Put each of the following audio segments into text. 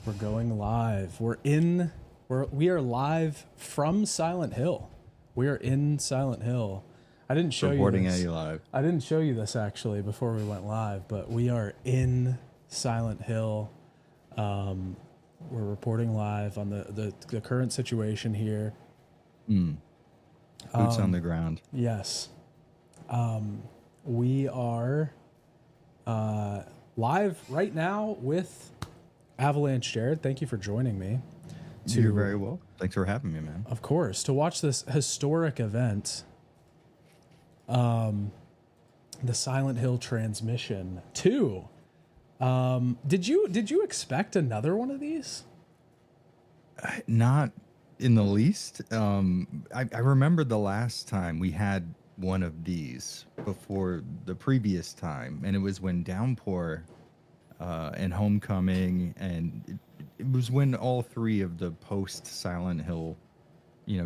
We're going live. We are live from Silent Hill. We are in Silent Hill. I didn't show Reporting you this. at you live. I didn't show you this actually before we went live, but we are in Silent Hill. We're reporting live on the current situation here. Boots on the ground. Yes. We are live right now with Avalanche. Jared, thank you for joining me. You're very welcome. Thanks for having me, man. Of course, to watch this historic event, the Silent Hill transmission 2. Did you expect another one of these? Not in the least. I remember the last time we had one of these before the previous time, and it was when Downpour and Homecoming, and it was when all three of the post Silent Hill,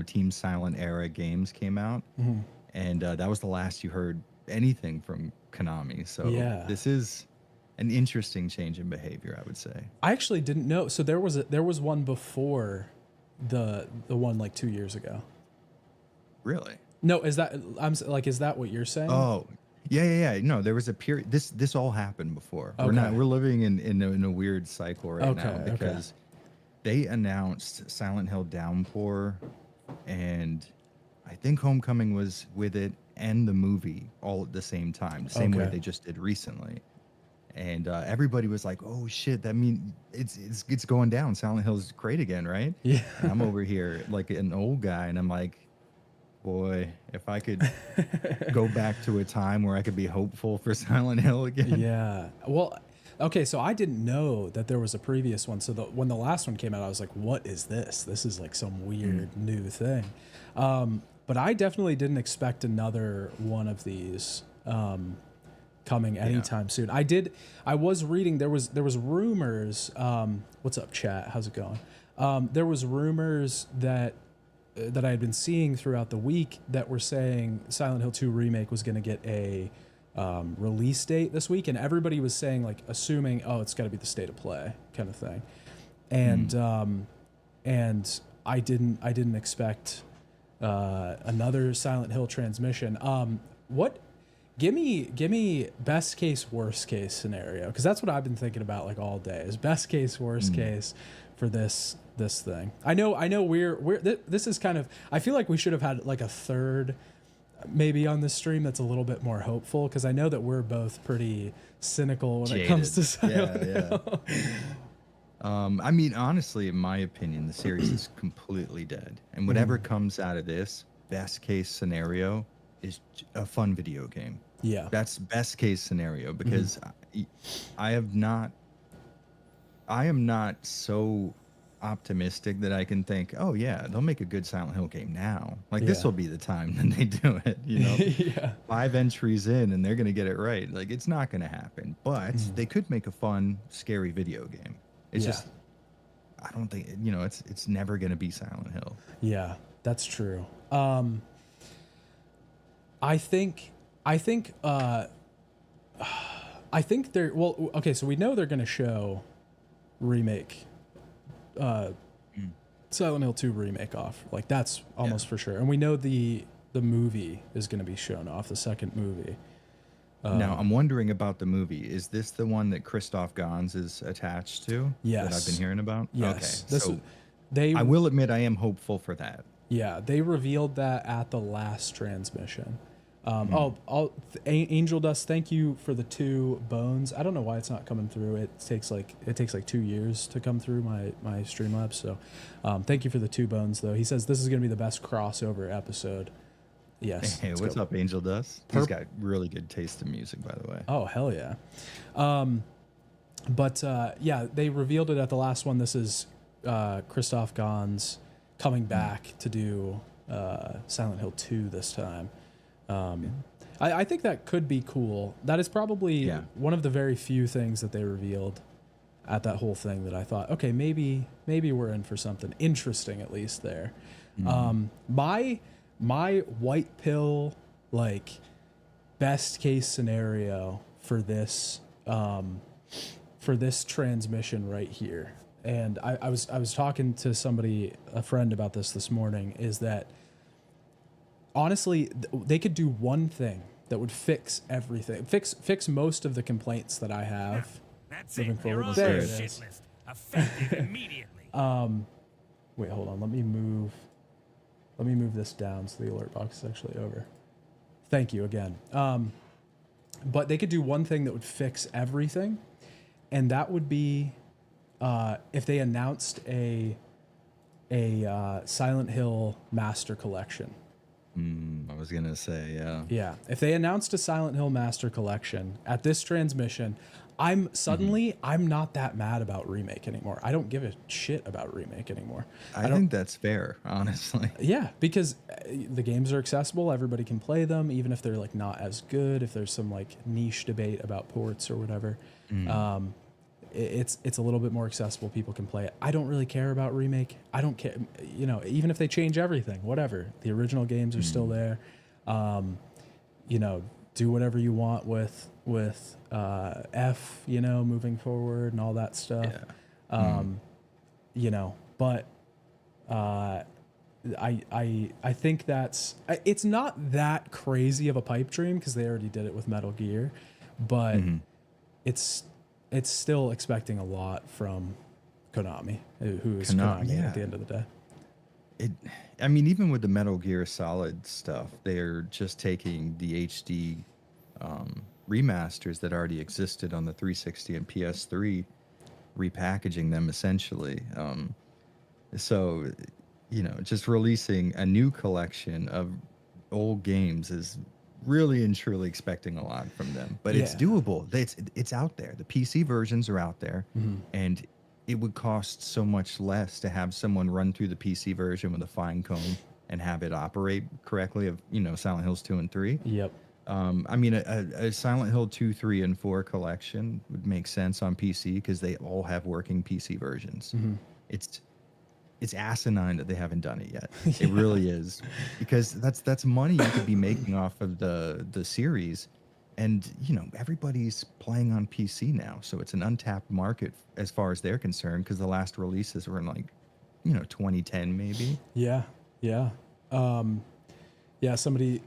Team Silent era games came out. Mm-hmm. And that was the last you heard anything from Konami. So yeah. This is an interesting change in behavior, I would say. I actually didn't know. So there was one before the one like 2 years ago. Really? No, is that what you're saying? Oh, yeah. No, there was a period. This all happened before. Okay. We're living in a weird cycle right now because they announced Silent Hill Downpour, and I think Homecoming was with it and the movie all at the same time, the same way they just did recently. And everybody was like, "Oh shit, that means it's going down. Silent Hill's great again, right?" Yeah. And I'm over here like an old guy, and I'm like, boy, if I could go back to a time where I could be hopeful for Silent Hill again. Yeah. Well, okay, so I didn't know that there was a previous one. So when the last one came out, I was like, what is this? This is like some weird new thing. But I definitely didn't expect another one of these coming anytime soon. I was reading, there was rumors. What's up, chat? How's it going? There was rumors that I had been seeing throughout the week that were saying Silent Hill 2 Remake was going to get a release date this week, and everybody was saying, like, assuming, oh, it's got to be the state of play kind of thing. And and I didn't expect another Silent Hill transmission. Give me best case, worst case scenario, because that's what I've been thinking about like all day, is best case, worst case for this thing. I know this is kind of, I feel like we should have had like a third maybe on this stream that's a little bit more hopeful, because I know that we're both pretty cynical when it comes to Silent Hill. I mean, honestly, in my opinion, the series is completely dead, and whatever comes out of this, best case scenario, is a fun video game. Yeah, that's best case scenario, because I am not so optimistic that I can think, oh yeah, they'll make a good Silent Hill game now. Like this will be the time that they do it. 5 entries in and they're gonna get it right. Like it's not gonna happen, but they could make a fun, scary video game. It's just, I don't think it's never gonna be Silent Hill. Yeah, that's true. I think they're, well, okay, so we know they're gonna show remake Silent Hill 2 remake off, like that's almost for sure, and we know the movie is going to be shown off, the second movie. Now I'm wondering about the movie. Is this the one that Christoph Gans is attached to? Yes, that I've been hearing about. Yes, okay, I will admit I am hopeful for that. Yeah, they revealed that at the last transmission. Angel Dust, thank you for the 2 bones. I don't know why it's not coming through. It takes like 2 years to come through my Streamlabs. So thank you for the 2 bones, though. He says this is going to be the best crossover episode. Yes. Hey, what's up, Angel Dust? He's got really good taste in music, by the way. Oh, hell yeah. Yeah, they revealed it at the last one. This is Christoph Gans coming back to do Silent Hill 2 this time. I think that could be cool. That is probably one of the very few things that they revealed at that whole thing that I thought, okay, maybe we're in for something interesting, at least there. My white pill, like, best case scenario for this transmission right here and I was talking to somebody, a friend, about this morning, is that honestly they could do one thing that would fix everything, fix most of the complaints that I have. That's moving it. forward. There It it is. list. Effective immediately. Wait, hold on. Let me move this down so the alert box is actually over. Thank you again. But they could do one thing that would fix everything, and that would be if they announced a Silent Hill Master Collection. I was gonna say, yeah. Yeah, if they announced a Silent Hill Master Collection at this transmission, I'm not that mad about Remake anymore. I don't give a shit about Remake anymore. I think that's fair, honestly. Yeah, because the games are accessible. Everybody can play them, even if they're like not as good. If there's some like niche debate about ports or whatever, it's a little bit more accessible. People can play it. I don't really care about Remake. I don't care, even if they change everything, whatever. The original games are still there. Do whatever you want with F, moving forward and all that stuff. Yeah. But I think it's not that crazy of a pipe dream because they already did it with Metal Gear, but it's still expecting a lot from Konami, who is Konami at the end of the day. Even with the Metal Gear Solid stuff, they're just taking the HD remasters that already existed on the 360 and PS3, repackaging them essentially. Just releasing a new collection of old games is really and truly expecting a lot from them. But it's doable. It's out there. The PC versions are out there, and it would cost so much less to have someone run through the PC version with a fine comb and have it operate correctly of, Silent Hills 2 and 3. Yep. A Silent Hill 2, 3, and 4 collection would make sense on PC because they all have working PC versions. It's asinine that they haven't done it yet. It really is, because that's money you could be making off of the series. And, everybody's playing on PC now. So it's an untapped market as far as they're concerned, because the last releases were in 2010 maybe. Yeah. Yeah. Somebody,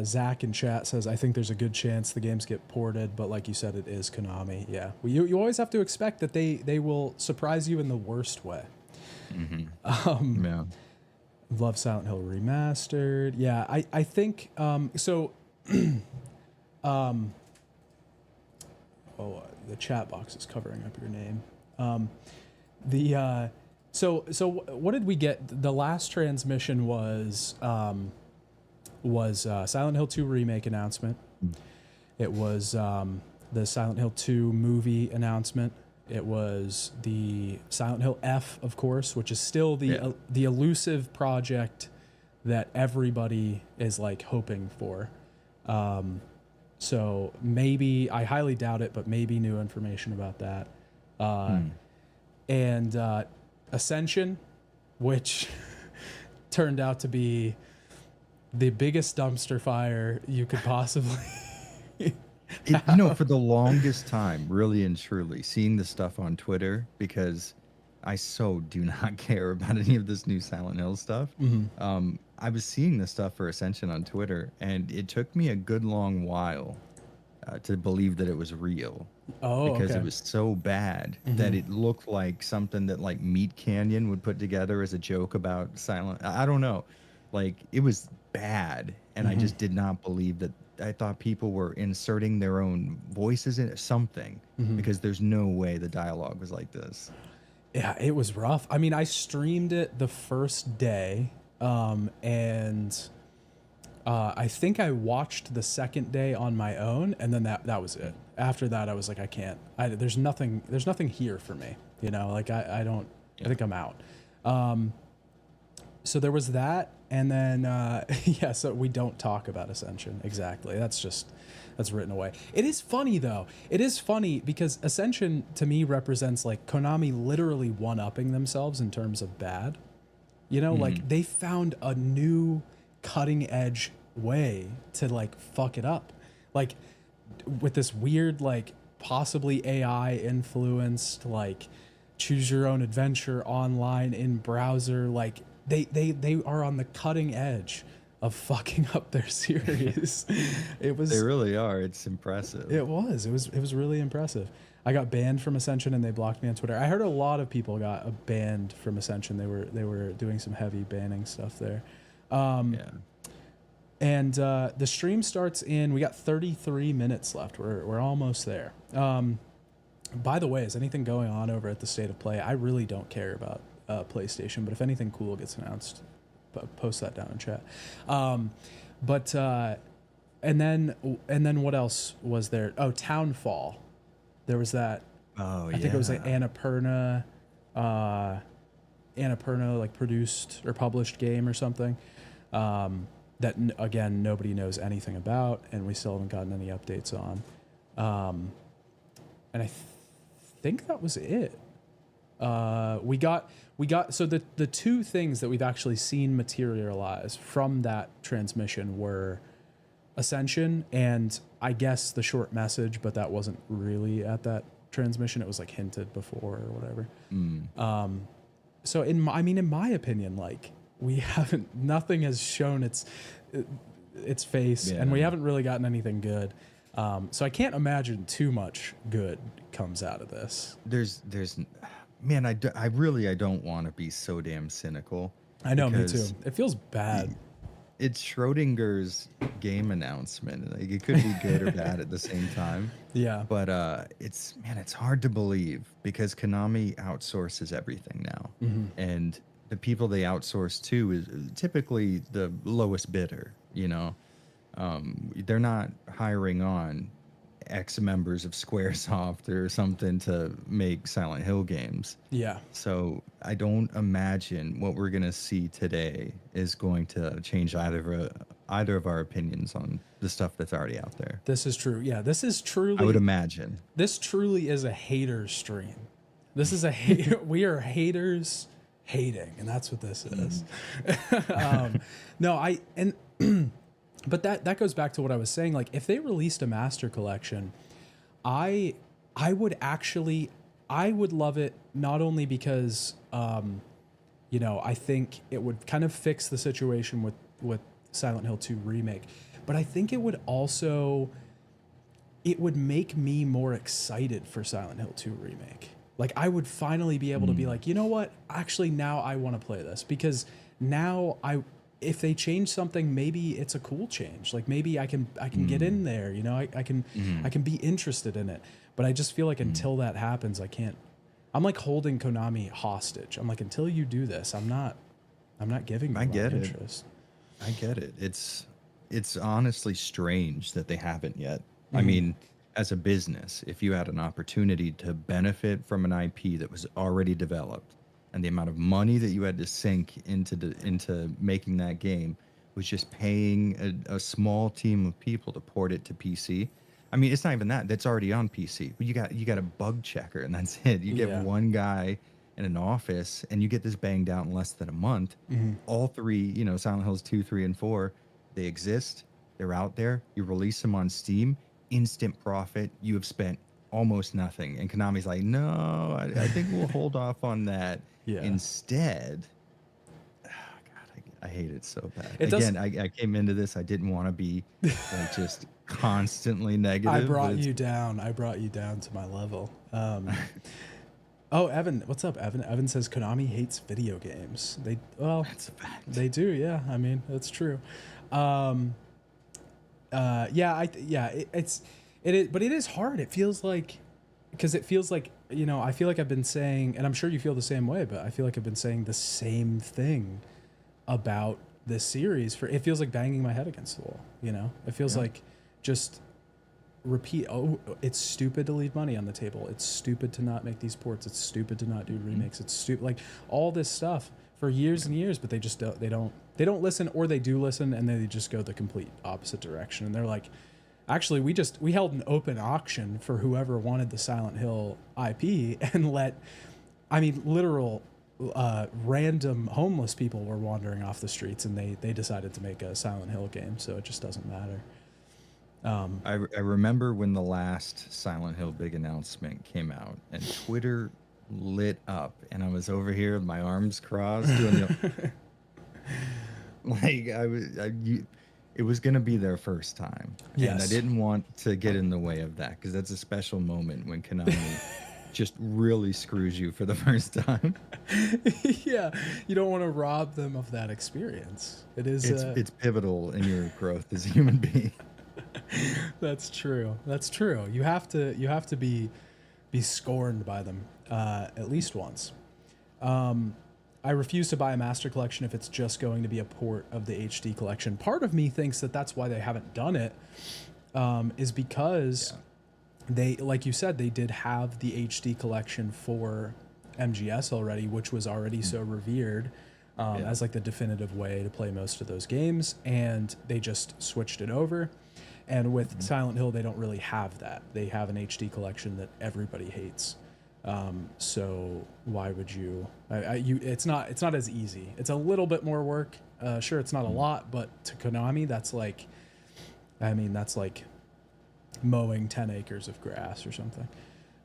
Zach in chat says, I think there's a good chance the games get ported, but like you said, it is Konami. Yeah. Well, you always have to expect that they will surprise you in the worst way. Yeah. Love Silent Hill Remastered. Yeah. I think, the chat box is covering up your name. So what did we get? The last transmission was Silent Hill 2 remake announcement. It was the Silent Hill 2 movie announcement. It was the Silent Hill F, of course, which is still the elusive project that everybody is like hoping for. So maybe, I highly doubt it, but maybe new information about that. And Ascension, which turned out to be the biggest dumpster fire you could possibly. For the longest time, really and truly, seeing the stuff on Twitter, because I so do not care about any of this new Silent Hill stuff. I was seeing this stuff for Ascension on Twitter, and it took me a good long while to believe that it was real. Because it was so bad that it looked like something that like Meat Canyon would put together as a joke about Silent. I don't know, like it was bad, and I just did not believe that. I thought people were inserting their own voices in something, because there's no way the dialogue was like this. Yeah, it was rough. I mean, I streamed it the first day, and I think I watched the second day on my own, and then that was it. After that, I was like, I can't. There's nothing here for me. Like I don't. Yeah. I think I'm out. So there was that, and then so we don't talk about Ascension. Exactly. That's written away. It is funny though. It is funny because Ascension to me represents like Konami literally one-upping themselves in terms of bad. Like they found a new cutting edge way to like fuck it up. Like with this weird like possibly AI influenced like choose your own adventure online in browser. Like they are on the cutting edge of fucking up their series. It was. They really are. It's impressive. It was really impressive. I got banned from Ascension and they blocked me on Twitter. I heard a lot of people got banned from Ascension. They were doing some heavy banning stuff there. Yeah. And the stream starts in. We got 33 minutes left. We're almost there. By the way, is anything going on over at the State of Play? I really don't care about PlayStation, but if anything cool gets announced, post that down in chat. And then what else was there? Oh, Townfall. There was that. Oh, I think it was like Annapurna like produced or published game or something. That again nobody knows anything about, and we still haven't gotten any updates on. And I think that was it. We got so the two things that we've actually seen materialize from that transmission were Ascension and I guess the short message, but that wasn't really at that transmission. It was like hinted before or whatever. So in my opinion, like nothing has shown its face, and we haven't really gotten anything good. So I can't imagine too much good comes out of this. Man, I really don't want to be so damn cynical. I know, me too. It feels bad. It's Schrodinger's game announcement. Like, it could be good or bad at the same time. Yeah. But it's hard to believe because Konami outsources everything now. And the people they outsource to is typically the lowest bidder, you know. They're not hiring on ex-members of Squaresoft or something to make Silent Hill games. Yeah. So I don't imagine what we're going to see today is going to change either of our opinions on the stuff that's already out there. This is true. Yeah, this is truly... I would imagine. This truly is a hater stream. This is we are haters hating, and that's what this is. But that goes back to what I was saying. Like, if they released a master collection, I would love it, not only because I think it would kind of fix the situation with Silent Hill 2 remake, but I think it would make me more excited for Silent Hill 2 remake. Like, I would finally be able to be like, you know what? Actually, now I want to play this, because now if they change something, maybe it's a cool change. Like, maybe I can get in there, you know, I can be interested in it. But I just feel like until that happens, I can't. I'm like holding Konami hostage. I'm like, until you do this, I'm not giving you my interest. I get it. It's honestly strange that they haven't yet. I mean, as a business, if you had an opportunity to benefit from an IP that was already developed, and the amount of money that you had to sink into making that game was just paying a small team of people to port it to PC. I mean, it's not even that. That's already on PC. But you got a bug checker, and that's it. You get one guy in an office, and you get this banged out in less than a month. All three, Silent Hills 2, 3, and 4, they exist. They're out there. You release them on Steam, instant profit. You have spent almost nothing. And Konami's like, no, I think we'll hold off on that. Yeah. Instead, I hate it so bad. I came into this. I didn't want to be like just constantly negative. I brought you down. I brought you down to my level. Oh, Evan, what's up, Evan? Evan says Konami hates video games. That's a fact. They do. Yeah, I mean, that's true. It is, but it is hard. It feels like, because it feels like, I feel like I've been saying, and I'm sure you feel the same way, but I feel like I've been saying the same thing about this series it feels like banging my head against the wall. It feels like just repeat. Oh, it's stupid to leave money on the table. It's stupid to not make these ports. It's stupid to not do remakes. It's stupid, like all this stuff for years and years, but they just don't listen, or they do listen and they just go the complete opposite direction. And they're like, actually, we held an open auction for whoever wanted the Silent Hill IP, and literal random homeless people were wandering off the streets, and they decided to make a Silent Hill game, so it just doesn't matter. I remember when the last Silent Hill big announcement came out, and Twitter lit up, and I was over here with my arms crossed doing the like it was gonna be their first time, and I Yes. didn't want to get in the way of that because that's a special moment when Konami just really screws you for the first time. Yeah, you don't want to rob them of that experience. It is. It's pivotal in your growth as a human being. That's true. That's true. You have to be scorned by them at least once. I refuse to buy a master collection if it's just going to be a port of the HD collection. Part of me thinks that that's why they haven't done it, is because they, like you said, they did have the HD collection for MGS already, which was already so revered as like the definitive way to play most of those games, and they just switched it over. And with Silent Hill, they don't really have that. They have an HD collection that everybody hates. So why would you? It's not as easy. It's a little bit more work. Sure, it's not a lot, but to Konami, that's like, I mean, that's like mowing 10 acres of grass or something.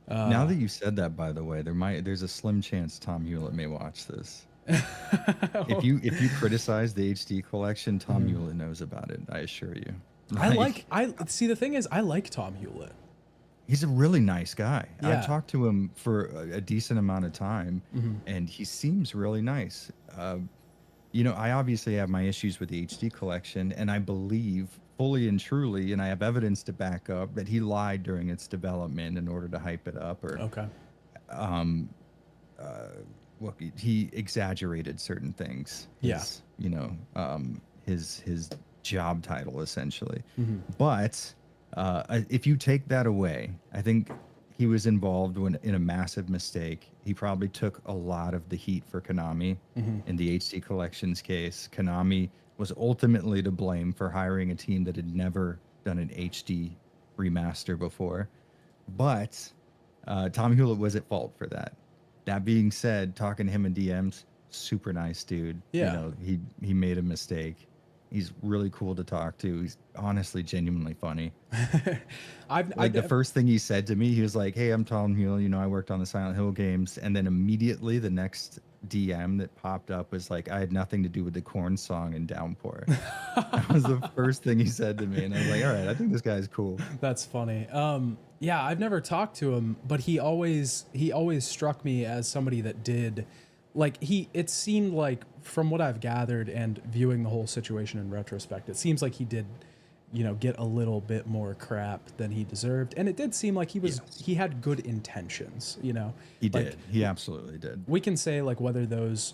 Now that you said that, by the way, there's a slim chance Tom Hewlett may watch this. If you criticize the HD collection, Tom Hewlett knows about it. I assure you. I see. The thing is, I like Tom Hewlett. He's a really nice guy. Yeah. I've talked to him for a decent amount of time, and he seems really nice. You know, I obviously have my issues with the HD collection, and I believe fully and truly, and I have evidence to back up that he lied during its development in order to hype it up, or well, he exaggerated certain things. You know, his job title essentially, but. If you take that away, I think he was involved in a massive mistake. He probably took a lot of the heat for Konami in the HD collections case. Konami was ultimately to blame for hiring a team that had never done an HD remaster before. But Tom Hewlett was at fault for that. That being said, talking to him in DMs, super nice dude. Yeah. You know, he made a mistake. He's really cool to talk to. He's honestly genuinely funny. The first thing he said to me, he was like, "Hey, I'm Tom Hewlett. You know, I worked on the Silent Hill games." And then immediately the next DM that popped up was like, "I had nothing to do with the Korn song in Downpour." That was the first thing he said to me, and I was like, "All right, I think this guy's cool." That's funny. Yeah, I've never talked to him, but he always struck me as somebody that did. Like it seemed like, from what I've gathered and viewing the whole situation in retrospect, it seems like he did, you know, get a little bit more crap than he deserved. And it did seem like he had good intentions, you know. He did. He absolutely did. We can say like whether those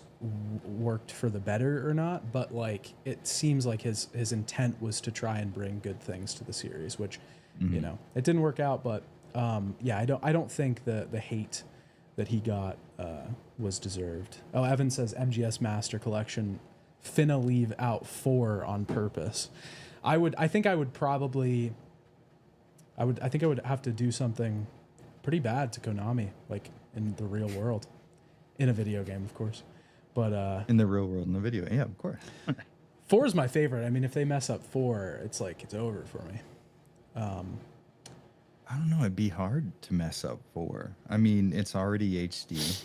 worked for the better or not, but like it seems like his intent was to try and bring good things to the series, which, you know, it didn't work out, but yeah, I don't think the hate that he got was deserved. Oh, Evan says MGS Master Collection finna leave out 4 on purpose. I think I would have to do something pretty bad to Konami, like in the real world, in a video game, of course. But in the real world, in the video, yeah, of course. 4 is my favorite. I mean, if they mess up 4, it's like it's over for me. I don't know. It'd be hard to mess up 4. I mean, it's already HD.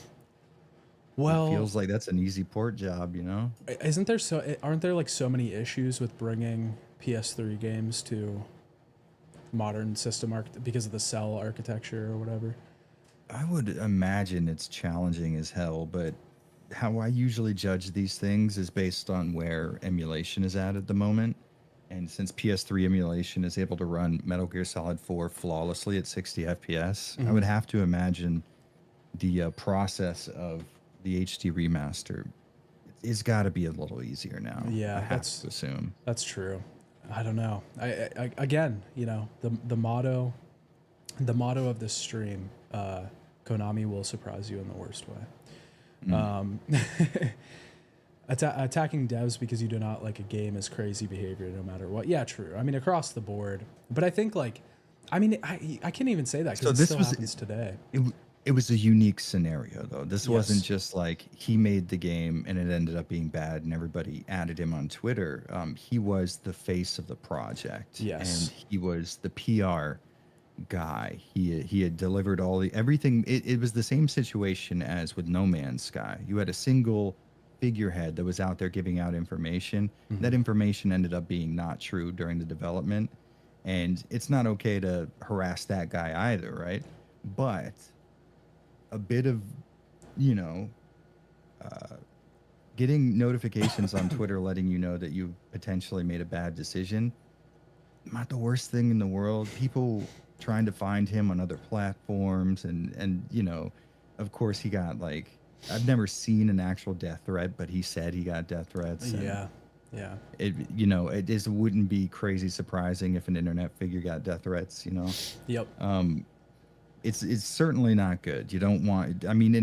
Well, it feels like that's an easy port job, you know? Aren't there like so many issues with bringing PS3 games to modern system because of the cell architecture or whatever? I would imagine it's challenging as hell, but how I usually judge these things is based on where emulation is at the moment. And since PS3 emulation is able to run Metal Gear Solid 4 flawlessly at 60 FPS, I would have to imagine the process of the HD remaster is got to be a little easier now. Yeah, I have to assume. That's true. I don't know. I again, you know, the motto of this stream, Konami will surprise you in the worst way. Attacking devs because you do not like a game is crazy behavior no matter what. Yeah, true. I mean, across the board. But I think like, I mean, I can't even say that because it still happens today. It was a unique scenario, though. This wasn't just like he made the game and it ended up being bad and everybody added him on Twitter. He was the face of the project. Yes. And he was the PR guy. He had delivered everything. It was the same situation as with No Man's Sky. You had a single figurehead that was out there giving out information. That information ended up being not true during the development, and it's not okay to harass that guy either, right? But a bit of, you know, getting notifications on Twitter letting you know that you potentially made a bad decision, not the worst thing in the world. People trying to find him on other platforms, and you know, of course he got, like, I've never seen an actual death threat, but he said he got death threats. Yeah. It, you know, it just wouldn't be crazy surprising if an internet figure got death threats, you know. Yep. It's certainly not good. You don't want, I mean,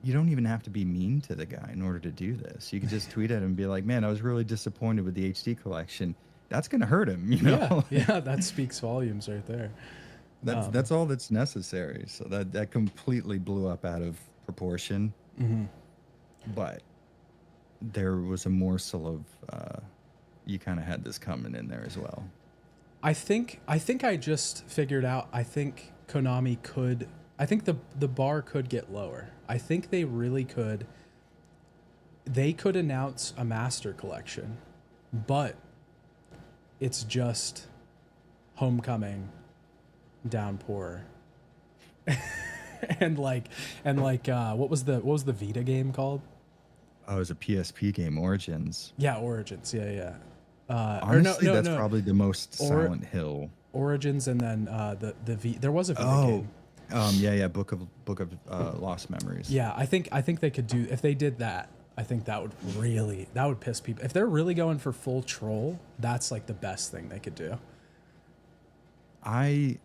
you don't even have to be mean to the guy in order to do this. You could just tweet at him and be like, man, I was really disappointed with the HD collection. That's going to hurt him, you know? Yeah, that speaks volumes right there. That's all that's necessary. So that completely blew up out of proportion. But there was a morsel of, you kind of had this coming in there as well. I think I just figured out, I think Konami could, I think the bar could get lower. I think they really could. They could announce a master collection, but it's just Homecoming, Downpour, and what was the Vita game called? Oh, it was a PSP game, Origins. Yeah, Origins. Yeah. Honestly, that's probably the most Silent Hill. Origins, and then there was a Vita game. Book of Lost Memories. Yeah, I think they could do, if they did that. I think that would piss people. If they're really going for full troll, that's like the best thing they could do. I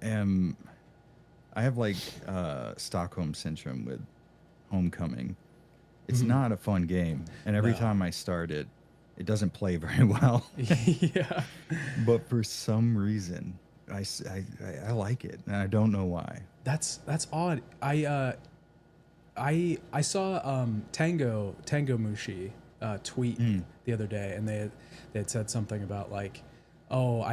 have like Stockholm syndrome with Homecoming. It's not a fun game, and every time I start it, it doesn't play very well. Yeah. But for some reason, I like it, and I don't know why. That's odd. I saw Tango Mushi tweet the other day, and they had said something about like, oh,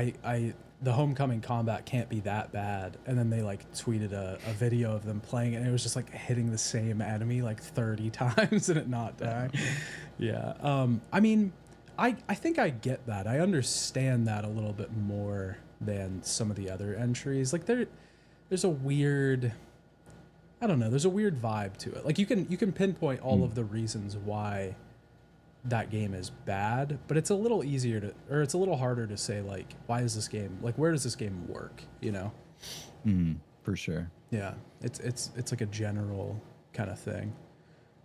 the Homecoming combat can't be that bad, and then they like tweeted a video of them playing it, and it was just like hitting the same enemy like 30 times and it not dying. Yeah. I mean, I think I get that. I understand that a little bit more than some of the other entries. Like there's a weird, I don't know, there's a weird vibe to it. Like you can pinpoint all of the reasons why that game is bad, but it's a little it's a little harder to say like, why is this game, like, where does this game work, you know? For sure. Yeah, it's like a general kind of thing.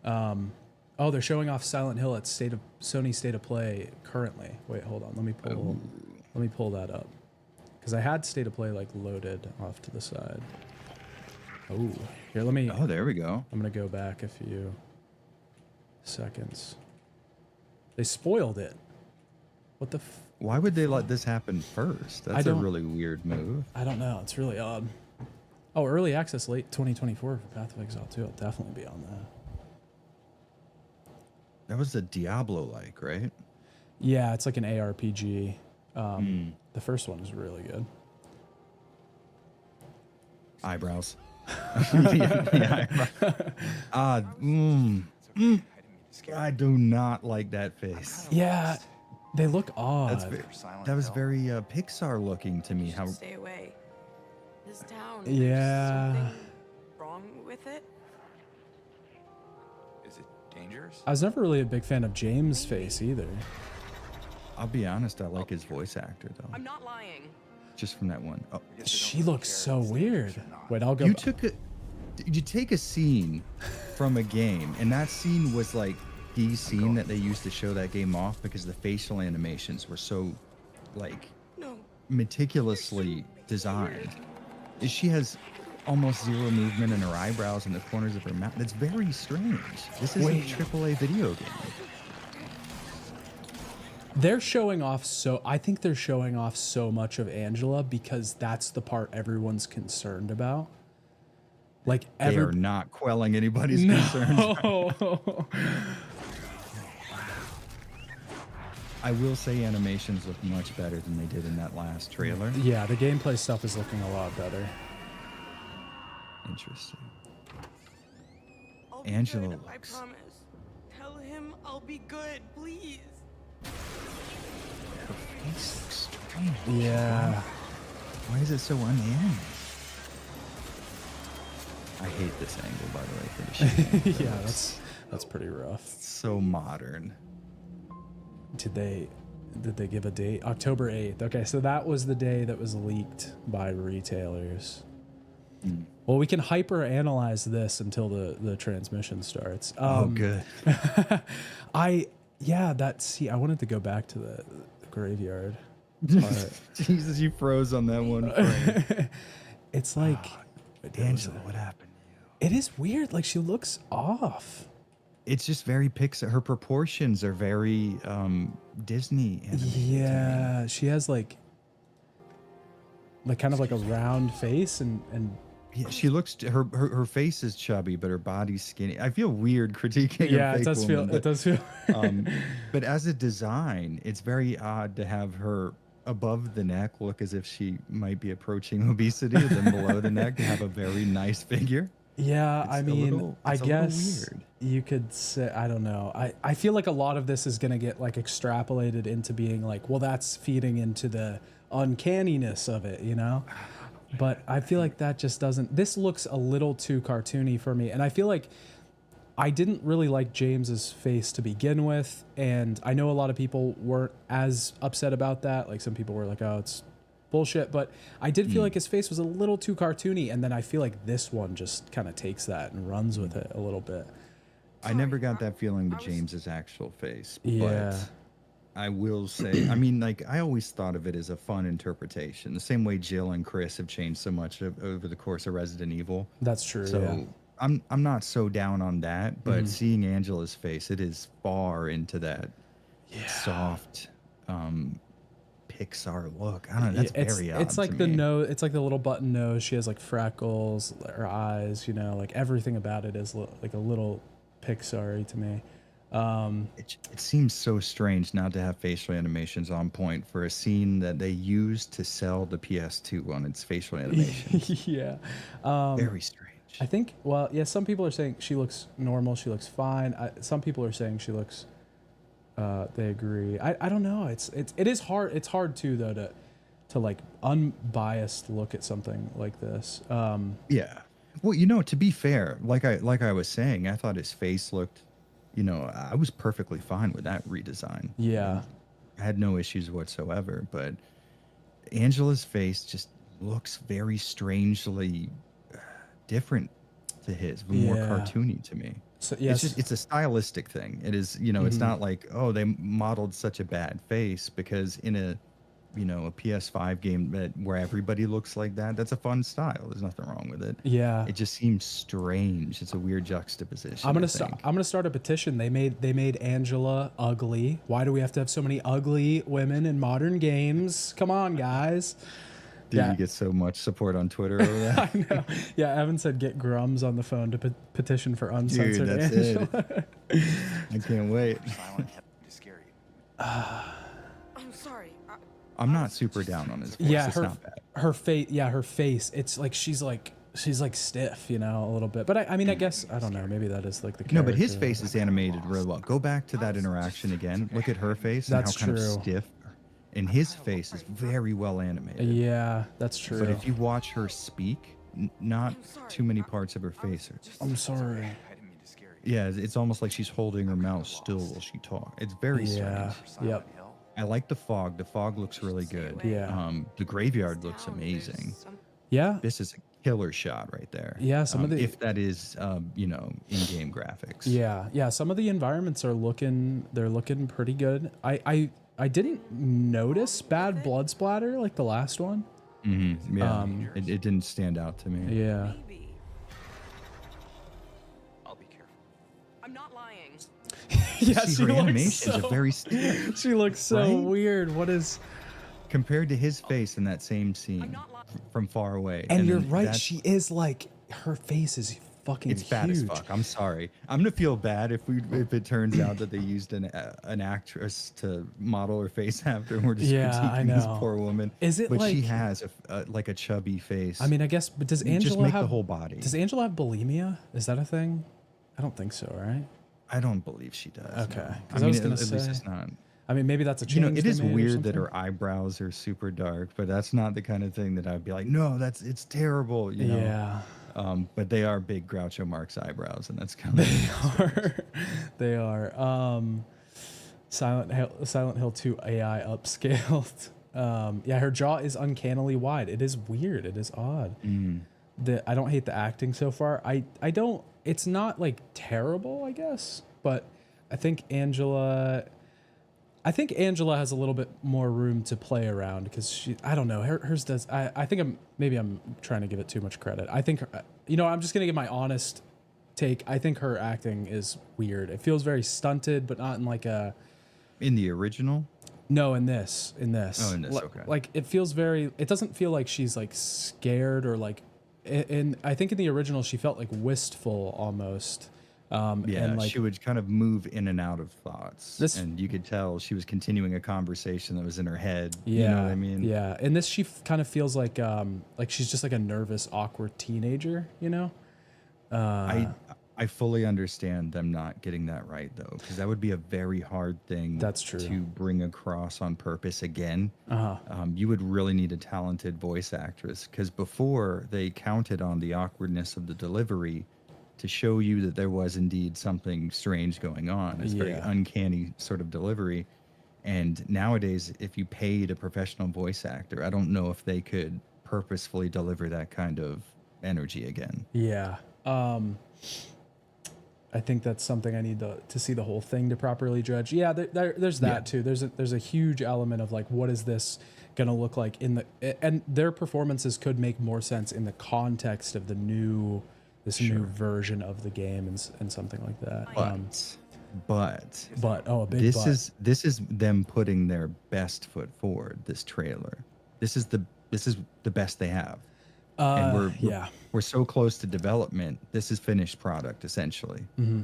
Oh, they're showing off Silent Hill at Sony State of Play currently. Wait, hold on, let me pull that up, because I had State of Play like loaded off to the side. Oh, here, let me. Oh, there we go. I'm gonna go back a few seconds. They spoiled it. What the? Why would they let this happen first? That's a really weird move. I don't know. It's really odd. Oh, early access late 2024 for Path of Exile 2. I'll definitely be on that. That was a Diablo-like, right? Yeah, it's like an ARPG. The first one is really good. Eyebrows. I do not like that face. Yeah, they look odd. That was very Pixar looking to me. How? Stay away. This town. Yeah. Something wrong with it? Is it dangerous? I was never really a big fan of James' face either. I'll be honest. I like his voice actor though. I'm not lying. Just from that one. Oh, She looks so weird. Wait, I'll go. You take a scene from a game, and that scene was like the scene that they used to show that game off because the facial animations were so, like, meticulously designed. She has almost zero movement in her eyebrows and the corners of her mouth. That's very strange. This is a AAA video game. They're showing off I think they're showing off so much of Angela because that's the part everyone's concerned about. Like they are not quelling anybody's concerns. I will say animations look much better than they did in that last trailer. Yeah, the gameplay stuff is looking a lot better. Interesting. I'll be Angela good, looks... I promise. Tell him I'll be good, please. Her face looks strange. Yeah. Why is it so unanimated? I hate this angle, by the way, for the shooting. Yeah, that's pretty rough. So modern. Did they give a date? October 8th. Okay, so that was the day that was leaked by retailers. Well, we can hyper analyze this until the transmission starts. Good. I wanted to go back to the graveyard. Jesus, you froze on that one frame. It's like Angela, what happened to it is weird. Like, she looks off. It's just very Pixar. Her proportions are very Disney animated. Yeah, she has like kind of like a round face and yeah, she looks her face is chubby, but her body's skinny. I feel weird critiquing. yeah, a fake it does woman, feel. It does feel. but as a design, it's very odd to have her above the neck look as if she might be approaching obesity, and then below the neck to have a very nice figure. Yeah, I mean, I guess weird. you could say, I don't know. I feel like a lot of this is going to get like extrapolated into being like, well, that's feeding into the uncanniness of it, you know? But I feel like that just doesn't, this looks a little too cartoony for me. And I feel like I didn't really like James's face to begin with. And I know a lot of people weren't as upset about that. Like, some people were like, oh, it's bullshit. But I did feel like his face was a little too cartoony. And then I feel like this one just kind of takes that and runs with it a little bit. I never got that feeling with James's actual face. Yeah. But I will say, I mean, like, I always thought of it as a fun interpretation. The same way Jill and Chris have changed so much over the course of Resident Evil. That's true. So yeah. I'm not so down on that, but seeing Angela's face, it is far into that soft Pixar look. I don't know. That's very odd. It's like to the me. nose. It's like the little button nose. She has like freckles. Her eyes. You know, like everything about it is like a little Pixar-y to me. It seems so strange not to have facial animations on point for a scene that they used to sell the PS2 on its facial animations. Yeah. Very strange. I think, well, yeah, some people are saying she looks normal. She looks fine. Some people are saying she looks, they agree. I don't know. It is hard. It's hard too, though, to like unbiased look at something like this. Yeah. Well, you know, to be fair, like I was saying, I thought his face looked, you know, I was perfectly fine with that redesign. Yeah. I had no issues whatsoever, but Angela's face just looks very strangely different to his, more cartoony to me. So, yes. It's a stylistic thing. It is, you know, it's not like, oh, they modeled such a bad face, because in a PS5 game where everybody looks like that, that's a fun style. There's nothing wrong with it. Yeah. It just seems strange. It's a weird juxtaposition. I'm gonna start a petition. They made Angela ugly. Why do we have to have so many ugly women in modern games? Come on, guys. Did you get so much support on Twitter over that? I know. Yeah, Evan said get Grums on the phone to petition for uncensored Dude, that's Angela. it. I can't wait. I'm sorry. I'm not super down on his voice. Yeah, it's not bad. her face. Yeah, her face. It's like she's like stiff, you know, a little bit. But I mean, I guess I don't know. Maybe that is like the character. No, but his face is animated really well. Go back to that interaction again. Look at her face. That's and how kind true. of stiff. And his face is very well animated. Yeah, that's true. But if you watch her speak, not too many parts of her face are. I'm sorry. Yeah, it's almost like she's holding her mouth still while she talks. It's very Yeah. strange. Yep. I like the fog. The fog looks really good. Yeah. The graveyard looks amazing. Yeah. This is a killer shot right there. Yeah, some of the- if that is in-game graphics. Yeah. Some of the environments are looking pretty good. I didn't notice bad blood splatter like the last one. Mm-hmm. Yeah. It didn't stand out to me. Yeah. Maybe. I'll be careful. I'm not lying. Yeah, See, her animations are very stiff. She looks so Right? weird. What is? Compared to his face in that same scene from far away. And you're then right. that's- She is like, her face is fucking It's bad as huge. fuck. I'm sorry. I'm gonna feel bad if it turns out that they used an actress to model her face after, and we're just I critiquing this know. poor woman. Is it but she like- has like a chubby face. I mean, I guess, but does Angela just make have the whole body? Does Angela have bulimia? Is that a thing? I don't think so, right? I don't believe she does. Okay. No. 'Cause I I was mean, gonna at least say- it's not. I mean, maybe that's a change. You know, it they is made or weird that something. her eyebrows are super dark, but that's not the kind of thing that I'd be like, no, it's terrible. You know. Yeah. But they are big Groucho Marx eyebrows, and that's kind of They are. Silent Hill 2 AI upscaled. Yeah, her jaw is uncannily wide. It is weird. It is odd. I don't hate the acting so far. I don't. It's not like terrible, I guess, but I think Angela has a little bit more room to play around because I don't know, hers does. I think I'm trying to give it too much credit. I think, I'm just going to give my honest take. I think her acting is weird. It feels very stunted, but not in like a... in the original. No, in this. Oh, in this, okay. Like it feels very, it doesn't feel like she's like scared or like, and I think in the original she felt like wistful almost. Yeah, and like, she would kind of move in and out of thoughts, and you could tell she was continuing a conversation that was in her head. Yeah, you know what I mean? Yeah, and this she kind of feels like she's just like a nervous, awkward teenager. I fully understand them not getting that right though, because that would be a very hard thing. That's true. To bring across on purpose again. Uh-huh. You would really need a talented voice actress, because before they counted on the awkwardness of the delivery to show you that there was indeed something strange going on. It's very uncanny sort of delivery. And nowadays, if you paid a professional voice actor, I don't know if they could purposefully deliver that kind of energy again. Yeah. I think that's something I need to see the whole thing to properly judge. Yeah, there's that too. There's a huge element of like, what is this gonna look like and their performances could make more sense in the context of new version of the game and something like that. But a big this is them putting their best foot forward. This trailer, this is the best they have. And we're so close to development. This is finished product essentially. Mm-hmm.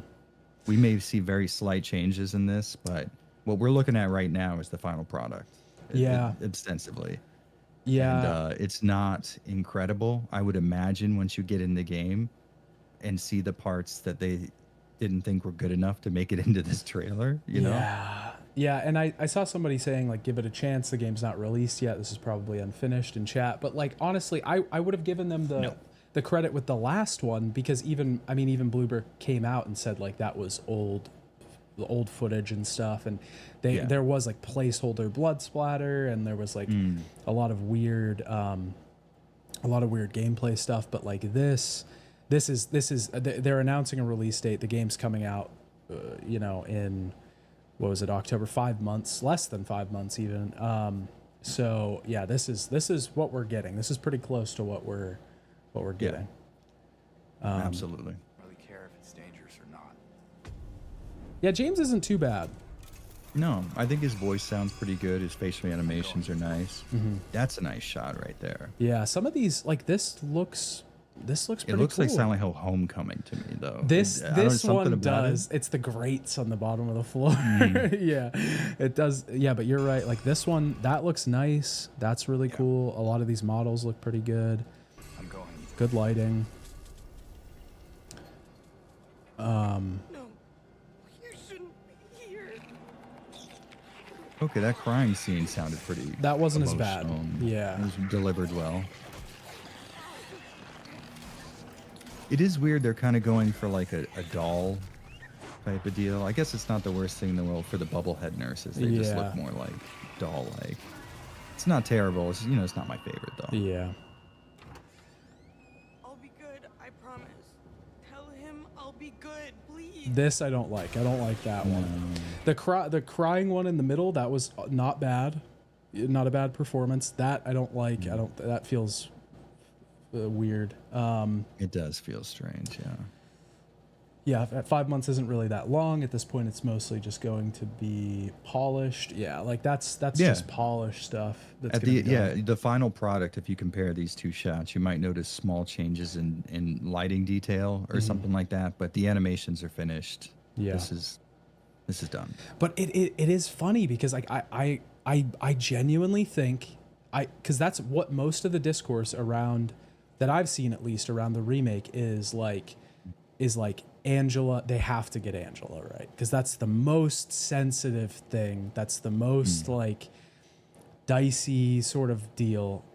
We may see very slight changes in this, but what we're looking at right now is the final product. Ostensibly. Yeah. And it's not incredible. I would imagine once you get in the game and see the parts that they didn't think were good enough to make it into this trailer, you know? Yeah, and I saw somebody saying like, give it a chance. The game's not released yet. This is probably unfinished in chat. But like, honestly, I would have given them the credit with the last one, because even Bloober came out and said like that was old footage and stuff, and there was like placeholder blood splatter, and there was like a lot of weird gameplay stuff. But like this is they're announcing a release date. The game's coming out, in what was it, October? 5 months, less than 5 months even. So yeah, this is what we're getting. This is pretty close to what we're getting. Absolutely. Really care if it's dangerous or not. Yeah, James isn't too bad. No, I think his voice sounds pretty good. His facial animations are nice. Mm-hmm. That's a nice shot right there. Yeah, some of these, like this looks pretty cool. It looks like Silent Hill Homecoming to me, though. This one does. It's the grates on the bottom of the floor. Yeah, it does. Yeah, but you're right. Like this one, that looks nice. That's really cool. A lot of these models look pretty good. I'm going. Good lighting. No, you shouldn't be here. Okay, that crying scene sounded pretty. That wasn't as bad. emotional. Yeah. It was delivered well. It is weird they're kind of going for like a doll type of deal. I guess it's not the worst thing in the world for the bubblehead nurses. They just look more like doll-like. It's not terrible. It's, it's not my favorite though. Yeah. I'll be good, I promise. Tell him I'll be good, please. This I don't like. I don't like that one. The crying one in the middle, that was not bad. Not a bad performance. That I don't like. That feels weird. It does feel strange, yeah. Yeah, 5 months isn't really that long. At this point, it's mostly just going to be polished. Yeah, like that's Yeah. just polished stuff. That's At gonna the be done. the final product, if you compare these two shots, you might notice small changes in lighting detail or something like that. But the animations are finished. Yeah. This is done. But it is funny because like I genuinely think because that's what most of the discourse around that I've seen at least around the remake is like Angela, they have to get Angela right because that's the most sensitive thing. That's the most like dicey sort of deal.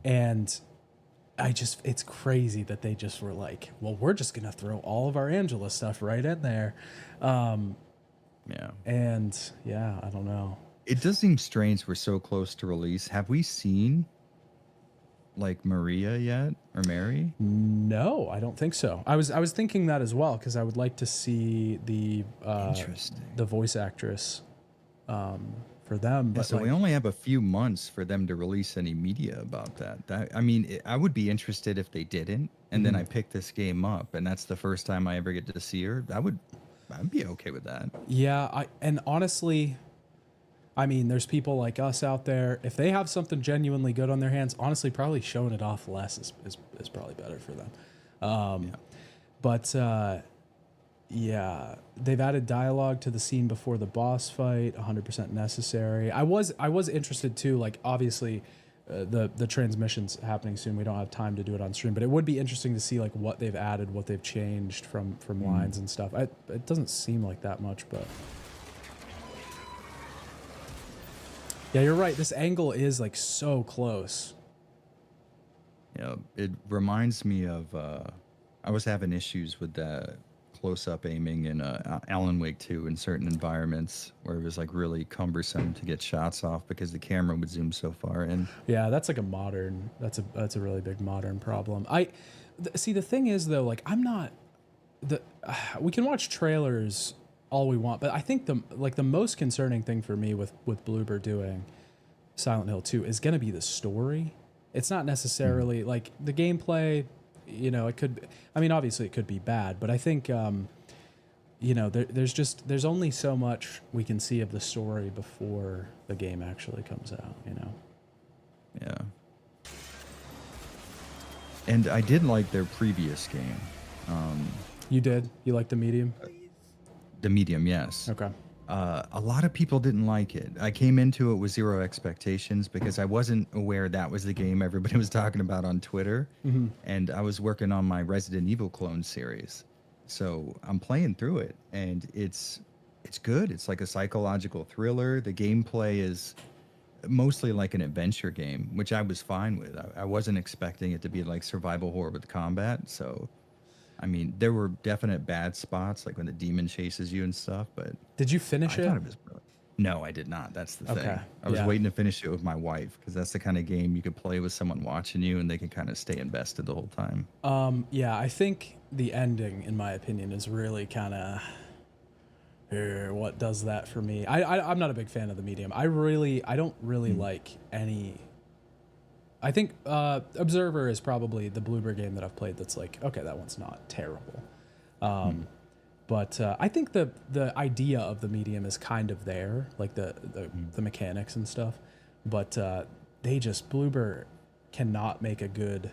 And it's crazy that they just were like, well, we're just gonna throw all of our Angela stuff right in there. Yeah. And yeah, I don't know. It does seem strange we're so close to release. Have we seen like Maria yet or Mary? No, I don't think so. I was thinking that as well because I would like to see the Interesting. the voice actress for them. But So like, we only have a few months for them to release any media about that. I mean, I would be interested if they didn't, and then I pick this game up, and that's the first time I ever get to see her. I'd be okay with that. yeah, and honestly, I mean, there's people like us out there. If they have something genuinely good on their hands, honestly, probably showing it off less is probably better for them. But yeah, they've added dialogue to the scene before the boss fight, 100% necessary. I was interested too. Like obviously, the transmission's happening soon. We don't have time to do it on stream, but it would be interesting to see like what they've added, what they've changed from lines and stuff. It doesn't seem like that much, but. Yeah, you're right. This angle is like so close. Yeah, it reminds me of I was having issues with the close-up aiming in Alan Wake 2 in certain environments where it was like really cumbersome to get shots off because the camera would zoom so far in. Yeah, that's like that's a really big modern problem. See, the thing is though, like we can watch trailers all we want, but I think the most concerning thing for me with Bloober doing Silent Hill 2 is going to be the story. It's not necessarily like the gameplay, you know, obviously it could be bad, but I think, you know, there's only so much we can see of the story before the game actually comes out, you know? Yeah. And I did like their previous game. You did? You liked the medium? The medium, yes. Okay. A lot of people didn't like it. I came into it with zero expectations because I wasn't aware that was the game everybody was talking about on Twitter. And I was working on my Resident Evil clone series. So I'm playing through it and it's good. It's like a psychological thriller. The gameplay is mostly like an adventure game, which I was fine with. I wasn't expecting it to be like survival horror with combat. So I mean, there were definite bad spots, like when the demon chases you and stuff, but... Did you finish it? I thought it was brilliant. No, I did not. That's the thing. I was yeah. waiting to finish it with my wife, because that's the kind of game you could play with someone watching you, and they can kind of stay invested the whole time. Yeah, I think the ending, in my opinion, is really kind of... what does that for me? I'm not a big fan of the medium. I don't really like any... I think Observer is probably the Bloober game that I've played that's like, okay, that one's not terrible. But I think the idea of the medium is kind of there, like the mechanics and stuff. But Bloober cannot make a good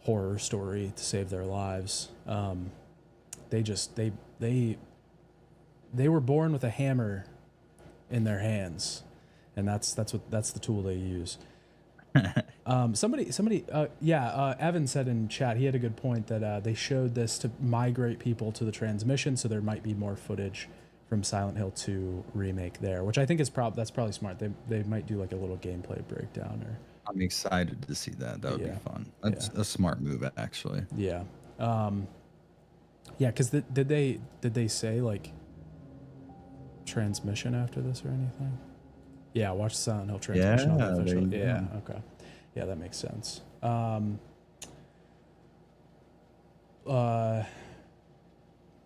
horror story to save their lives. They were born with a hammer in their hands, and that's the tool they use. Evan said in chat, he had a good point that they showed this to migrate people to the transmission, so there might be more footage from Silent Hill 2 remake there, which I think is that's probably smart. They might do like a little gameplay breakdown. Or I'm excited to see that. That would be fun. That's a smart move, actually. Yeah. Because did they say like transmission after this or anything? Yeah, watch Silent Hill transmission on the official. Yeah, okay. Yeah, that makes sense.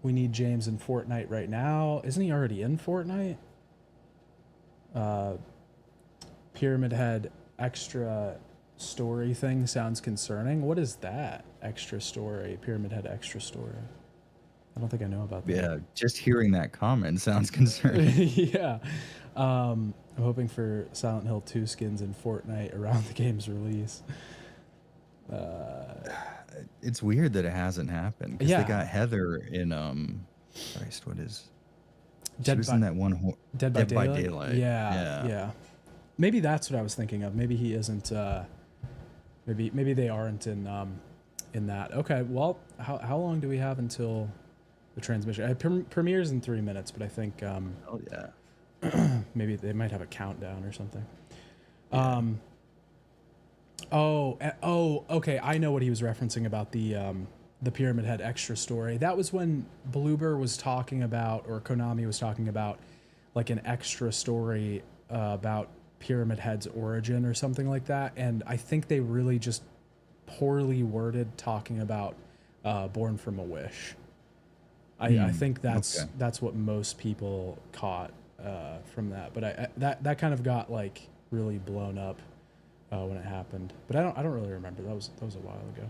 We need James in Fortnite right now. Isn't he already in Fortnite? Pyramid Head extra story thing sounds concerning. What is that? Extra story. Pyramid Head extra story. I don't think I know about that. Yeah, just hearing that comment sounds concerning. Yeah. I'm hoping for Silent Hill 2 skins in Fortnite around the game's release. It's weird that it hasn't happened because Yeah. they got Heather in Christ, what is? She Dead was by, in that one Dead by Daylight? Daylight. Yeah. Maybe that's what I was thinking of. Maybe he isn't. Maybe they aren't in that. Okay. Well, how long do we have until the transmission? It premieres in 3 minutes, but I think Oh yeah. maybe they might have a countdown or something. Yeah. Okay. I know what he was referencing about the Pyramid Head extra story. That was when Bloober was talking about, or Konami was talking about, like an extra story about Pyramid Head's origin or something like that. And I think they really just poorly worded talking about Born from a Wish. I think that's what most people caught from that. But that kind of got like really blown up when it happened. But I don't really remember. That was a while ago.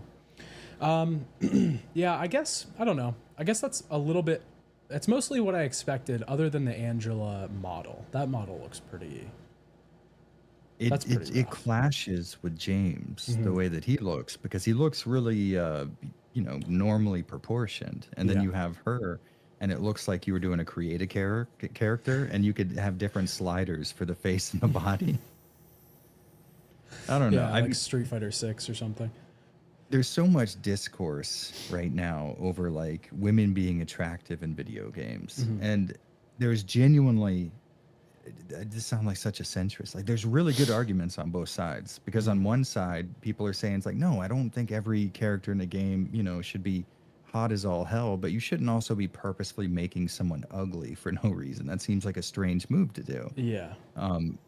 Yeah, I guess I don't know. I guess that's a little bit. That's mostly what I expected, other than the Angela model. That model looks pretty. It clashes with James the way that he looks, because he looks really normally proportioned, and then you have her and it looks like you were doing a creative character and you could have different sliders for the face and the body. I don't know. Like Street Fighter 6 or something. There's so much discourse right now over like women being attractive in video games, and there's genuinely, I just sound like such a centrist. Like there's really good arguments on both sides, because on one side people are saying it's like, no, I don't think every character in the game, should be hot as all hell, but you shouldn't also be purposefully making someone ugly for no reason. That seems like a strange move to do. Yeah.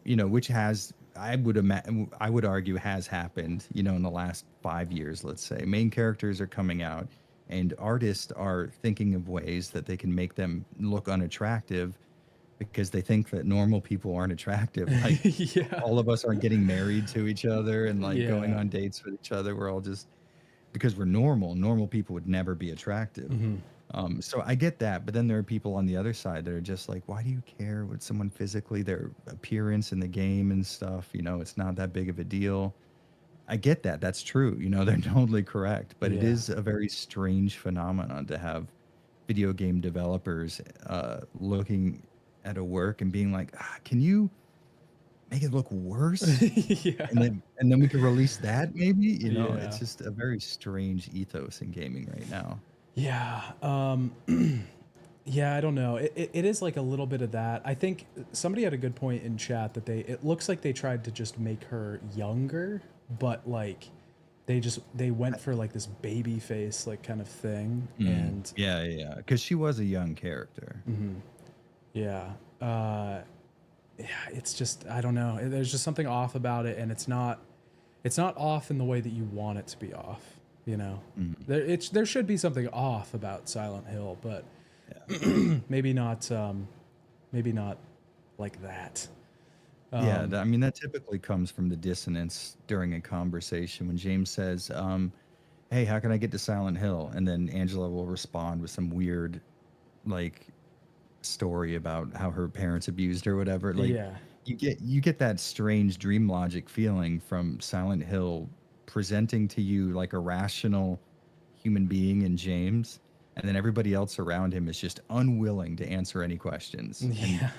Which has, I would argue, has happened, in the last 5 years, let's say. Main characters are coming out and artists are thinking of ways that they can make them look unattractive because they think that normal people aren't attractive. Like all of us aren't getting married to each other and like going on dates with each other. We're all just, because we're normal people would never be attractive. So I get that, but then there are people on the other side that are just like, why do you care what someone physically, their appearance in the game and stuff, it's not that big of a deal. I get that. That's true. They're totally correct, but it is a very strange phenomenon to have video game developers looking at a work and being like, can you make it look worse? And then we can release that maybe, it's just a very strange ethos in gaming right now. Yeah, I don't know. It is like a little bit of that. I think somebody had a good point in chat that it looks like they tried to just make her younger, but like they went for like this baby face like kind of thing. And yeah, because she was a young character. It's just, I don't know. There's just something off about it, and it's not off in the way that you want it to be off. There should be something off about Silent Hill, but maybe not like that. That typically comes from the dissonance during a conversation when James says, hey, how can I get to Silent Hill? And then Angela will respond with some weird like story about how her parents abused her or whatever. Like you get that strange dream logic feeling from Silent Hill presenting to you like a rational human being in James, and then everybody else around him is just unwilling to answer any questions and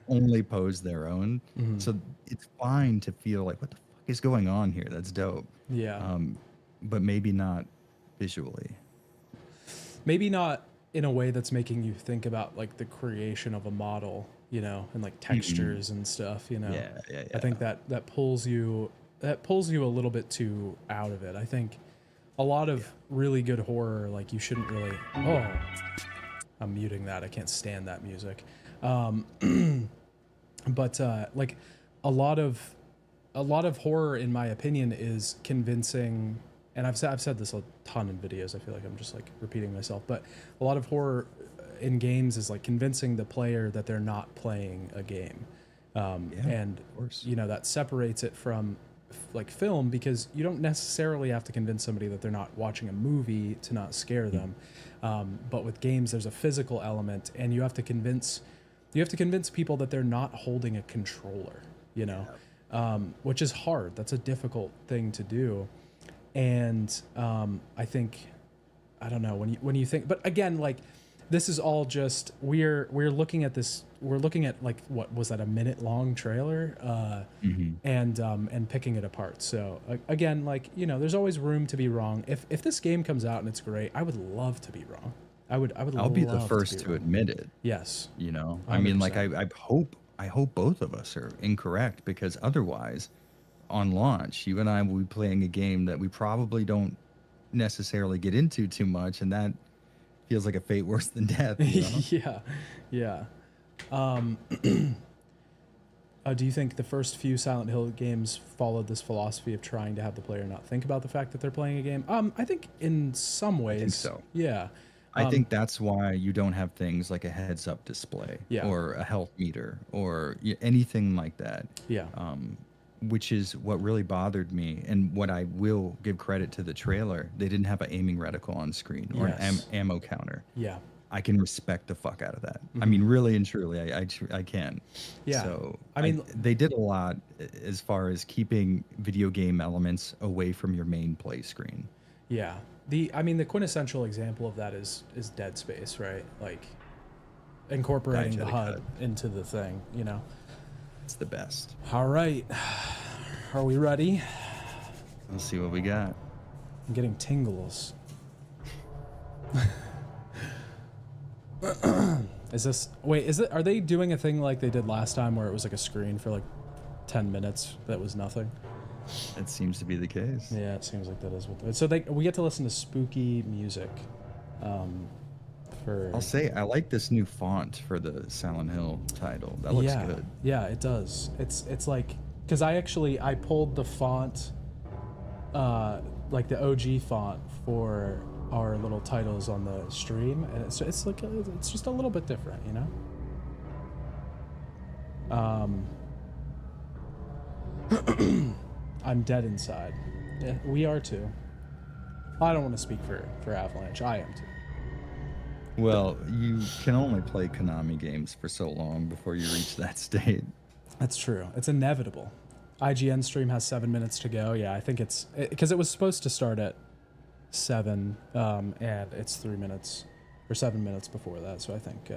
only pose their own. So it's fine to feel like, what the fuck is going on here? That's dope. But maybe not visually. Maybe not in a way that's making you think about like the creation of a model, and like textures and stuff, I think that pulls you a little bit too out of it. I think a lot of really good horror, like you shouldn't really, I'm muting that. I can't stand that music. But like a lot of horror, in my opinion, is convincing. And I've said this a ton in videos. I feel like I'm just like repeating myself, but a lot of horror in games is like convincing the player that they're not playing a game. And that separates it from like film, because you don't necessarily have to convince somebody that they're not watching a movie to not scare them. But with games, there's a physical element, and you have to convince people that they're not holding a controller, you know, which is hard. That's a difficult thing to do. And I think, I don't know, when you think, but again, like, this is all just, we're looking at this, we're looking at, like, what was that, a minute long trailer, and picking it apart. So again, like, you know, there's always room to be wrong. If this game comes out and it's great, I would love to be wrong. I'll be the first to admit it. Yes. You know, 100%. I mean, like, I hope both of us are incorrect, because otherwise, on launch, you and I will be playing a game that we probably don't necessarily get into too much, and that feels like a fate worse than death. You know? Yeah. Do you think the first few Silent Hill games followed this philosophy of trying to have the player not think about the fact that they're playing a game? I think in some ways. I think so. Yeah. I think that's why you don't have things like a heads-up display, or a health meter, or anything like that. Yeah. Which is what really bothered me, and what I will give credit to the trailer. They didn't have an aiming reticle on screen, or an ammo counter. Yeah. I can respect the fuck out of that. I mean, really and truly, I can. Yeah. So I mean, they did a lot as far as keeping video game elements away from your main play screen. Yeah. The quintessential example of that is Dead Space, right? Like, incorporating the HUD into the thing, you know? It's the best. All right. Are we ready? Let's see what we got. I'm getting tingles. Are they doing a thing like they did last time where it was like a screen for like 10 minutes that was nothing? It seems to be the case. Yeah, it seems like that is what. So we get to listen to spooky music. I'll say I like this new font for the Silent Hill title. That looks good. Yeah, it does. It's like, because I pulled the font, like the OG font for our little titles on the stream, and it's like it's just a little bit different, you know. I'm dead inside. Yeah, we are too. I don't want to speak for Avalanche. I am too. Well, you can only play Konami games for so long before you reach that state. That's true. It's inevitable. IGN stream has 7 minutes to go. Yeah, I think it's because it was supposed to start at 7, and it's 3 minutes or 7 minutes before that. So I think,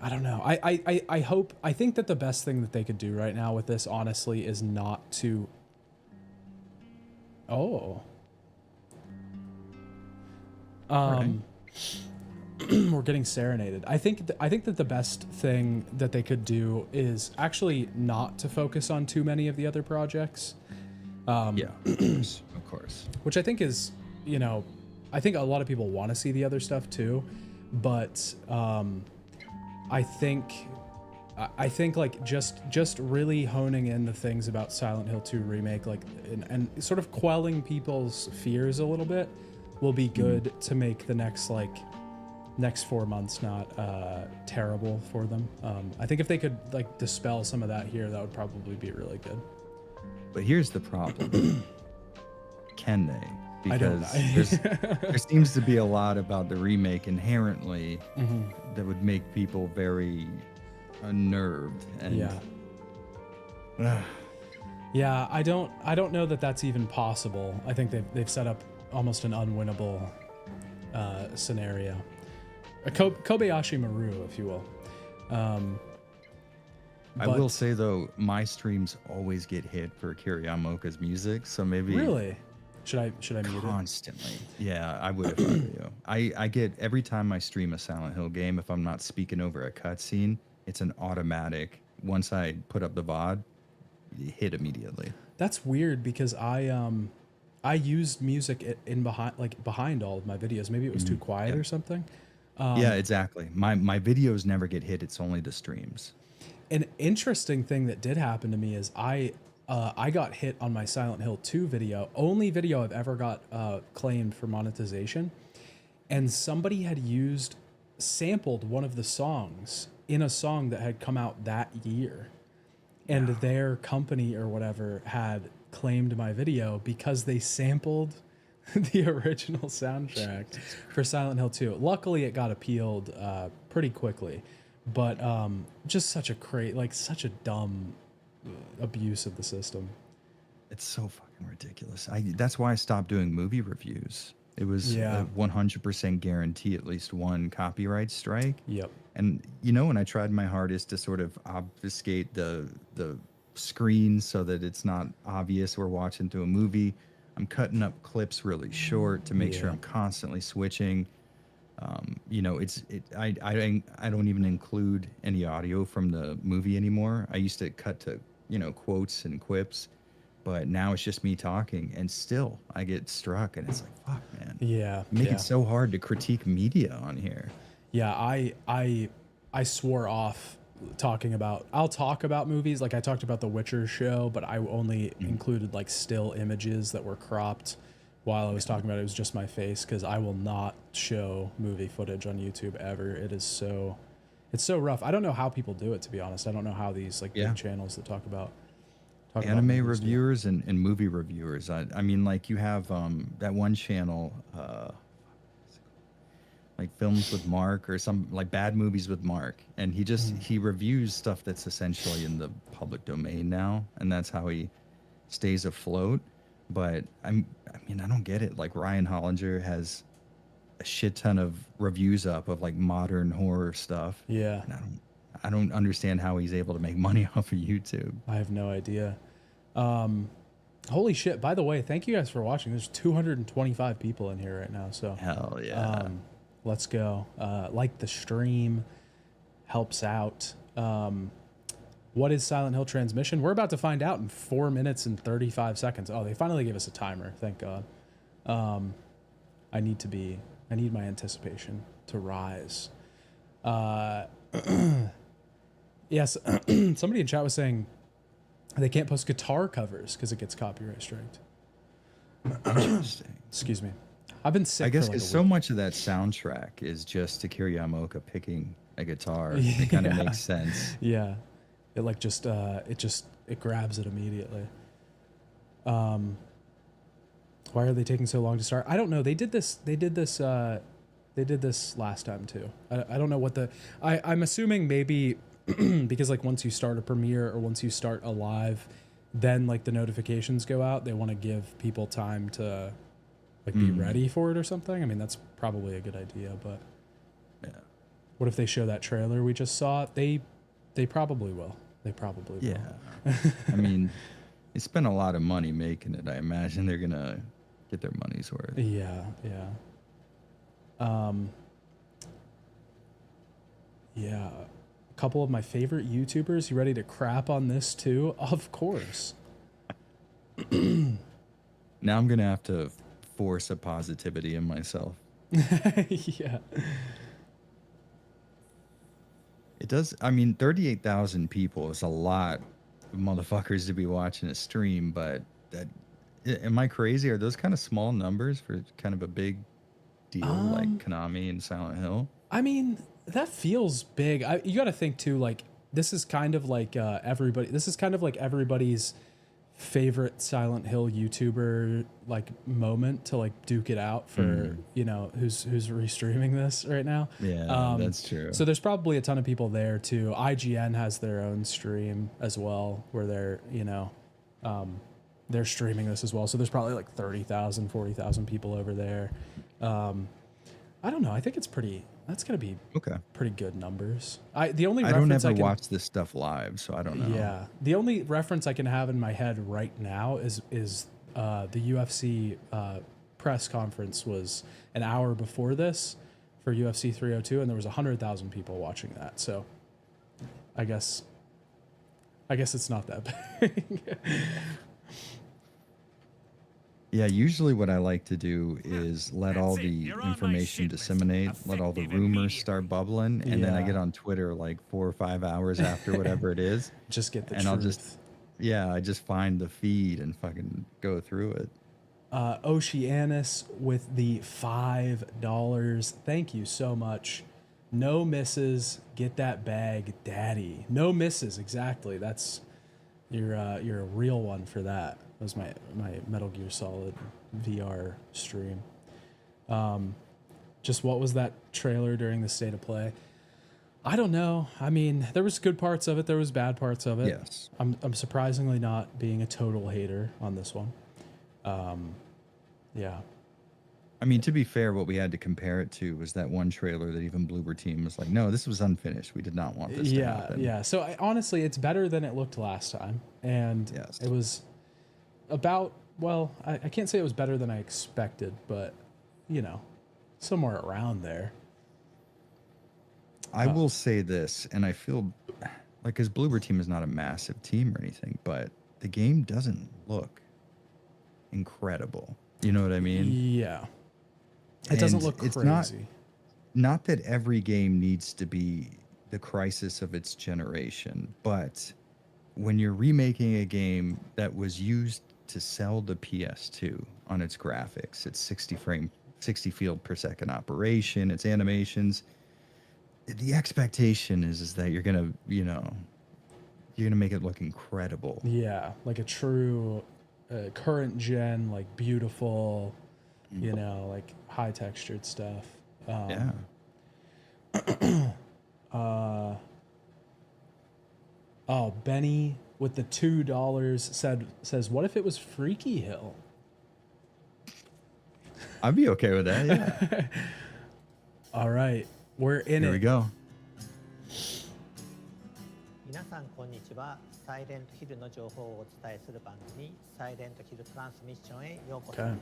I don't know. I think that the best thing that they could do right now with this, honestly, is not to. Oh. Right. We're getting serenaded. I think that the best thing that they could do is actually not to focus on too many of the other projects. Yeah, of course. Which I think is, you know, I think a lot of people want to see the other stuff too, but I think like just really honing in the things about Silent Hill 2 remake, like and sort of quelling people's fears a little bit will be good to make the next 4 months not terrible for them. I think if they could like dispel some of that here, that would probably be really good. But here's the problem. Can they? Because there seems to be a lot about the remake inherently that would make people very unnerved. And yeah, I don't know that that's even possible. I think they've set up almost an unwinnable scenario. A Kobayashi Maru, if you will. I will say though, my streams always get hit for Kiryamoka's music, so maybe really. Should I mute it? Constantly. Yeah, I would if I were you. I get every time I stream a Silent Hill game, if I'm not speaking over a cutscene, it's an automatic. Once I put up the VOD, hit immediately. That's weird because I used music behind all of my videos. Maybe it was too quiet or something. Yeah, exactly. My videos never get hit. It's only the streams. An interesting thing that did happen to me is I got hit on my Silent Hill 2 video, only video I've ever got claimed for monetization, and somebody had sampled one of the songs in a song that had come out that year. and their company or whatever had claimed my video because they sampled the original soundtrack for Silent Hill 2. Luckily, it got appealed pretty quickly, but just such a dumb abuse of the system. It's so fucking ridiculous. That's why I stopped doing movie reviews. It was a 100% guarantee at least one copyright strike. Yep. And when I tried my hardest to sort of obfuscate the screen so that it's not obvious we're watching through a movie, I'm cutting up clips really short to make sure I'm constantly switching. I don't even include any audio from the movie anymore. I used to cut to quotes and quips, but now it's just me talking, and still I get struck, and it's like, fuck, man. Yeah. Make it so hard to critique media on here. Yeah, I swore off I'll talk about movies. Like I talked about the Witcher show, but I only included like still images that were cropped while I was talking about it. It was just my face, because I will not show movie footage on YouTube ever. It's so rough. I don't know how people do it, to be honest. I don't know how these like big channels that talk about anime reviewers and movie reviewers. I mean, like you have that one channel, like Films with Mark, or some like Bad Movies with Mark, and he reviews stuff that's essentially in the public domain now, and that's how he stays afloat. But I mean, I don't get it. Like Ryan Hollinger has a shit ton of reviews up of like modern horror stuff. Yeah. And I don't understand how he's able to make money off of YouTube. I have no idea. Holy shit. By the way, thank you guys for watching. There's 225 people in here right now. So hell yeah. Let's go. Like the stream, helps out. What is Silent Hill transmission? We're about to find out in 4 minutes and 35 seconds. Oh, they finally gave us a timer. Thank God. I need my anticipation to rise. Yes. Somebody in chat was saying they can't post guitar covers because it gets copyright striked. Interesting. Excuse me. I've been sick. I guess because because so much of that soundtrack is just Akira Yamaoka picking a guitar. It kind of makes sense. Yeah, it like just it grabs it immediately. Why are they taking so long to start? I don't know. They did this last time too. I don't know what I'm assuming maybe because like once you start a premiere or once you start a live, then like the notifications go out. They want to give people time to like be ready for it or something. I mean, that's probably a good idea, but yeah. What if they show that trailer we just saw? They probably will. They probably will. Yeah. I mean, they spent a lot of money making it. I imagine they're gonna get their money's worth. Yeah, yeah. Yeah. A couple of my favorite YouTubers. You ready to crap on this too? Of course. Now I'm gonna have to force a positivity in myself. Yeah. It does. I mean, 38,000 people is a lot of motherfuckers to be watching a stream, but am I crazy? Are those kind of small numbers for kind of a big deal like Konami and Silent Hill? I mean, that feels big. You got to think too, like this is kind of like everybody's favorite Silent Hill YouTuber like moment to like duke it out for who's restreaming this right now. Yeah, that's true. So there's probably a ton of people there too. IGN has their own stream as well where they're streaming this as well. So there's probably like 30,000, 40,000 people over there. I don't know. I think that's gonna be pretty good numbers. I don't ever watch this stuff live, so I don't know. Yeah, the only reference I can have in my head right now is the UFC press conference was an hour before this for UFC 302, and there was 100,000 people watching that. So, I guess it's not that big. Yeah, usually what I like to do is let all the information disseminate, let all the rumors start bubbling, and then I get on Twitter like 4 or 5 hours after whatever it is. Just get the truth. I just find the feed and fucking go through it. Oceanus with the $5. Thank you so much. No misses, get that bag, daddy. No misses, exactly. That's You're a real one for that. That was my Metal Gear Solid VR stream. Just what was that trailer during the state of play? I don't know. I mean, there was good parts of it. There was bad parts of it. Yes. I'm surprisingly not being a total hater on this one. Yeah. I mean, to be fair, what we had to compare it to was that one trailer that even Bloober Team was like, no, this was unfinished. We did not want this to happen. Yeah. So honestly, it's better than it looked last time. And yes. It was about, well, I can't say it was better than I expected, but, you know, somewhere around there. I will say this, and I feel like, because Bloober Team is not a massive team or anything, but the game doesn't look incredible. You know what I mean? Yeah. It doesn't look crazy. It's not that every game needs to be the crisis of its generation, but when you're remaking a game that was used to sell the PS2 on its graphics, its 60 field per second operation, its animations, the expectation is that you're gonna make it look incredible. Yeah, like a true current gen, like beautiful, you know, like high textured stuff. Yeah. Oh, Benny with the $2 says, what if it was Freaky Hill? I'd be okay with that. Yeah. All right, we're in Here it. we go. 皆さんこんにちは。サイレントヒルの情報をお伝えする番組サイレントヒルトランスミッションへようこそ。 Okay.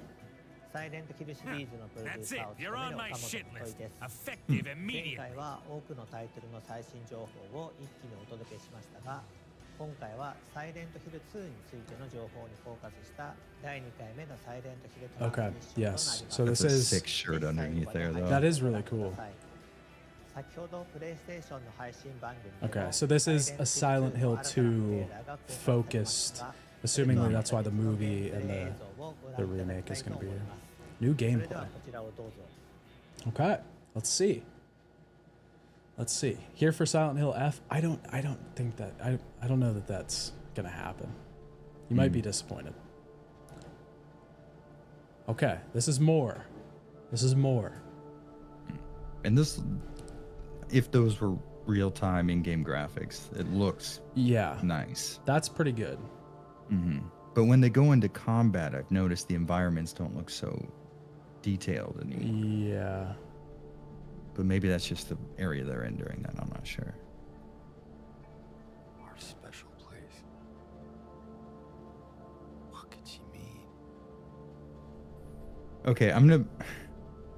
サイレントヒルシリーズのプロデュー That's サ it. ーを You're 務め on る my 岡本 shit 浩 list. です。 Effective 前 immediately. 回は多くのタイトルの最新情報を一気にお届けしましたが、今回はサイレントヒル2についての情報にフォーカスした第2回目のサイレントヒルトランス Okay. ミッションとなりま Yes. す。 So That's this a is sick shirt underneath there, though. that is really cool. 先ほどプレイステーションの配信番組で Okay. も So this is a Silent Hill 2 focused. Assumingly that's why the movie and the remake is going to be new それで gameplay. はこちらをどうぞ。 Okay, let's see. Here for Silent Hill F. I don't think that I don't know that that's gonna happen. You might be disappointed. Okay, this is more. And this, if those were real-time in-game graphics, it looks Yeah, nice. that's pretty good. But when they go into combat, I've noticed the environments don't look so detailed anymore. Yeah. But maybe that's just the area they're in during that. I'm not sure. Our special place. What could she mean? Okay, I'm gonna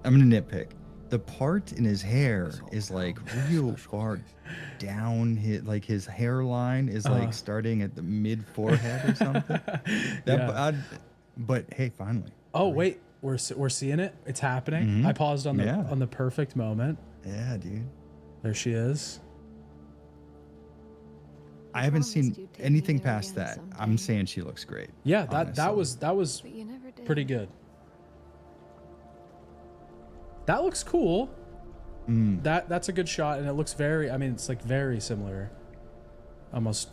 nitpick. The part in his hair is like real far down. His hairline is like starting at the mid forehead or something. But hey, finally. Oh wait, we're seeing it. It's happening. I paused on the perfect moment. Yeah, dude. There she is. I haven't seen anything past that. I'm saying she looks great. Yeah, that was But you never did. pretty good. That looks cool. That's a good shot, and it looks very. I mean, it's like very similar. Almost.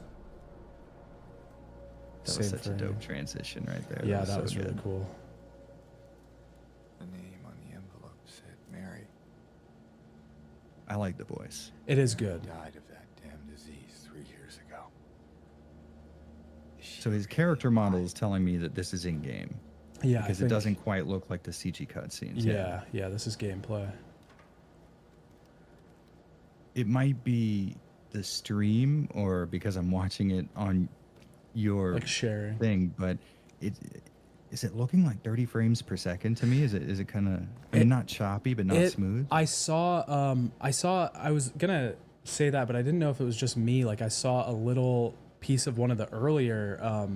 That was same such a frame. dope transition right there. Yeah, that was so really good. cool. The name on the envelope said Mary. I like the voice. It is good. Died of that damn disease 3 years ago. Is she So his really character model alive? is telling me that this is in game Yeah, because it doesn't quite look like the CG cutscenes. Yeah, this is gameplay. It might be the stream or because I'm watching it on your Like sharing. thing, but is it looking like 30 frames per second to me? Is it kind of, I mean, not choppy but not smooth? I was gonna say that, but I didn't know if it was just me. Like I saw a little piece of one of the earlier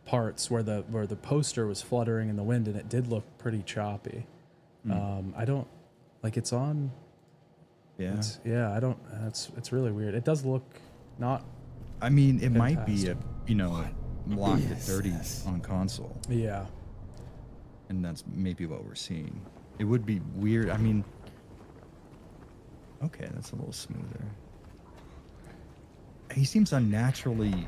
parts where the poster was fluttering in the wind, and it did look pretty choppy. I don't like it's on. Yeah. It's really weird. It does look not. I mean, it might be Fantastic. locked at 30 on console, Yeah. and that's maybe what we're seeing. It would be weird. I mean, okay, that's a little smoother. He seems unnaturally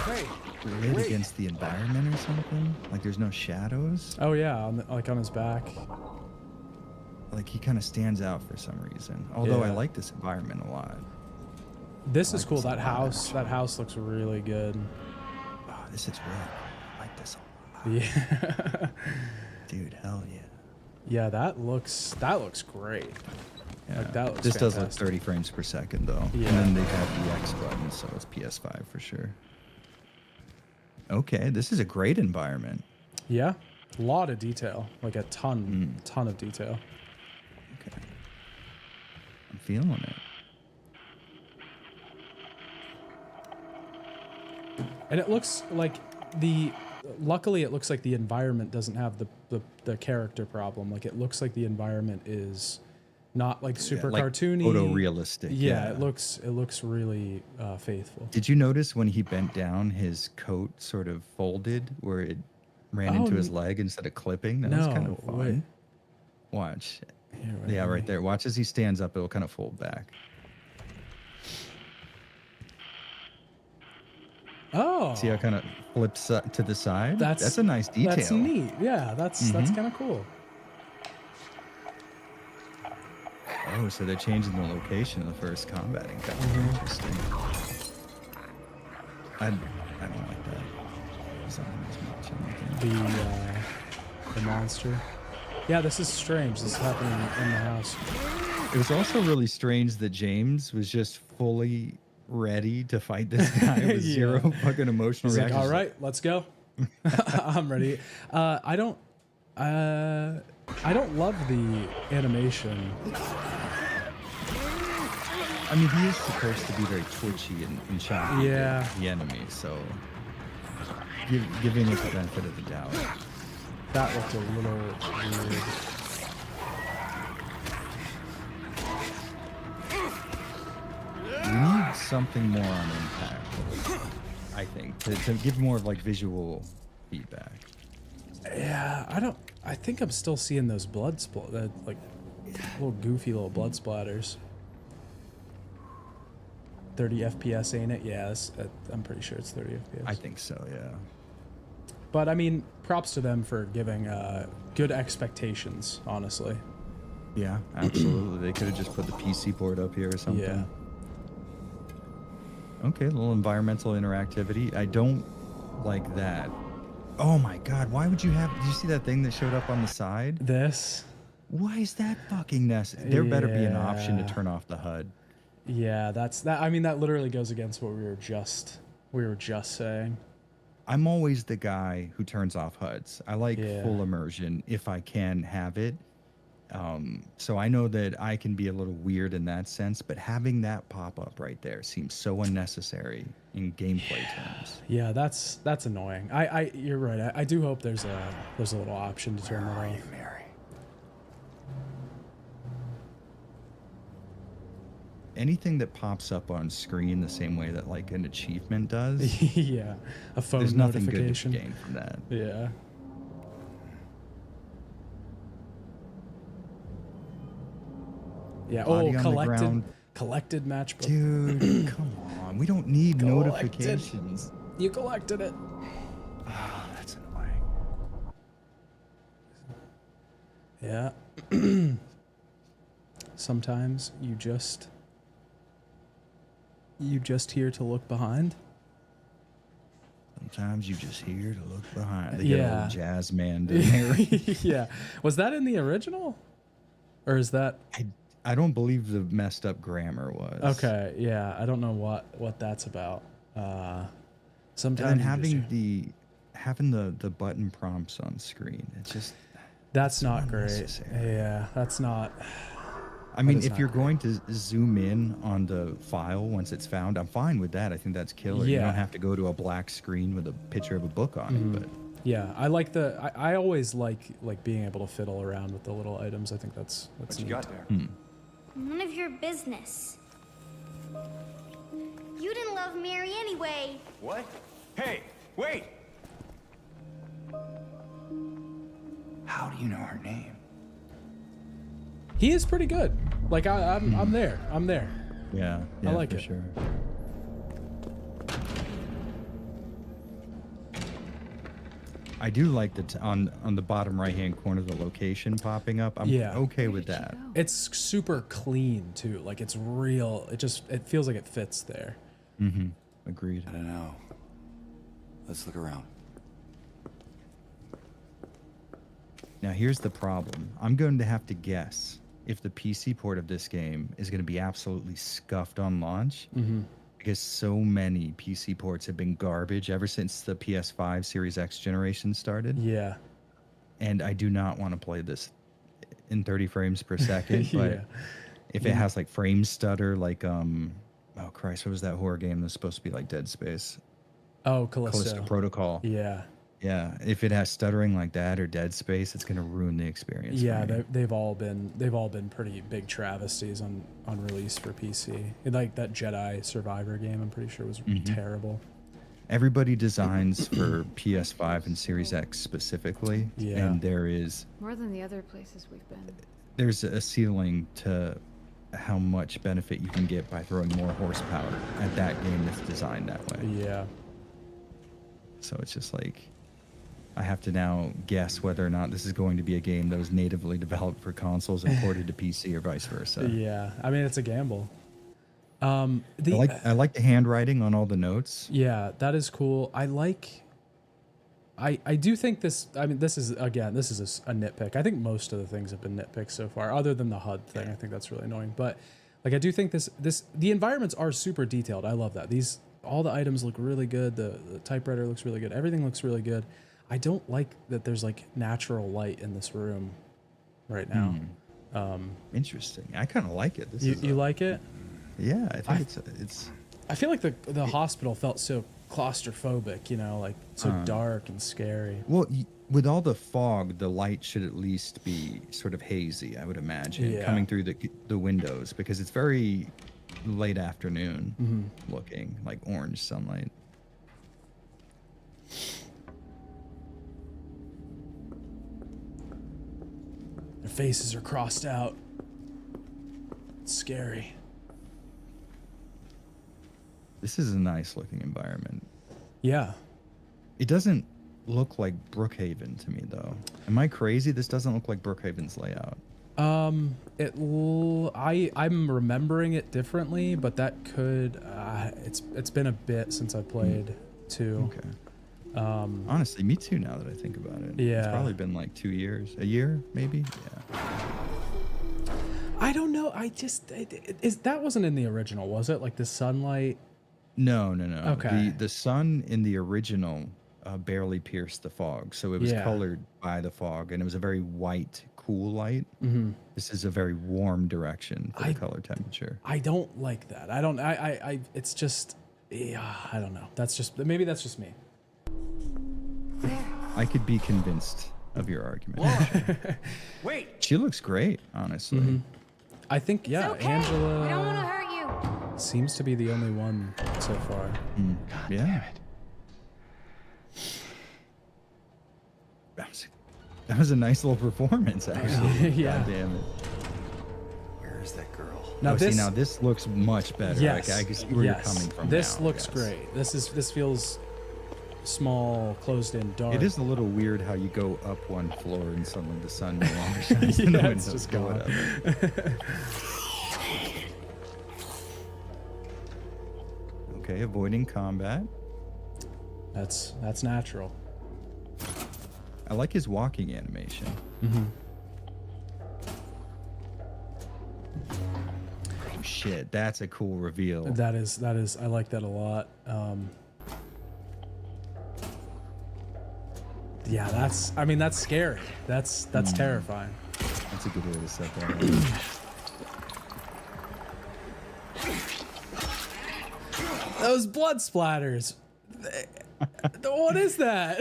lit against the environment or something. Like there's no shadows. Oh yeah, on the, like on his back. Like he kind of stands out for some reason. Although I Yeah. like this environment a lot. This I is like cool. this a That lot, house. actually. That house looks really good. Oh, this is really cool. I like this a lot. Yeah. Dude, hell yeah. Yeah, that looks great. Yeah. Like, that looks this does look fantastic. 30 frames per second though. Yeah. And then they have the X button, so it's PS5 for sure. Okay, this is a great environment. Yeah, a lot of detail, like a ton of detail. Okay. I'm feeling it. And it looks like luckily it looks like the environment doesn't have the character problem. Like it looks like the environment is not like super like cartoony. photorealistic. Yeah, it looks really faithful. Did you notice when he bent down, his coat sort of folded where it ran into his leg instead of clipping? That was kind of fun. wait. Watch. Yeah, Yeah, right there. Watch as he stands up, it'll kind of fold back. Oh, See how it kind of flips to the side? that's a nice detail. That's neat. Yeah, that's kind of cool. Oh, so they're changing the location of the first combat encounter. Interesting. I don't like that. It's not as much, I don't think. The monster. Yeah, this is strange. This is happening in the house. It was also really strange that James was just fully ready to fight this guy with Yeah. zero fucking emotional He's like, reaction. all right, let's go. I'm ready. I don't love the animation. I mean, he is supposed to be very twitchy and choppy. Yeah. The enemy, so giving it the benefit of the doubt. That looked a little weird. We need something more on impact, I think, to give more of like visual feedback. Yeah, I think I'm still seeing those blood like little goofy little blood splatters. 30 FPS, ain't it? Yeah, I'm pretty sure it's 30 FPS. I think so, yeah. But I mean, props to them for giving good expectations, honestly. Yeah, absolutely. They could have just put the PC port up here or something. Yeah. Okay, a little environmental interactivity. I don't like that. Oh my god, why would you have... Did you see that thing that showed up on the side? This? Why is that fucking necessary? There better be an option to Yeah. turn off the HUD. Yeah, that. I mean, that literally goes against what we were just saying. I'm always the guy who turns off HUDs. I like Yeah. full immersion if I can have it. So I know that I can be a little weird in that sense, but having that pop up right there seems so unnecessary in gameplay terms. Yeah, that's annoying. You're right. I do hope there's a little option to turn that off. Mary. Anything that pops up on screen the same way that like an achievement does, Yeah, a phone there's nothing good to notification. be gained from that. Yeah. Yeah. Body on the ground. Collected matchbook. Dude, come on. We don't need Collected. notifications. You collected it. Oh, that's annoying. Yeah. Sometimes you just here to look behind. Sometimes you just hear to look behind. They Yeah. get a little jazz man in there. Yeah. Was that in the original? Or is that I don't believe the messed up grammar was. okay? Yeah, I don't know what that's about. And Sometimes then you just- having the button prompts on screen. It's just that's not great. unnecessary. Yeah, that's not. I mean, is if not you're going to zoom in on the file once it's found, I'm fine with that. I think that's killer. You Yeah. don't have to go to a black screen with a picture of a book on it. But Yeah, I like I always like being able to fiddle around with the little items. I think that's What you neat. got there? None of your business. You didn't love Mary anyway. What? Hey, wait! How do you know her name? He is pretty good. Like I'm there. yeah, I like for it. sure. I do like on the bottom right hand corner the location popping up. I'm okay with that. It's super clean too. Like it's real. It feels like it fits there. Mm-hmm. Agreed. I don't know. Let's look around. Now here's the problem. I'm going to have to guess if the PC port of this game is going to be absolutely scuffed on launch. Mm-hmm. Because so many PC ports have been garbage ever since the PS5 Series X generation started. Yeah. And I do not want to play this in 30 frames per second. Yeah. But if it has like frame stutter, like oh Christ, what was that horror game that's supposed to be like Dead Space? Oh, Callisto Protocol. Yeah. Yeah. If it has stuttering like that or Dead Space, it's gonna ruin the experience. Yeah, they've all been pretty big travesties on release for PC. Like that Jedi Survivor game, I'm pretty sure was terrible. Everybody designs for PS5 and Series X specifically, and there is more than the other places we've been. There's a ceiling to how much benefit you can get by throwing more horsepower at that game that's designed that way. Yeah. So it's just like I have to now guess whether or not this is going to be a game that was natively developed for consoles and ported to PC or vice versa. Yeah, I mean it's a gamble. I like the handwriting on all the notes. Yeah, that is cool. I do think this. I mean, this is a nitpick. I think most of the things have been nitpicks so far, other than the HUD thing. I think that's really annoying. But like, I do think the environments are super detailed. I love that. All the items look really good. The typewriter looks really good. Everything looks really good. I don't like that there's like natural light in this room right now. Interesting. I kind of like it. You like it? Yeah, I think it's. I feel like the hospital felt so claustrophobic, like so dark and scary. Well, with all the fog, the light should at least be sort of hazy, I would imagine, coming through the windows, because it's very late afternoon looking, like orange sunlight. Their faces are crossed out. It's scary. This is a nice looking environment. Yeah. It doesn't look like Brookhaven to me, though. Am I crazy? This doesn't look like Brookhaven's layout. I'm remembering it differently, but that could it's been a bit since I played 2. Okay. Honestly, me too, now that I think about it. Yeah. It's probably been like 2 years. A year, maybe? Yeah. I don't know. That wasn't in the original, was it? Like the sunlight? No. Okay. The sun in the original barely pierced the fog, so it was colored by the fog, and it was a very white, cool light. This is a very warm direction for the color temperature. I don't like that. It's just, I don't know. Maybe that's just me. I could be convinced of your argument. Wait! She looks great, honestly. I think, It's okay. Angela We don't want to hurt you. seems to be the only one so far. Yeah. That was a nice little performance, actually. Yeah. God damn it. Where is that girl? Now this looks much better. Yes. Like, I can see where you're coming from. This now, looks great. This feels small, closed in, dark. It is a little weird how you go up one floor and suddenly the sun no longer shines in the windows. It's just or gone. whatever. Okay, avoiding combat. That's natural. I like his walking animation. Oh shit, that's a cool reveal. That is. I like that a lot. Yeah, that's scary. That's terrifying. That's a good way to set that up. Those blood splatters. What is that?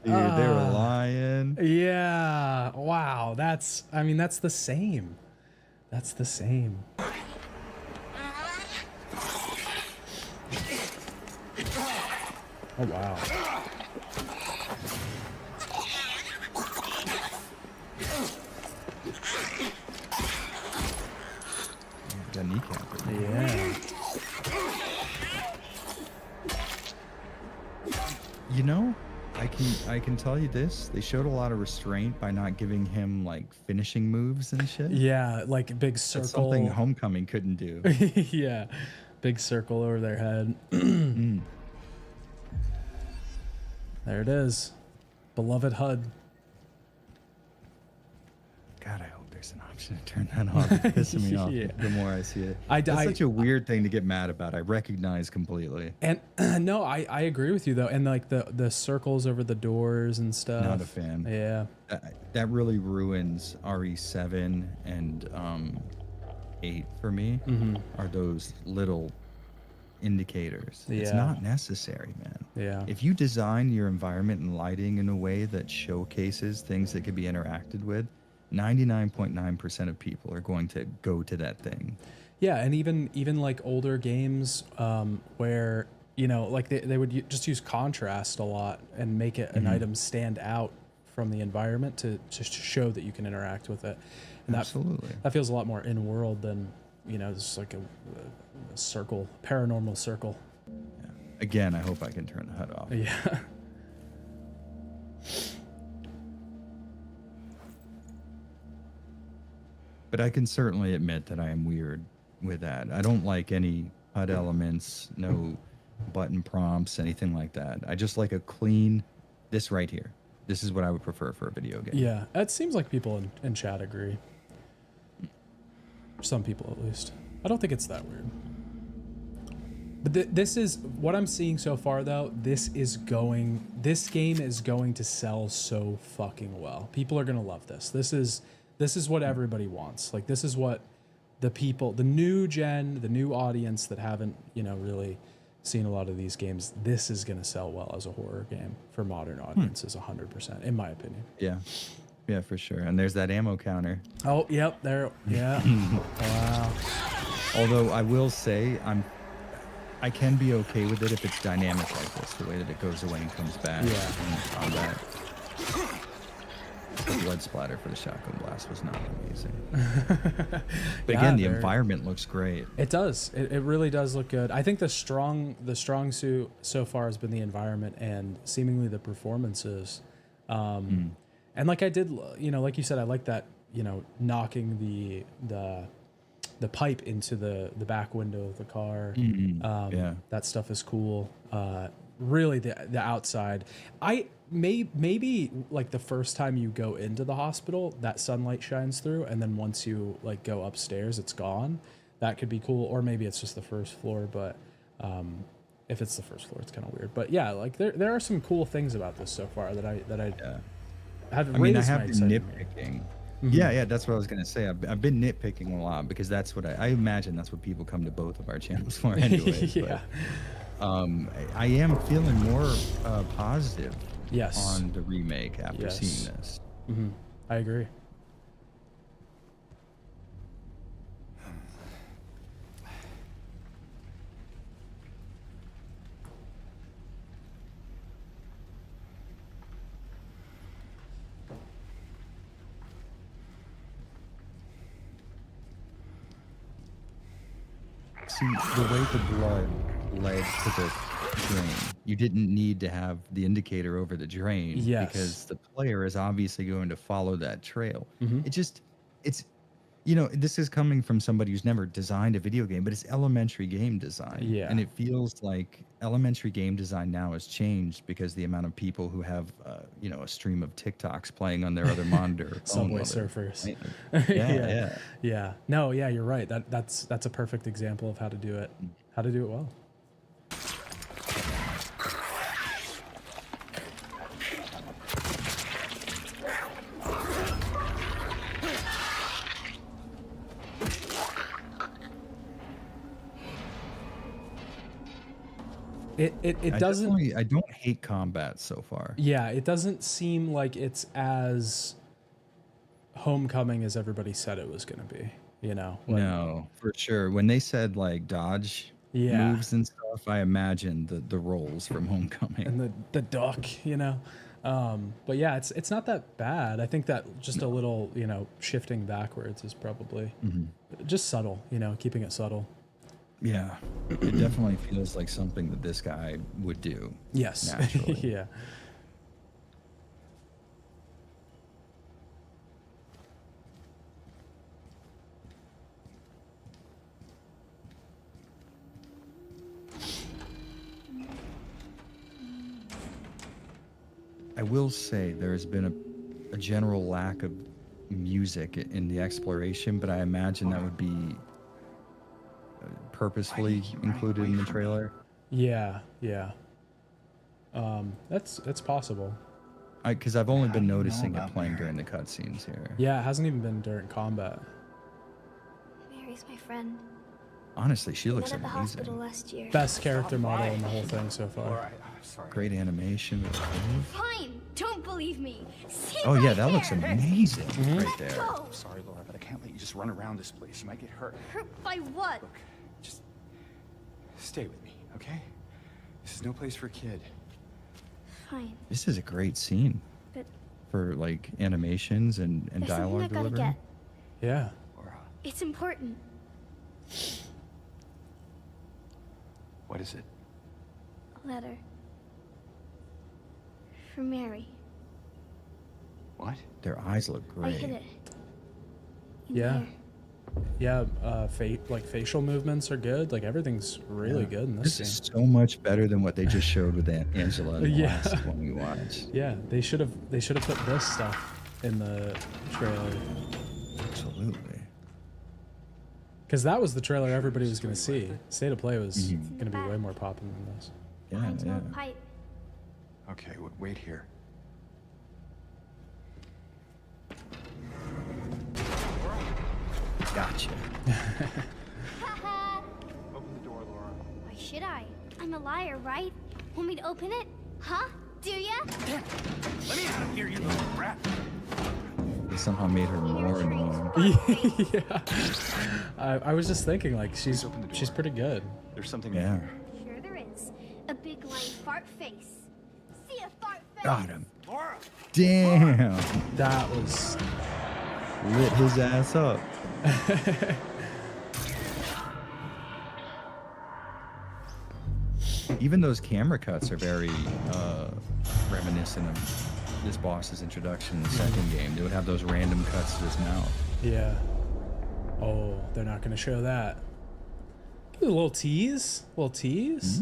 Dude, they were lying. Yeah. Wow. That's the same. That's the same. Oh, wow. Got kneecap. Yeah. You know, I I can tell you this. They showed a lot of restraint by not giving him like finishing moves and shit. Yeah, like big That's circle. something Homecoming couldn't do. Yeah, big circle over their head. There it is. Beloved HUD. God, I hope there's an option to turn that off. It's pissing me off Yeah. the more I see it. That's such a weird thing to get mad about. I recognize completely. And no, I agree with you though. And like the circles over the doors and stuff. Not a fan. Yeah. That really ruins RE7 and 8 for me. Are those little indicators. It's Yeah. not necessary, man. Yeah. If you design your environment and lighting in a way that showcases things that could be interacted with, 99.9% of people are going to go to that thing. Yeah, and even like older games where, you know, like they would just use contrast a lot and make it an item stand out from the environment to show that you can interact with it. And Absolutely. That feels a lot more in-world than, you know, just like a circle, paranormal circle. Yeah. Again, I hope I can turn the HUD off. Yeah. But I can certainly admit that I am weird with that. I don't like any HUD elements, no button prompts, anything like that. I just like a clean, this right here. This is what I would prefer for a video game. Yeah, it seems like people in chat agree. Some people at least. I don't think it's that weird. But this is what I'm seeing so far though. This game is going to sell so fucking well. People are going to love this. This is what everybody wants. Like this is what the people, the new gen, the new audience that haven't, you know, really seen a lot of these games, this is going to sell well as a horror game for modern audiences 100% in my opinion. Yeah. Yeah, for sure. And there's that ammo counter. Oh, yep, there. Yeah. Wow. Although I will say I can be okay with it if it's dynamic like this, the way that it goes away and comes back. Yeah. In combat. The blood splatter for the shotgun blast was not amazing. But again, the environment looks great. It does. It really does look good. I think the strong suit so far has been the environment and seemingly the performances. And like I did, you know, like you said, I like that, you know, knocking the pipe into the back window of the car. Yeah. That stuff is cool. Really the outside. Maybe like the first time you go into the hospital, that sunlight shines through, and then once you like go upstairs, it's gone. That could be cool. Or maybe it's just the first floor, but if it's the first floor, it's kind of weird. But yeah, like there are some cool things about this so far that I have raised I have my been excitement. nitpicking. Yeah, that's what I was gonna say. I've been nitpicking a lot because that's what I imagine that's what people come to both of our channels for anyway. Yeah. But, I am feeling more positive Yes. on the remake after seeing this. I agree. See, the way the blood led to the drain, you didn't need to have the indicator over the drain because the player is obviously going to follow that trail. It's, you know, this is coming from somebody who's never designed a video game, but it's elementary game design. Yeah. And it feels like elementary game design now has changed because the amount of people who have, you know, a stream of TikToks playing on their other monitor. Subway Surfers. Yeah. No, yeah, you're right. That's a perfect example of how to do it. How to do it well. It doesn't. I don't hate combat so far. Yeah, it doesn't seem like it's as Homecoming as everybody said it was going to be. You know. No, for sure. When they said like dodge moves and stuff, I imagined the rolls from Homecoming and the duck. You know. But yeah, it's not that bad. I think that just a little, you know, shifting backwards is probably just subtle. You know, keeping it subtle. Yeah, it definitely feels like something that this guy would do. Yes. Naturally. Yeah. will say there's been a general lack of music in the exploration, but I imagine that would be purposefully included in the trailer. Yeah, yeah. That's possible. Because I've only been noticing it playing during the cutscenes here. Yeah, it hasn't even been during combat. Mary's my friend. Honestly, she We looks met at the hospital amazing. last year. Best character model in the whole thing so far. All right, sorry. Great animation. Fine. Don't believe me. See Oh yeah, right that looks there. amazing right Let there. go. Sorry, Laura, but I can't let you just run around this place. You might get hurt. Hurt by what? Look, just stay with me, okay? This is no place for a kid. Fine. This is a great scene But for like animations and there's something I dialogue gotta delivery. get. Yeah. Laura, It's important. what is it? A letter. For Mary. What? Their eyes look I great. hid it. In Yeah. there. Yeah, like facial movements are good. Like everything's really good in this This is scene. so much better than what they just showed with Angela in the Yeah. last one we watched. Yeah, they should have put this stuff in the trailer. Absolutely. Because that was the trailer everybody was going to see. State of Play was Mhm. going to be way more popular than this. Yeah, Behind yeah. smoke pipe. Okay, wait here. Gotcha. Haha. Open the door, Laura. Why should I? I'm a liar, right? Want me to open it? Huh? Do ya? Let me out of here, you little brat. They somehow made her more annoying. Yeah. I was just thinking, like, she's open the door. pretty good. There's something Yeah. in here. Sure there is. A big lying fart face. See a fart face? Got him. Laura! Damn. That was... Lit his ass up. Even those camera cuts are very reminiscent of this boss's introduction in the second game. They would have those random cuts to his mouth. Yeah. Oh, they're not going to show that. A little tease. A little tease.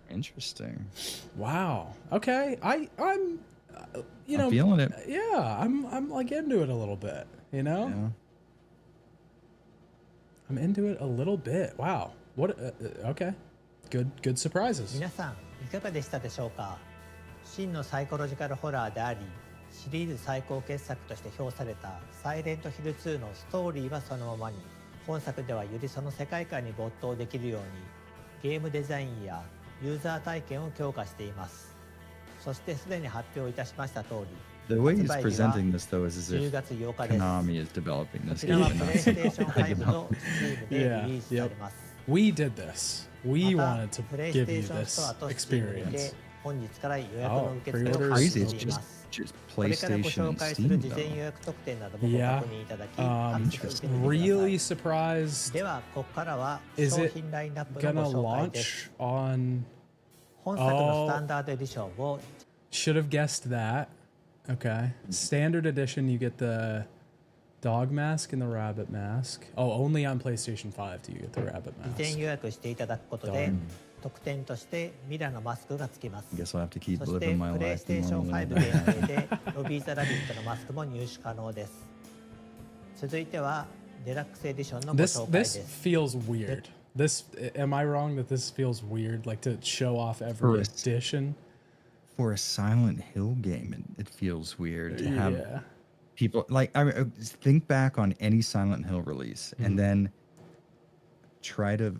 Interesting. Wow. Okay. I'm you know, I'm feeling it. Yeah, I'm like into it a little bit, you know? Yeah. I'm into it a little bit. Wow. What okay. Good surprises. 皆さんいかがでしたでしょうか。真のサイコロジカルホラーでありシリーズ最高傑作として評されたサイレントヒル2のストーリーはそのままに、本作ではよりその世界観に没頭できるようにゲームデザインやユーザー体験を強化しています。そしてすでに発表いたしました通り、 The way he's 発売日は presenting this though is as 10 if 月8日です。 Konami is developing こ this ち game らは and プ not レイステー something ション thinking 5 about. と Steam でリリースされます。 We did this. We ま wanted た to プレイス give テー you ションストア this と Steam に experience. て本日から予約の受付を pre-orders 開 Crazy, 始 it's しています just これからご PlayStation 紹介 and する Steam 事前予 though. 約特典などもご Yeah. 確認いただきアクセスしてみてくだ Really さい surprised. ではここからは Is 商 it 品ラインナップの Gonna ご紹介です launch on... 本作のスタンダードエディションを Should have guessed that. Okay. Standard edition, you get the dog mask and the rabbit mask. Oh, only on PlayStation 5 do you get the rabbit 事前 mask. 予約していただくことで特典としてミラのマスクがつきます I guess I'll have to keep そして living my プレイ life ステーション normally. 5限定でロビー・ザ・ラビットのマスクも入手可能です続いてはデラックスエディションのご This 紹介で this す feels weird. This am I wrong that this feels weird? Like to show off every First. edition? For a Silent Hill game, it feels weird to have Yeah. people like think back on any Silent Hill release and then try to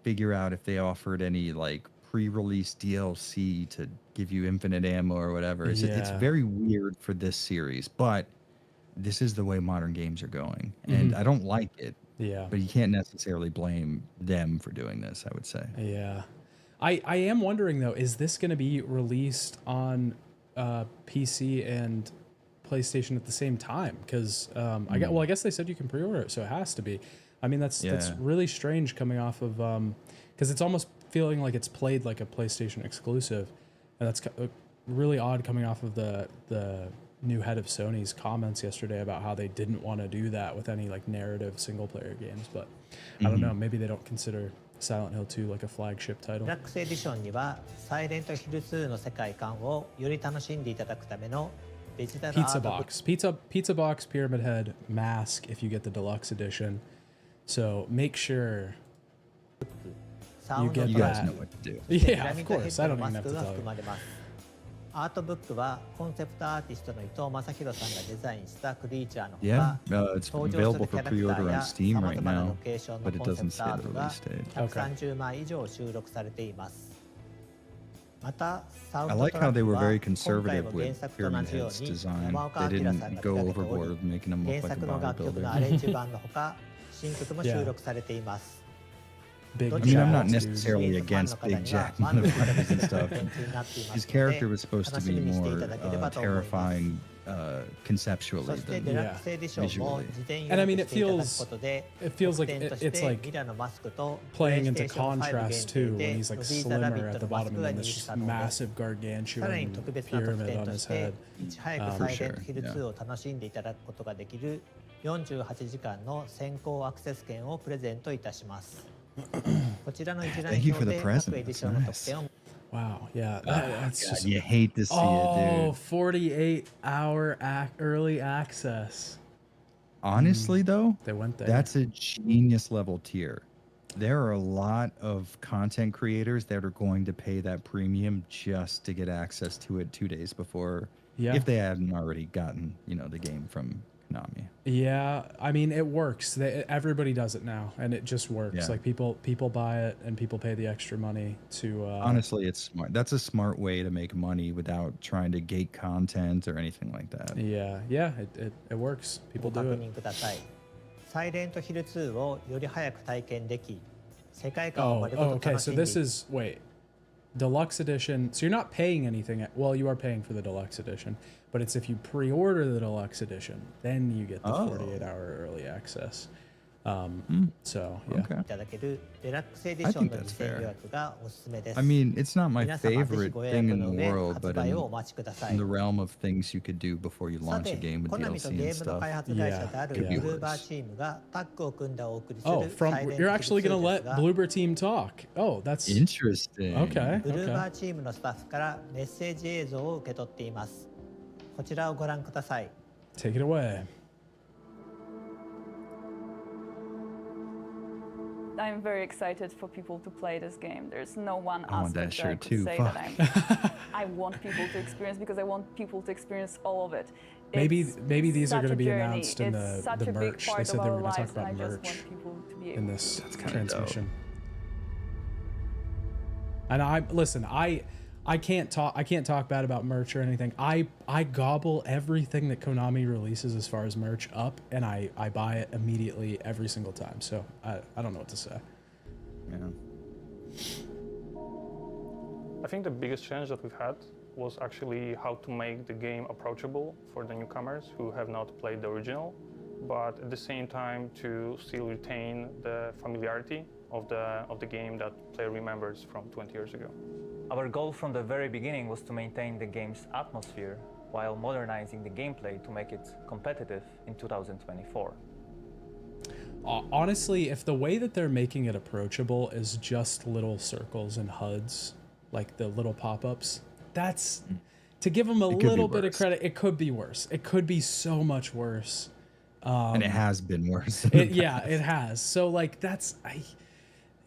figure out if they offered any like pre-release DLC to give you infinite ammo or whatever. It's Yeah. very weird for this series, but this is the way modern games are going, and I don't like it. Yeah. But you can't necessarily blame them for doing this, I would say. Yeah. I am wondering though, is this going to be released on PC and PlayStation at the same time? Because I guess they said you can pre-order it, so it has to be. I mean, that's Yeah. really strange coming off of because it's almost feeling like it's played like a PlayStation exclusive, and that's really odd coming off of the new head of Sony's comments yesterday about how they didn't want to do that with any like narrative single player games. But I don't know, maybe they don't consider Silent Hill 2 like a flagship デ title. ラックスエディションにはサイレントヒル2の世界観をより楽しんでいただくためのデジタルアー Pizza トブック box, pizza box, Pyramid Head, mask if you get the deluxe edition. So make sure サウンド You You トラ guys ッ know ク what to do. ピ yeah, ラ of ミッドヘ course. ッ I ド don't のマ even ス have ク to が tell 含 you. まれます。アートブックはコンセプトアーティストの伊藤正弘さんがデザインしたクリーチャーのほ Yeah, か it's 登場す available るキ for ャラクタ pre-order ー on や Steam さま right ざまな now, ロケーションの but it コンセ doesn't プト say アー the トが release date. 130枚以上収録されています。またサウン I ド like トラ how ッ they ク were は very 今回 conservative も原 with 作と同 Pyramid じよう Head's に design. 山岡 They 明さん didn't が go 手掛けてお overboard り making them 原 look like a 作の楽曲のア bodybuilder. レンジ版のほか新曲も収録されています。 Big I I mean, I'm not Jack, dude. necessarily against Big Jack motherfuckers and stuff. His character was supposed to be more terrifying conceptually そして than デラックスエディションも事前予 And I mean, 約していただくことで it feels 特 like 典と it's して like ミラのマスクと playing into プレイステーション5 contrast 限 too 定 when で he's like ロジー・ザ・ラビ slimmer ッ at ト the のマス bottom クが and then 入 this 手可能です massive さらに gargantuan 特別な特 pyramid 典 on と his して head. いち早くサイレントヒル2を楽しんでいただくことができる48時間の先行アクセス券をプレゼントいたしますこちらの一覧 Thank you for 表 the で present. 各エディショ That's ンの特 nice. 典を Wow, yeah, Oh, that's God, just you hate to see oh, it, dude. 48-hour early access. Honestly, though, They went there. that's a genius level tier. There are a lot of content creators that are going to pay that premium just to get access to it 2 days before, Yeah. if they haven't already gotten, the game from Konami. Yeah, I mean it works. Everybody does it now, and it just works. Yeah. Like people buy it, and people pay the extra money to. Honestly, it's smart. That's a smart way to make money without trying to gate content or anything like that. Yeah, it works. ご People 確 do it. 認くださいサイレントヒル2をより早く体験でき世界観を Oh, 丸ご oh, と okay. 楽し So んで this is wait, deluxe edition. So you're not paying anything. Well, you are paying for the deluxe edition, but it's if you pre-order the deluxe edition, then you get the Oh. 48-hour early access. So yeah. Okay. いただけるデラックスエディションの事前予約がおすすめです I mean, it's not my 皆様ぜひ favorite ご予 thing 約 in の the 上 world, 発 but 売 in, をお待ちくださ in い the realm of things you could do before you さ launch a て game with コナミと DLC ゲ and ームの stuff. 開発会社である Yeah, could be ブルーバー worse. チームがタッグを組んでお送りする Oh, from サイレント you're ヒ actually ル gonna 2 で let すが Bloober Team talk. Oh, that's Interesting. okay. ブルーバー Okay. チームのスタッフからメッセージ映像を受け取っていますこちらをご覧ください Take it away. I'm very excited for people to play this game. There's no one I want that aspect that I shirt could too. say Fuck. that I want people to experience because I want people to experience all of it. Maybe It's these are such going to a be journey. announced in It's such the a big merch. They part said of they our were going to lives, talk about and I just merch want people to be in able this That's kinda dope. transmission. And I can't talk bad about merch or anything. I gobble everything that Konami releases as far as merch up, and I buy it immediately every single time. So I don't know what to say. Yeah. I think the biggest challenge that we've had was actually how to make the game approachable for the newcomers who have not played the original, but at the same time to still retain the familiarity of the game that player remembers from 20 years ago. Our goal from the very beginning was to maintain the game's atmosphere while modernizing the gameplay to make it competitive in 2024. Honestly, if the way that they're making it approachable is just little circles and HUDs, like the little pop-ups, that's to give them a little bit of credit. It could be worse. It could be so much worse. And it has been worse. Yeah, it has. So like that's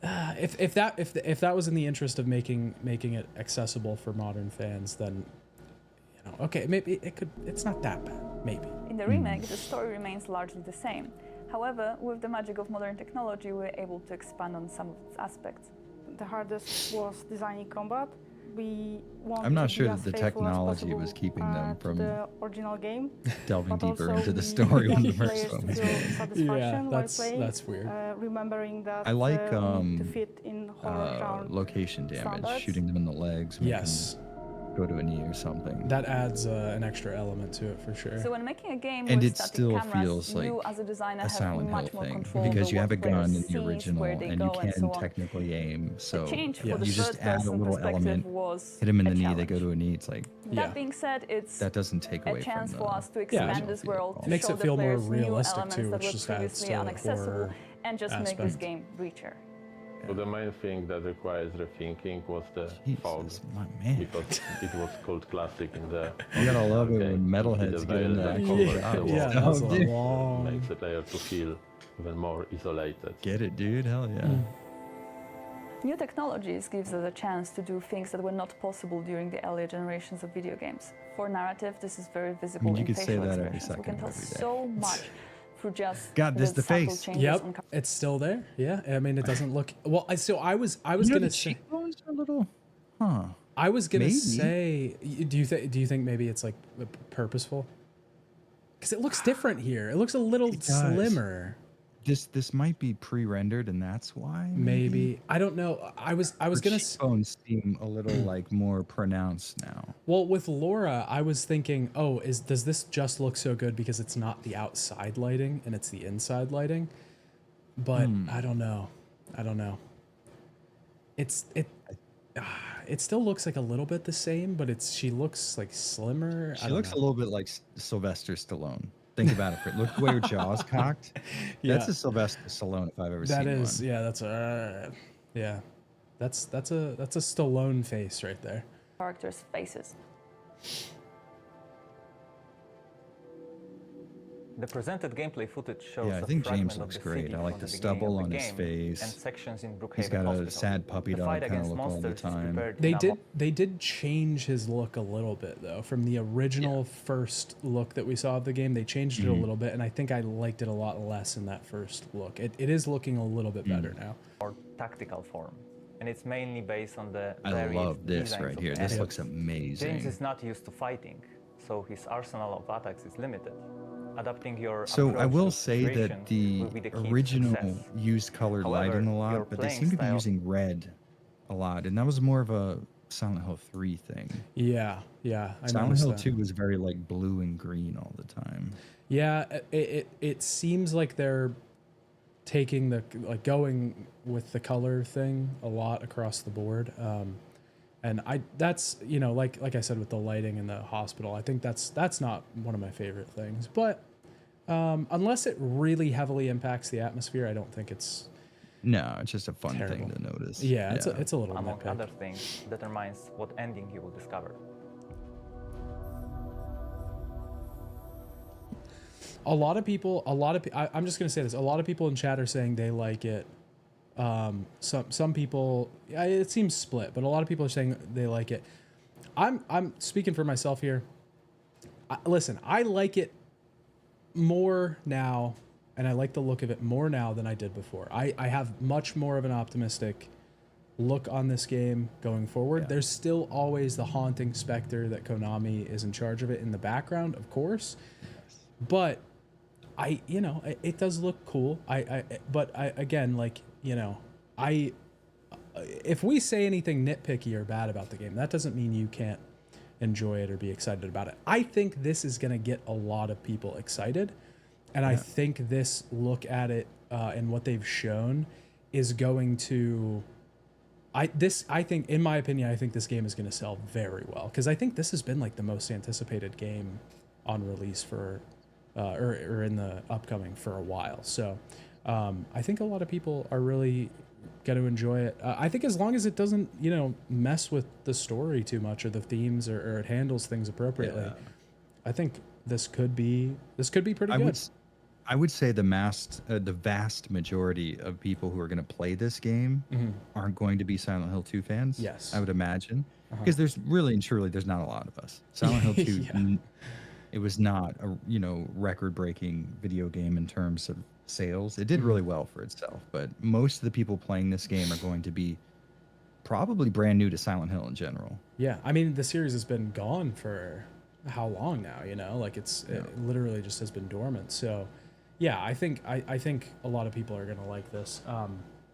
if that was in the interest of making it accessible for modern fans, then okay, maybe it's not that bad, maybe. In the remake, the story remains largely the same. However, with the magic of modern technology, we're able to expand on some of its aspects. The hardest was designing combat. We wanted I'm not to sure be that as the faithful as technology was possible, keeping them to from the original game. delving But deeper also into the we story when the want first players one to was feel made. satisfaction while that's playing, weird. Remembering that I like we need to fit in horror genre location damage, standards. shooting them in the legs. When Yes. You can go to a knee or something. That adds an extra element to it for sure. So when making a game And with it static still cameras, feels like you as a designer a have Silent Hill much more thing control because over you have a what players gun in see, the original where they and go, you and can so on. technically aim. So The change you for the just add a third-person little perspective element, was hit them in a the knee, they go challenge. to a knee. It's like That being said, it's that doesn't take away a chance from for the us to expand this world, to Makes show it the feel more players new realistic elements too, that which were just adds previously to the inaccessible, horror and just make this aspect. game richer. So the main thing that requires rethinking was the fog, Jesus, my man. because it was called classic in the. You gotta love it when game. metalheads It get in avails that. and covers the wall. Yeah, that's a dude. long. Makes the player to feel even more isolated. Get it, dude? Hell yeah. New technologies gives us a chance to do things that were not possible during the earlier generations of video games. For narrative, this is very visible you in could say facial that every expressions. We second can tell of every day. so much through just God, this the subtle face. changes Yep, on it's still there. Yeah, I mean, it doesn't look well. So I was You know, gonna the say, cheekbones are a little, huh? I was gonna Maybe. say, do you think maybe it's like purposeful? Because it looks different here. It looks a little It does. slimmer. This might be pre-rendered, and that's why. Maybe I don't know. I was gonna. Cheekbones seem a little like more pronounced now. Well, with Laura, I was thinking, oh, does this just look so good because it's not the outside lighting and it's the inside lighting? But I don't know. It still looks like a little bit the same, but she looks like slimmer. She looks a little bit like Sylvester Stallone. Think about it. Look the way her jaw's cocked. Yeah. That's a Sylvester Stallone if I've ever seen That is, one. yeah, that's a Stallone face right there. characters' faces. The presented gameplay footage shows Yeah, I a think fragment James of looks the great. city I like from the beginning stubble of on the his game face. and sections in Brookhaven He's got a Hospital. sad puppy The dog fight kind of against look all the monsters is time. prepared They in a they did change his look a little bit though from the original first look that we saw of the game. They changed it a little bit, and I think I liked it a lot less in that first look. It is looking a little bit better now. or tactical form, and it's mainly based on the I varied love this designs right of here. the This enemies. looks amazing. James is not used to fighting, so his arsenal of attacks is limited. Adapting your So I approach will to say situation that the will be the key to original success. used colored However, lighting a your lot, but they playing seem to be style- using red a lot, and that was more of a Silent Hill 3 thing. Yeah, I Silent noticed Hill that. 2 was very like blue and green all the time. Yeah, it seems like they're taking going with the color thing a lot across the board. And that's like I said with the lighting in the hospital, I think that's not one of my favorite things. But unless it really heavily impacts the atmosphere, I don't think it's No, it's just a fun terrible. thing to notice. Yeah, it's a little among nitpick. other things, determines what ending you will discover. I'm just gonna say this. A lot of people in chat are saying they like it. Some people, it seems split, but a lot of people are saying they like it. I'm speaking for myself here. Listen, I like it more now, and I like the look of it more now than I did before. I have much more of an optimistic look on this game going forward. Yeah. There's still always the haunting specter that Konami is in charge of it in the background, of course. But it does look cool. If we say anything nitpicky or bad about the game, that doesn't mean you can't enjoy it or be excited about it. I think this is going to get a lot of people excited. And I think this look at it and what they've shown is going to, I think, in my opinion, I think this game is going to sell very well. Because I think this has been like the most anticipated game on release for, or in the upcoming for a while. So I think a lot of people are really going to enjoy it. I think as long as it doesn't, mess with the story too much or the themes or it handles things appropriately, I think this could be pretty good. I would say the vast majority of people who are going to play this game aren't going to be Silent Hill 2 fans. Yes. I would imagine. Because there's really and truly, there's not a lot of us. Silent Hill 2, it was not a record-breaking video game in terms of sales. It did really well for itself, but most of the people playing this game are going to be probably brand new to Silent Hill in general. Yeah, I mean, the series has been gone for how long now, it literally just has been dormant. So yeah, I think a lot of people are going to like this.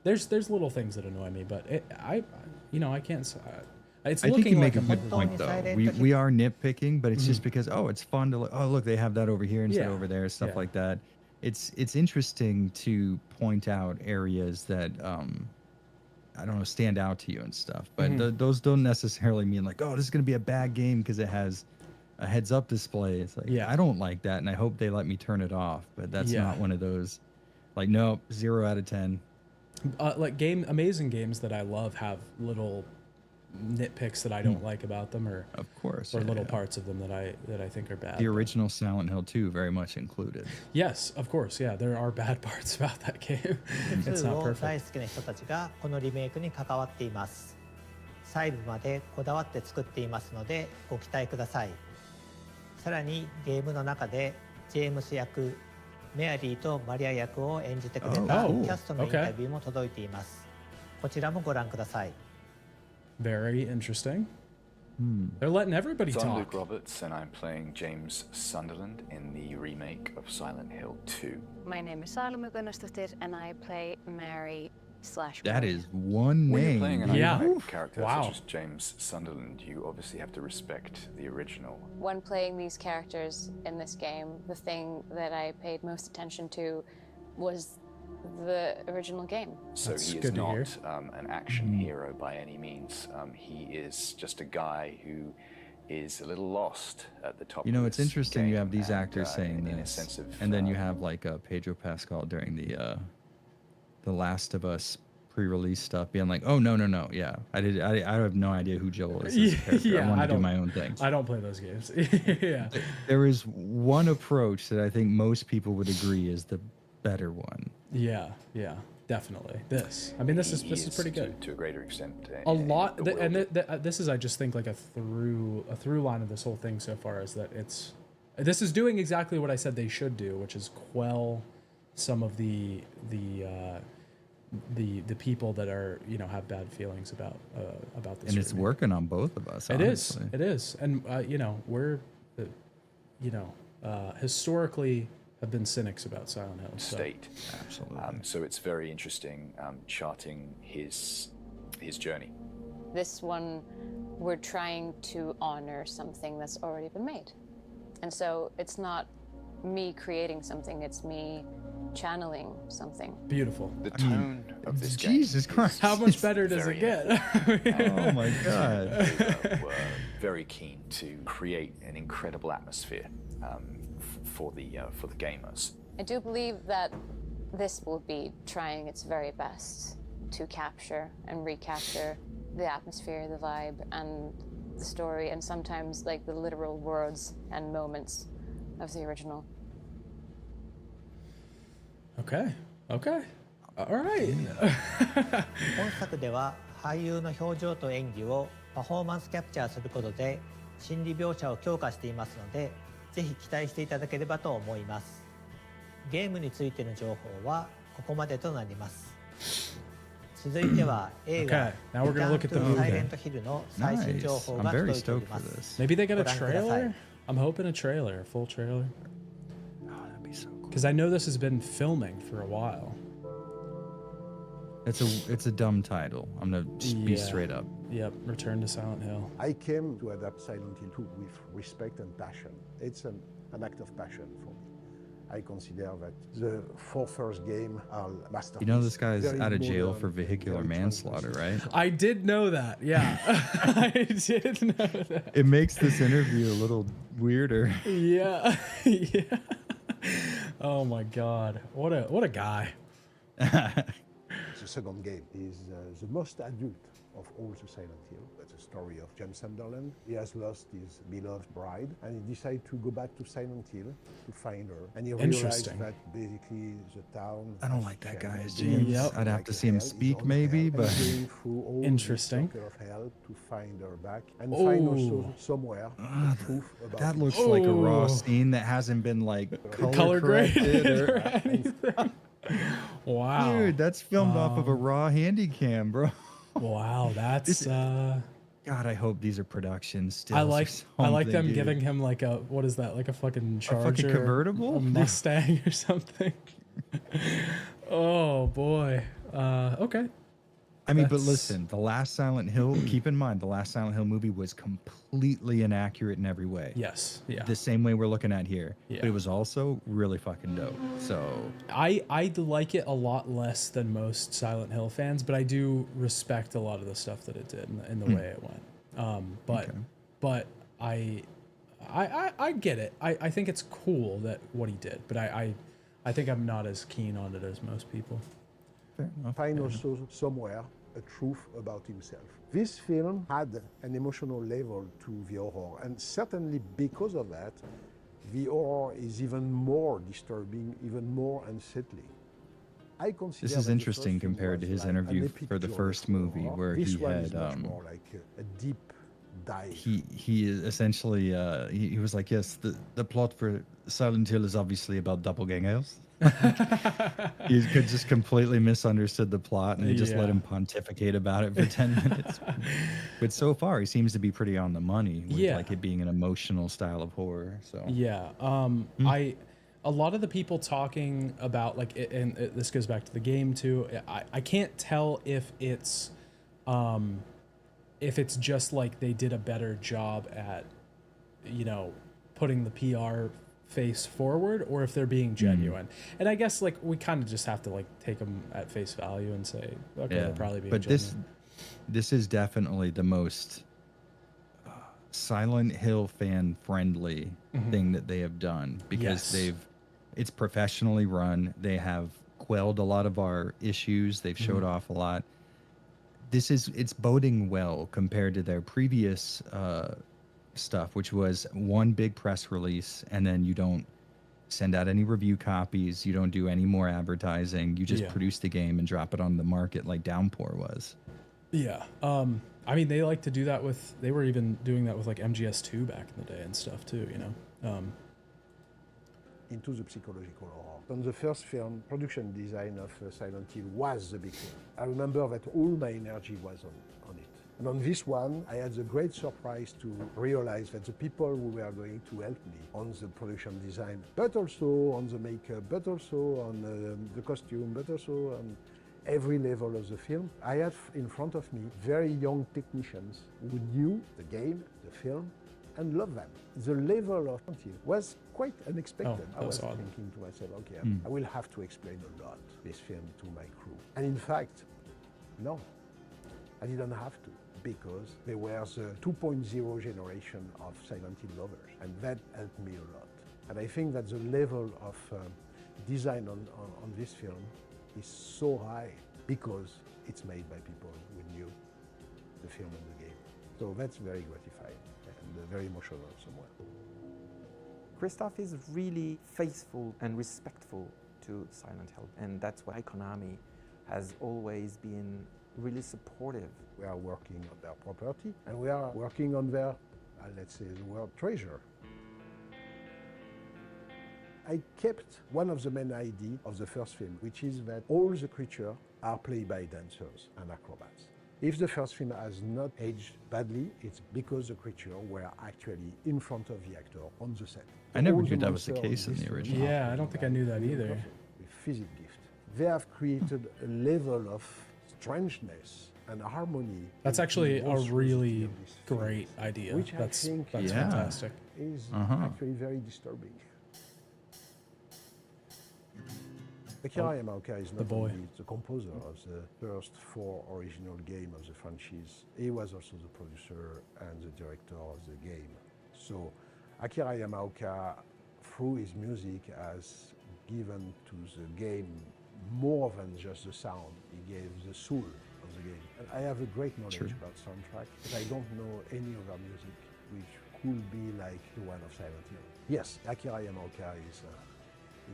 There's little things that annoy me, but I can't. It's I think looking you make like a good point though. We are nitpicking, but it's just because it's fun to look. Oh, look, they have that over here instead of over there, stuff like that. It's interesting to point out areas that I don't know, stand out to you and stuff. But those don't necessarily mean like, oh, this is gonna be a bad game because it has a heads-up display. It's like, I don't like that, and I hope they let me turn it off. But that's not one of those. Like, nope, 0 out of 10. like amazing games that I love have little nitpicks that I don't like about them, or of course, or little parts of them that I think are bad. The original Silent Hill 2 very much included. Yes, of course, yeah, there are bad parts about that game. It's not 2を大 perfect. 好きな人たちがこのリメイクに関わっています。細部までこだわって作っていますのでご期待ください。さらにゲームの中でジェームス役、メアリーとマリア役を演じてくれたキ Oh, ャストのインタビューも届いています。こちらもご覧ください。Very interesting. They're letting everybody So I'm talk. Luke Roberts, and I'm playing James Sunderland in the remake of Silent Hill 2. My name is Salome Gunnarsdottir, and I play Mary / That is one When you're name. playing an Yeah. iconic character Wow. such as James Sunderland, you obviously have to respect the original. When playing these characters in this game, the thing that I paid most attention to was the original game. So That's he is good to hear. not an action hero by any means. He is just a guy who is a little lost at the top. You know, of it's this interesting. You game have these and, actors saying in a this, sense of, and then you have like Pedro Pascal during the Last of Us pre-release stuff, being like, "Oh no, yeah, I have no idea who Joel is. As a character. Yeah, I want I to do don't- my own thing." I don't play those games. Yeah. There is one approach that I think most people would agree is the better one. Yeah, definitely. I mean, this is pretty good. To a greater extent. A lot, this is, I just think, like a through line of this whole thing so far is that this is doing exactly what I said they should do, which is quell some of the people that are, you know, have bad feelings about this. And it's remake. working on both of us. It is. honestly. It is. And you know, we're historically have been cynics about Silent Hill. So. State. Absolutely. So it's very interesting charting his journey. This one, we're trying to honor something that's already been made. And so it's not me creating something, it's me channeling something. Beautiful. The tone of this game. Jesus Christ. How much better does it get? Oh my God. They were very keen to create an incredible atmosphere for the gamers. I do believe that this will be trying its very best to capture and recapture the atmosphere, the vibe, and the story, and sometimes like the literal words and moments of the original. Okay. All right. 本作では俳優の表情と演技をパフォーマンスキャプチャーすることで心理描写を強化していますので、ぜひ期待していただければと思います。ゲームについての情報はここまでとなります。続いては映画 Okay, now we're gonna look at the movie. サイレントヒルの最新情報が I'm very 届いており stoked ま for す。 this. Maybe they get a ご覧ください。 trailer. I'm hoping a trailer, a full trailer. Oh, that'd be so cool. Because I know this has been filming for a while. It's a dumb title. I'm gonna just be Yeah. straight up. Yep, Return to Silent Hill. I came to adapt Silent Hill 2 with respect and passion. It's an act of passion for me. I consider that the four first game are masterpieces. You know this guy's Very out of jail modern, for vehicular very manslaughter, right? I did know that. Yeah, I did know that. It makes this interview a little weirder. Yeah, yeah. Oh my God, what a guy. The second game is the most adult of all the Silent Hill. That's the story of James Sunderland. He has lost his beloved bride, and he decided to go back to Silent Hill to find her. And he realized Interesting. that basically the town. I don't has like that changed. guy as Being James. Yep. I'd have like to see him hell, he's speak on maybe, hell, but and going through all this Interesting. circle of hell to find her back and find also somewhere the truth about that it. looks like a raw Oh. scene that hasn't been like Color corrected graded or- or anything. Wow. Dude, that's filmed off of a raw handy cam, bro. Wow, that's God, I hope these are productions still. I like or them something, dude. giving him like a, what is that, like a fucking Charger, convertible? a Mustang or something. Oh boy. Okay. I mean, but That's- listen, the last Silent Hill, keep in mind, the last Silent Hill movie was completely inaccurate in every way. Yes. Yeah. The same way we're looking at here. Yeah. But it was also really fucking dope. So I like it a lot less than most Silent Hill fans, but I do respect a lot of the stuff that it did in the way it went. But I get it. I think it's cool that what he did, but I think I'm not as keen on it as most people. find also somewhere a truth about himself. This film had an emotional level to the horror, and certainly because of that, the horror is even more disturbing, even more unsettling. I consider this is interesting compared to his interview for the first movie, where this he one had is much more like a deep dive. he is essentially he was like, yes, the plot for Silent Hill is obviously about doppelgangers. He could just completely misunderstood the plot, and they just let him pontificate about it for 10 minutes. But so far, he seems to be pretty on the money with like it being an emotional style of horror. So a lot of the people talking about like it, and this goes back to the game too. I can't tell if it's just like they did a better job at, you know, putting the PR face forward, or if they're being genuine. And I guess like we kind of just have to like take them at face value and say, okay, they're probably being genuine. This is definitely the most Silent Hill fan friendly thing that they have done, because it's professionally run. They have quelled a lot of our issues. They've showed off a lot. It's boding well compared to their previous stuff, which was one big press release, and then you don't send out any review copies, you don't do any more advertising, you just produce the game and drop it on the market like Downpour was. I mean, they like to do that with, they were even doing that with like MGS2 back in the day and stuff too, you know. Into the psychological horror. On the first film, production design of Silent Hill was the big thing. I remember that all my energy was on it. And on this one, I had the great surprise to realize that the people who were going to help me on the production design, but also on the makeup, but also on the costume, but also on every level of the film, I had in front of me very young technicians who knew the game, the film, and loved them. The level of Hill was quite unexpected. I was thinking to myself, okay, I will have to explain a lot this film to my crew. And in fact, no, I didn't have to, because they were the 2.0 generation of Silent Hill lovers, and that helped me a lot. And I think that the level of design on this film is so high because it's made by people who knew the film and the game. So that's very gratifying and very emotional somewhere. Christoph is really faithful and respectful to Silent Hill, and that's why Konami has always been really supportive. We are working on their property, and we are working on their, let's say, the word treasure. I kept one of the main ideas of the first film, which is that all the creatures are played by dancers and acrobats. If the first film has not aged badly, it's because the creatures were actually in front of the actor on the set. I never knew that was the case in the original. Yeah, I don't think I knew that either. With physics gift. They have created a level of strangeness and harmony. That's actually a really great idea. Which that's I think fantastic. Is actually very disturbing. Akira Yamaoka is not only the composer of the first 4 original games of the franchise, he was also the producer and the director of the game. So Akira Yamaoka, through his music, has given to the game more than just the sound. He gave the soul of the game. And I have a great knowledge about soundtrack, but I don't know any other music which could be like the one of Silent Hill. Yes, Akira Yamaoka is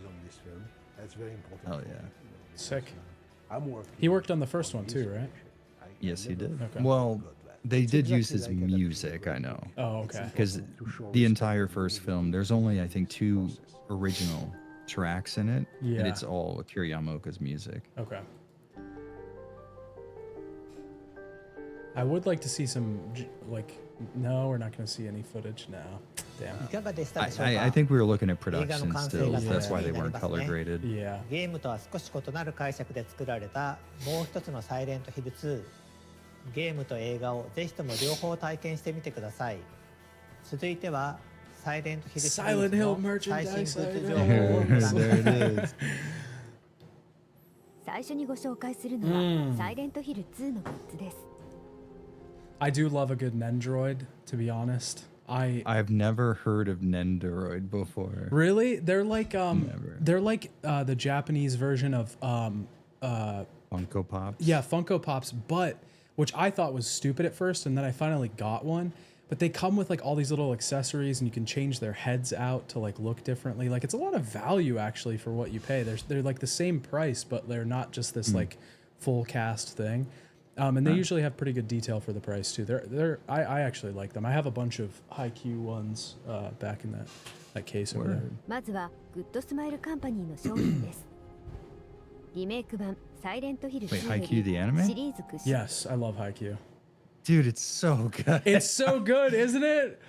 on this film. That's very important. Oh, yeah. Sick. I'm working. He worked on the first one too, right? Yes, he did. Okay. Well, they did use his music, I know. Oh, okay. Because the entire first film, there's only, I think, 2 original tracks in it, and it's all Akira Yamaoka's music. Okay. I would like to see some, like, no, we're not going to see any footage now. Damn. I think we were looking at production stills. That's why they weren't color graded. Yeah. ゲームとは少し異なる解釈で作られたもう一つのサイレントヒル2。ゲームと映画をぜひとも両方体験してみてください。続いてはサイレントヒルシリーズの最新グッズ情報をご覧ください。最初にご紹介するのはサイレントヒル2のグッズです。I do love a good Nendroid, to be honest. I've never heard of Nendoroid before. Really? They're like the Japanese version of Funko Pops. Yeah, Funko Pops, but which I thought was stupid at first, and then I finally got one. But they come with like all these little accessories, and you can change their heads out to like look differently. Like it's a lot of value actually for what you pay. They're like the same price, but they're not just this like full cast thing. And they usually have pretty good detail for the price too. I actually like them. I have a bunch of high Q ones back in that case over there. まずはグッドスマイルカンパニーの商品です。リメイク版サイレントヒル Wait, Haikyuu the anime? シリーズ屈指 Yes, I love Haikyuu. Dude, it's so good. It's so good, isn't it?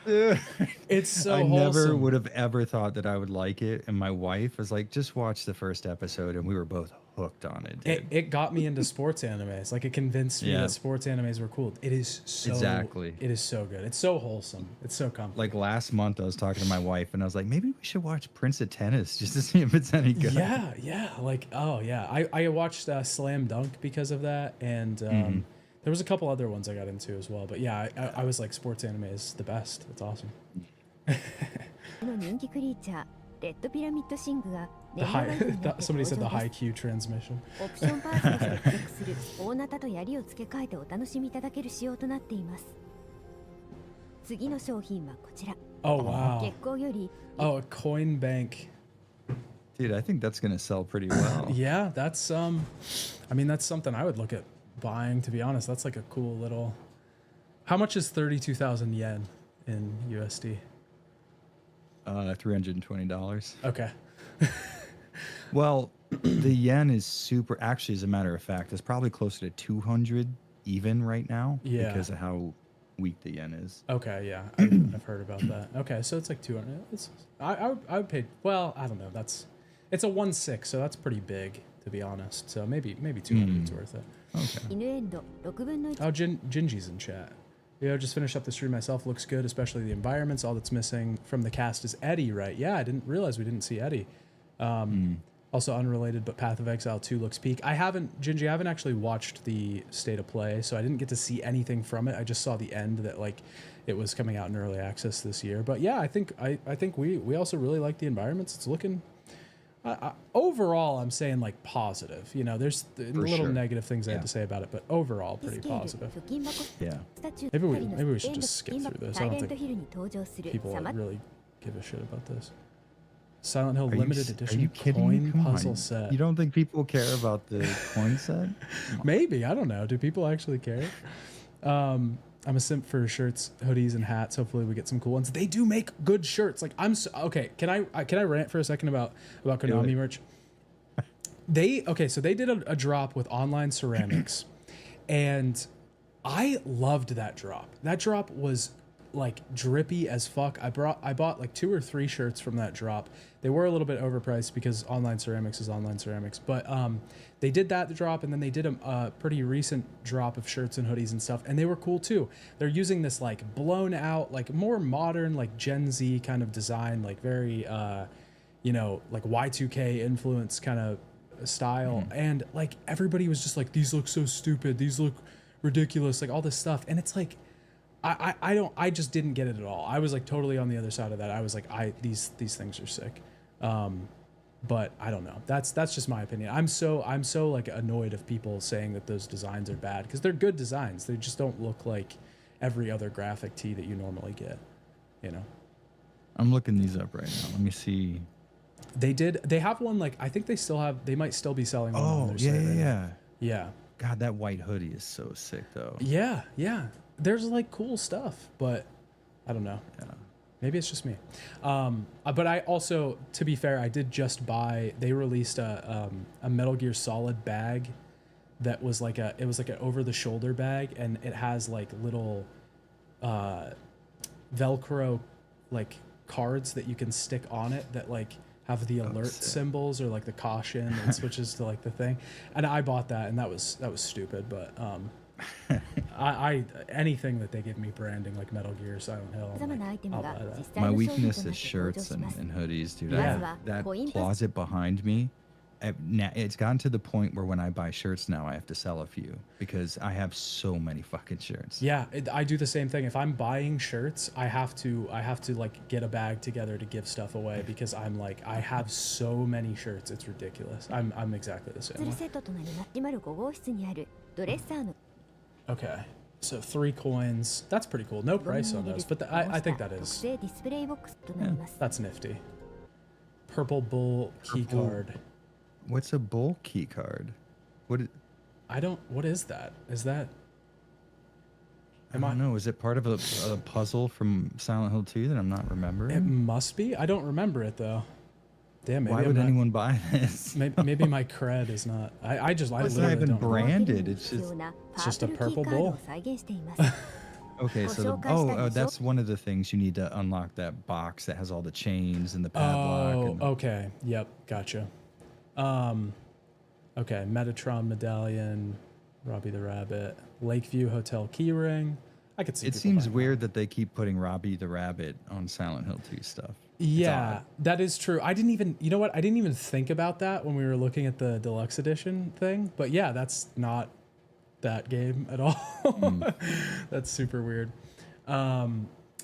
It's so I wholesome. never would have ever thought that I would like it. And my wife was like, just watch the first episode. And we were both hooked on it. Dude. It got me into sports animes. Like it convinced me that sports animes were cool. It is so exactly. It is so good. It's so wholesome. It's so comfortable. Like last month, I was talking to my wife, and I was like, maybe we should watch Prince of Tennis just to see if it's any good. Yeah. Like I watched Slam Dunk because of that, and there was a couple other ones I got into as well. But yeah, I was like, sports anime is the best. It's awesome. の人気クリーチャーレッドピラミッドシングが Somebody said the high Q transmission. オプションパーツとして付属する大ナタと槍を付け替えてお楽しみいただける仕様となっています。次の商品はこちら。Oh wow. 月光より Oh, a coin bank. Dude, I think that's gonna sell pretty well. Yeah, that's I mean that's something I would look at buying, to be honest. That's like a cool little. How much is 32,000 yen in USD? $320. Okay. Well, the yen is super. Actually, as a matter of fact, it's probably closer to 200 even right now. Yeah. Because of how weak the yen is. Okay, yeah, I've heard about that. Okay, so it's like 200. I would pay. Well, I don't know. It's a 1/6, so that's pretty big, to be honest. So maybe 200 is worth it. Okay. 犬エンド6分の1 Oh, Jinji's in chat. Yeah, just finished up the stream myself. Looks good, especially the environments. All that's missing from the cast is Eddie, right? Yeah, I didn't realize we didn't see Eddie. Also unrelated, but Path of Exile 2 looks peak. I haven't actually watched the State of Play, so I didn't get to see anything from it. I just saw the end that like it was coming out in early access this year. But yeah, I think we also really like the environments. It's looking overall, I'm saying like positive. You know, there's little negative things I have to say about it, but overall pretty positive. Yeah. Maybe we should just skip through this. I don't think people really give a shit about this. Silent Hill limited edition coin puzzle set. You don't think people care about the coin set? Maybe, I don't know. Do people actually care? I'm a simp for shirts, hoodies, and hats. Hopefully, we get some cool ones. They do make good shirts. Like okay. Can I rant for a second about Konami merch? So they did a drop with Online Ceramics, and I loved that drop. That drop was like drippy as fuck. I bought like 2 or 3 shirts from that drop. They were a little bit overpriced because Online Ceramics is Online Ceramics, but they did that drop, and then they did a pretty recent drop of shirts and hoodies and stuff, and they were cool too. They're using this like blown out, like more modern, like Gen Z kind of design, like very like Y2K influence kind of style, and like everybody was just like, these look so stupid, these look ridiculous, like all this stuff, and it's like I just didn't get it at all. I was like totally on the other side of that. I was like, these things are sick. But I don't know. That's just my opinion. I'm so like annoyed of people saying that those designs are bad, because they're good designs. They just don't look like every other graphic tee that you normally get, you know. I'm looking these up right now. Let me see. They have one, like, I think they might still be selling one on their site. Yeah. God, that white hoodie is so sick though. Yeah. There's like cool stuff, but I don't know. Yeah. Maybe it's just me. But I also, to be fair, I did just buy. They released a Metal Gear Solid bag that was like an over-the-shoulder bag, and it has like little Velcro like cards that you can stick on it that like have the alert symbols or like the caution and switches to like the thing. And I bought that, and that was stupid, but I anything that they give me branding like Metal Gear, Silent Hill, I'll buy that. My weakness is shirts and hoodies, dude. That closet behind me now it's gotten to the point where when I buy shirts now, I have to sell a few because I have so many fucking shirts. Yeah, I do the same thing. If I'm buying shirts, I have to like get a bag together to give stuff away because I'm like, I have so many shirts. It's ridiculous. I'm exactly the same way. Okay, so 3 coins. That's pretty cool. No price on those, but I think that is. Yeah, that's nifty. Purple bull key card. What's a bull key card? What is that? Is that? I don't know. Is it part of a puzzle from Silent Hill 2 that I'm not remembering? It must be. I don't remember it though. Damn. Maybe Why would anyone buy this? Maybe my cred is not. I it's not even branded. It's just a purple bull. Okay, so that's one of the things you need to unlock, that box that has all the chains and the padlock. Oh, okay. Yep, gotcha. Okay, Metatron medallion, Robbie the Rabbit, Lakeview Hotel keyring. I could see. It seems weird that they keep putting Robbie the Rabbit on Silent Hill 2 stuff. Yeah, that is true. I didn't even think about that when we were looking at the deluxe edition thing. But yeah, that's not that game at all. That's super weird.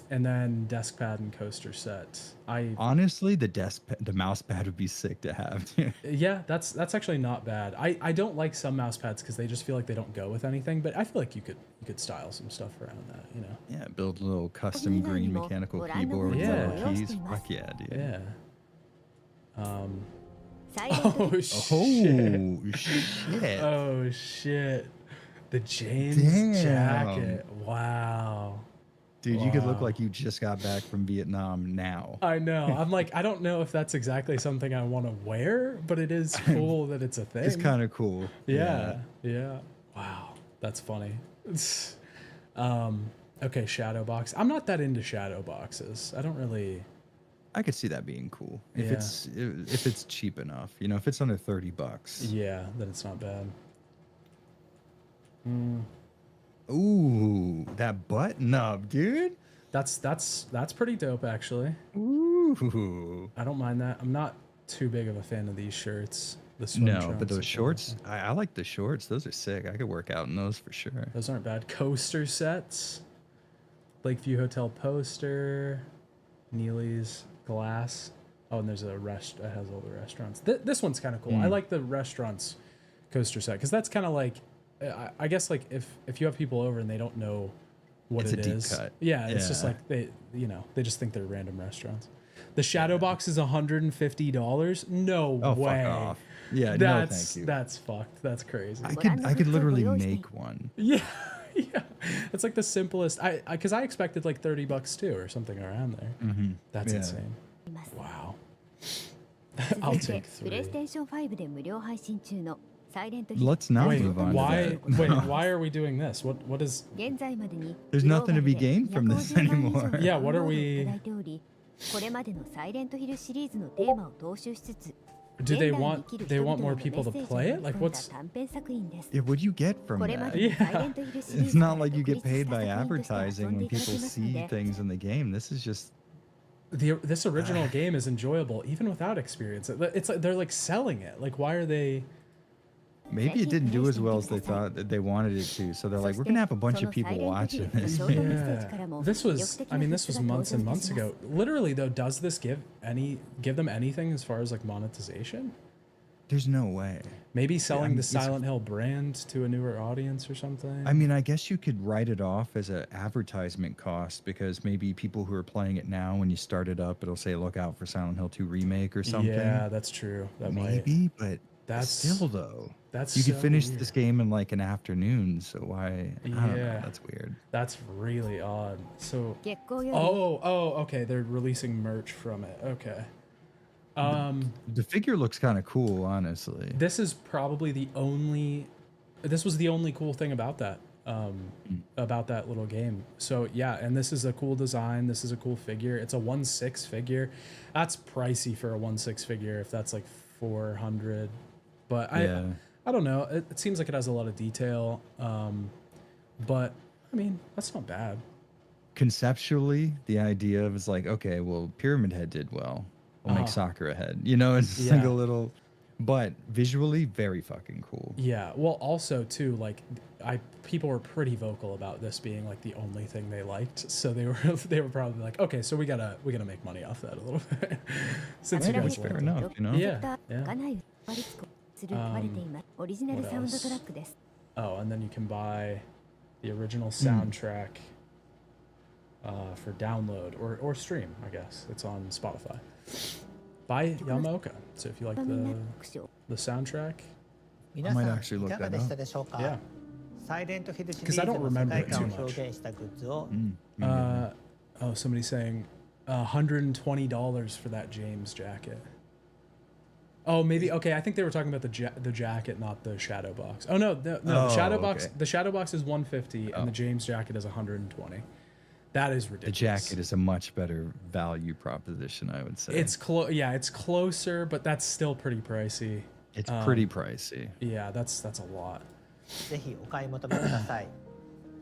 And then desk pad and coaster set. Honestly, the mouse pad would be sick to have. Yeah, that's actually not bad. I don't like some mouse pads because they just feel like they don't go with anything, but I feel like you could style some stuff around that, you know. Yeah, build a little custom green mechanical keyboard with little keys. Fuck yeah, dude. Yeah. Oh shit. Oh shit. The James jacket. Wow. Dude, you could look like you just got back from Vietnam now. I know. I'm like, I don't know if that's exactly something I want to wear, but it is cool that it's a thing. It's kind of cool. Yeah. Wow. That's funny. Okay, shadow box. I'm not that into shadow boxes. I don't really. I could see that being cool if it's cheap enough. You know, if it's under $30. Yeah, then it's not bad. Ooh, that button up, dude. That's pretty dope, actually. Ooh. I don't mind that. I'm not too big of a fan of these shirts. No, but those shorts, I like the shorts. Those are sick. I could work out in those for sure. Those aren't bad. Coaster sets. Lakeview Hotel poster. Neely's glass. Oh, and there's a rest that has all the restaurants. This one's kind of cool. I like the restaurants coaster set because that's kind of like, I guess like if you have people over and they don't know what it is. Deep cut. Yeah, it's just like they just think they're random restaurants. The shadow box is $150. No way. Fuck off. Yeah, that's, no, thank you. That's fucked. That's crazy. I could literally make one. Yeah. It's like the simplest. Because I expected like $30 too or something around there. Mm-hmm. That's insane. Wow. I'll take 3. Let's not move on. Why are we doing this? What is? There's nothing to be gained from this anymore. Yeah, what are we? Do they want more people to play it? Like what's? Yeah, what'd you get from that? Yeah. It's not like you get paid by advertising when people see things in the game. This is just. This original game is enjoyable even without experience. It's like they're like selling it. Like why are they? Maybe it didn't do as well as they thought that they wanted it to. So they're like, we're gonna have a bunch of people watching this. Yeah. This was months and months ago. Literally though, does this give them anything as far as like monetization? There's no way. Maybe selling the Silent Hill brand to a newer audience or something. I mean, I guess you could write it off as an advertisement cost because maybe people who are playing it now, when you start it up, it'll say, look out for Silent Hill 2 Remake or something. Yeah, that's true. That maybe, but that's still though. That's you could finish weird. this game in like an afternoon, so why? I don't know, that's weird. That's really odd. So okay, they're releasing merch from it. Okay. The figure looks kind of cool, honestly. This is probably this was the only cool thing about that little game. So yeah, and this is a cool design. This is a cool figure. It's a 1/6 figure. That's pricey for a 1/6 figure if that's like 400. But I don't know. It seems like it has a lot of detail. But I mean, that's not bad. Conceptually, the idea of is like, okay, well, Pyramid Head did well. We'll make Sakura Head. You know, it's like a little. but visually very fucking cool. Yeah. Well, also too, like people were pretty vocal about this being like the only thing they liked, so they were probably like, okay, so we gotta make money off that a little bit. Since you guys fair liked it. enough, you know. Yeah. Original What else? soundtrack です。 Oh, and then you can buy the original soundtrack for download or stream, I guess. It's on Spotify. By Yamaoka. So if you like the soundtrack, I might actually look いかが that でした up. でしょうか Yeah. サイレントヒルシリ Because I ーズ don't の世 remember 界 it 観 too を much. 表現したグッズを Oh, somebody's saying $120 for that James jacket. Oh, maybe okay. I think they were talking about the jacket, not the shadow box. Oh no, the shadow box. Okay. The shadow box is 150, and the James jacket is 120. That is The ridiculous. jacket is a much better value proposition, I would say. It's yeah, it's closer, but that's still pretty pricey. It's pretty pricey. Yeah, that's a lot. ぜひお買い求めください。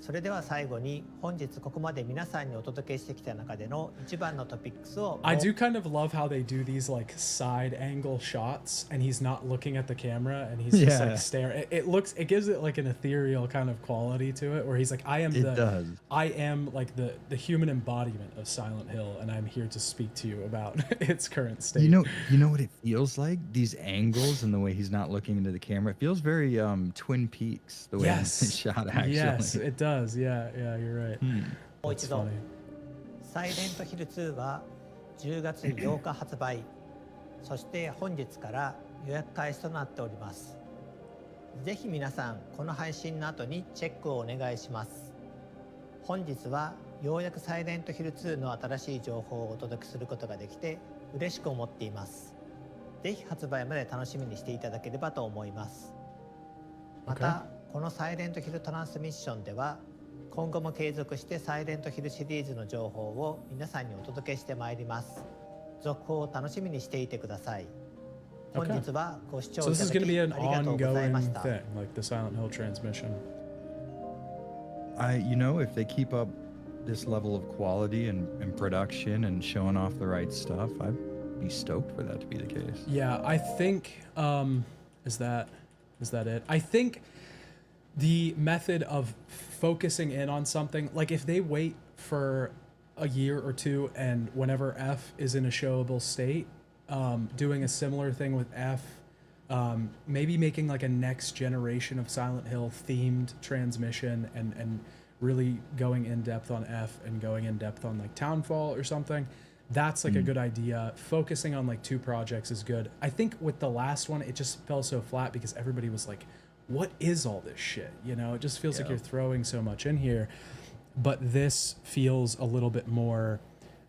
それでは最後に本日ここまで皆さんにお届けしてきた中での一番のトピックスを I do kind of love how they do these like side angle shots, and he's not looking at the camera, and he's just like staring. It gives it like an ethereal kind of quality to it, where he's like, I am like the human embodiment of Silent Hill, and I'm here to speak to you about its current state. You know what it feels like? These angles and the way he's not looking into the camera. It feels very Twin Peaks, the way it's shot actually. Yes, it does. Yeah, you're right. もう一度サイレントヒル2は10月8日発売そして本日から予約開始となっております。ぜひ皆さんこの配信の後にチェックをお願いします。本日はようやくサイレントヒル2の新しい情報をお届けすることができて嬉しく思っています。ぜひ発売まで楽しみにしていただければと思います。また、このサイレントヒルトランスミッションでは今後も継続してサイレントヒルシリーズの情報を皆さんにお届けしてまいります。続報を楽しみにしていてください。本日はご視聴いただきありがとうございました。 So this is going to be an ongoing thing, like the Silent Hill transmission. If they keep up this level of quality and production and showing off the right stuff, I'd be stoked for that to be the case. Yeah, I think is that it? I think the method of focusing in on something, like if they wait for a year or two and whenever F is in a showable state, doing a similar thing with F, maybe making like a next generation of Silent Hill themed transmission and really going in depth on F and going in depth on like Townfall or something. That's like a good idea. Focusing on like two projects is good. I think with the last one, it just fell so flat because everybody was like, what is all this shit? You know, it just feels like you're throwing so much in here. But this feels a little bit more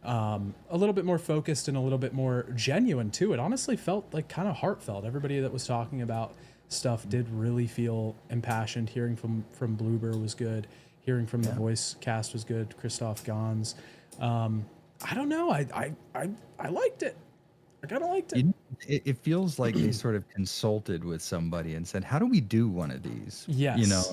focused and a little bit more genuine too. It honestly felt like kind of heartfelt. Everybody that was talking about stuff did really feel impassioned. Hearing from Bloober was good. Hearing from the voice cast was good. Christoph Gans. I don't know. I liked it. I kind of liked it. It feels like they sort of consulted with somebody and said, how do we do one of these? Yes. You know?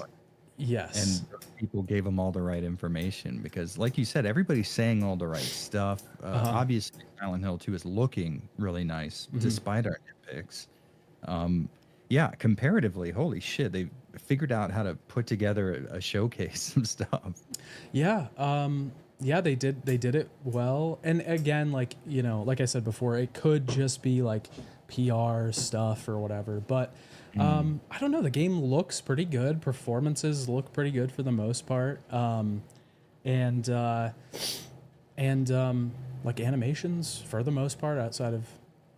Yes. And people gave them all the right information because, like you said, everybody's saying all the right stuff. Obviously, Silent Hill 2 is looking really nice despite our nitpicks. Comparatively, holy shit, they figured out how to put together a showcase of stuff. Yeah. They did it well. And again, like, you know, like I said before, it could just be like PR stuff or whatever, but I don't know, the game looks pretty good. Performances look pretty good for the most part. And like animations for the most part outside of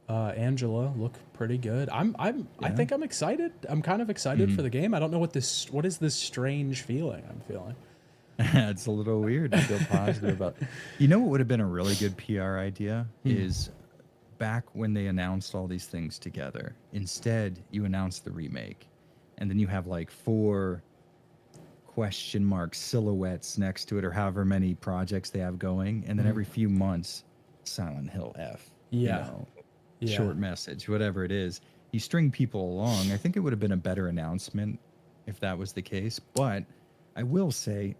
Angela look pretty good. I think I'm excited. I'm kind of excited for the game. I don't know what is this strange feeling I'm feeling. It's a little weird to feel positive about. You know what would have been a really good PR idea is back when they announced all these things together. Instead, you announce the remake, and then you have like 4 question mark silhouettes next to it, or however many projects they have going, and then every few months, Silent Hill F. Short message, whatever it is. You string people along. I think it would have been a better announcement if that was the case, but I will say,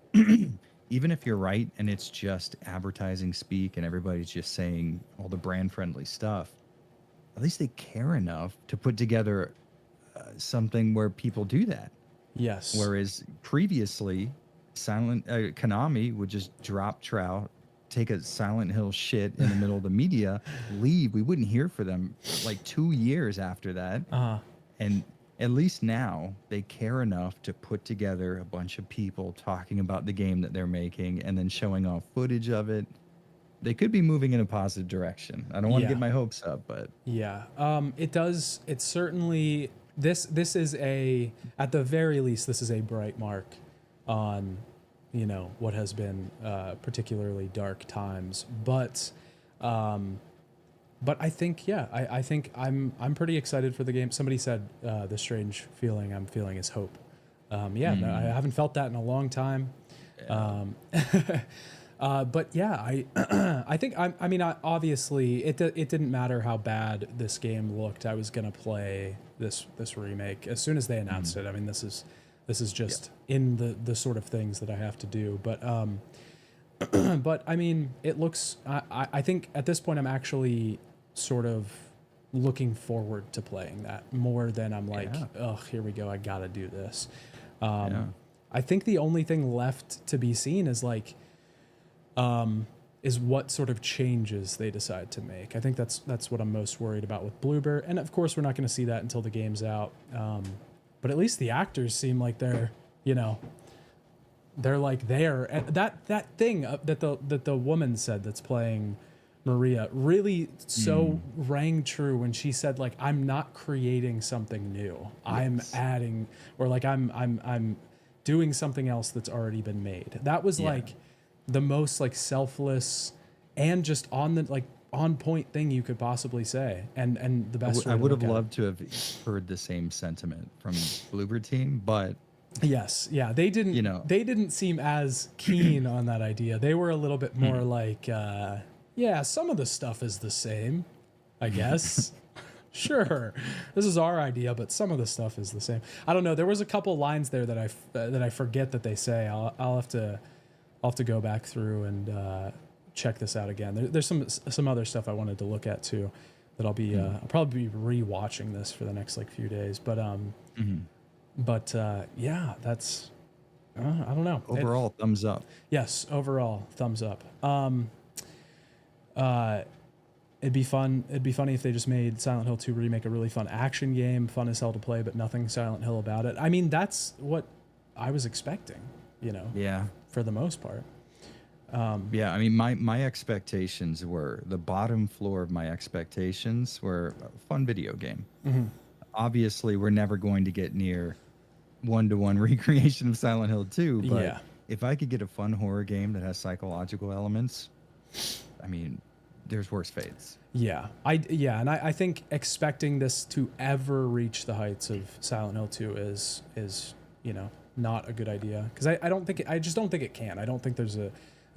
even if you're right and it's just advertising speak and everybody's just saying all the brand friendly stuff, at least they care enough to put together something where people do that. Yes. Whereas previously, Konami would just drop trout, take a Silent Hill shit in the middle of the media, leave. We wouldn't hear for them like 2 years after that. And at least now they care enough to put together a bunch of people talking about the game that they're making and then showing off footage of it. They could be moving in a positive direction. I don't want to get my hopes up, but yeah, it does. It's certainly this is at the very least, this is a bright mark on, you know, what has been particularly dark times. But I think, I think I'm pretty excited for the game. Somebody said the strange feeling I'm feeling is hope. No, I haven't felt that in a long time. But yeah, I think I mean, obviously it didn't matter how bad this game looked. I was gonna play this remake as soon as they announced it. I mean, this is just in the sort of things that I have to do. But but I mean, it looks. I think at this point I'm actually sort of looking forward to playing that more than I'm like, oh, here we go, I gotta do this. I think the only thing left to be seen is like. Is what sort of changes they decide to make. I think that's what I'm most worried about with Bloober. And of course, we're not going to see that until the game's out. But at least the actors seem like they're, you know, they're like there. And that thing that the woman said that's playing Maria really so rang true when she said like, I'm not creating something new. Yes. I'm adding, or like I'm doing something else that's already been made. That was like the most like selfless and just on point thing you could possibly say, and the best. I would have loved to have heard the same sentiment from Bloober Team, but they didn't. You know, they didn't seem as keen on that idea. They were a little bit more like, some of the stuff is the same, I guess. Sure, this is our idea, but some of the stuff is the same. I don't know. There was a couple lines there that I forget that they say. I'll have to go back through and check this out again. There's some other stuff I wanted to look at too, that I'll probably be rewatching this for the next like few days. But that's I don't know. Overall, thumbs up. Yes, overall thumbs up. It'd be fun. It'd be funny if they just made Silent Hill 2 Remake a really fun action game, fun as hell to play, but nothing Silent Hill about it. I mean, that's what I was expecting. You know. Yeah. For the most part. I mean, my expectations were, the bottom floor of my expectations were a fun video game. Obviously, we're never going to get near one-to-one recreation of Silent Hill 2, but if I could get a fun horror game that has psychological elements, I mean, there's worse fates. I think expecting this to ever reach the heights of Silent Hill 2 is you know, not a good idea, because I just don't think it can. I don't think there's a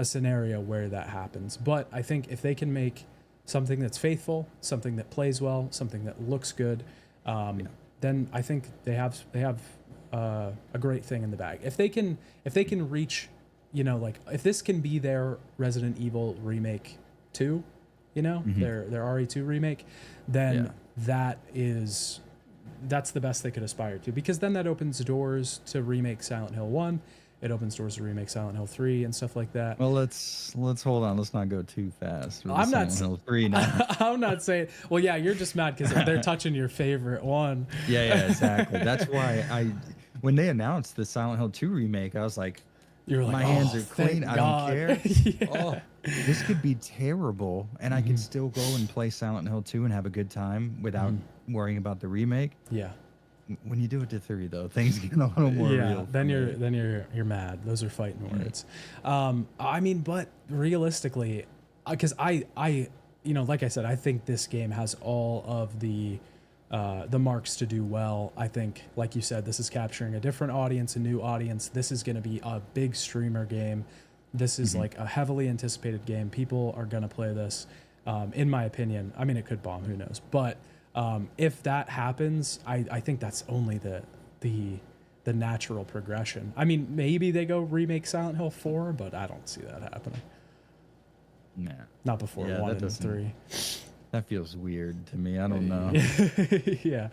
scenario where that happens. But I think if they can make something that's faithful, something that plays well, something that looks good, then I think they have a great thing in the bag. If they can reach, you know, like if this can be their Resident Evil remake 2, you know, their RE2 remake, then that's the best they could aspire to, because then that opens doors to remake Silent Hill 1. It opens doors to remake Silent Hill 3 and stuff like that. Well, let's hold on. Let's not go too fast. I'm not Silent Hill 3 now. I'm not saying. Well, yeah, you're just mad because they're touching your favorite one. Yeah, exactly. That's why when they announced the Silent Hill 2 remake, I was like, my hands are clean. I don't care. This could be terrible, and I could still go and play Silent Hill 2 and have a good time without worrying about the remake. Yeah. When you do it to 3, though, things get a little more real. Then you're mad. Those are fighting words. I mean, but realistically, because I you know, like I said, I think this game has all of the marks to do well. I think, like you said, this is capturing a different audience, a new audience. This is going to be a big streamer game. This is like a heavily anticipated game. People are going to play this, in my opinion. I mean, it could bomb, who knows? But if that happens, I think that's only the natural progression. I mean, maybe they go remake Silent Hill 4, but I don't see that happening. Nah. Not before 1 and 3. That feels weird to me. I don't know. Yeah.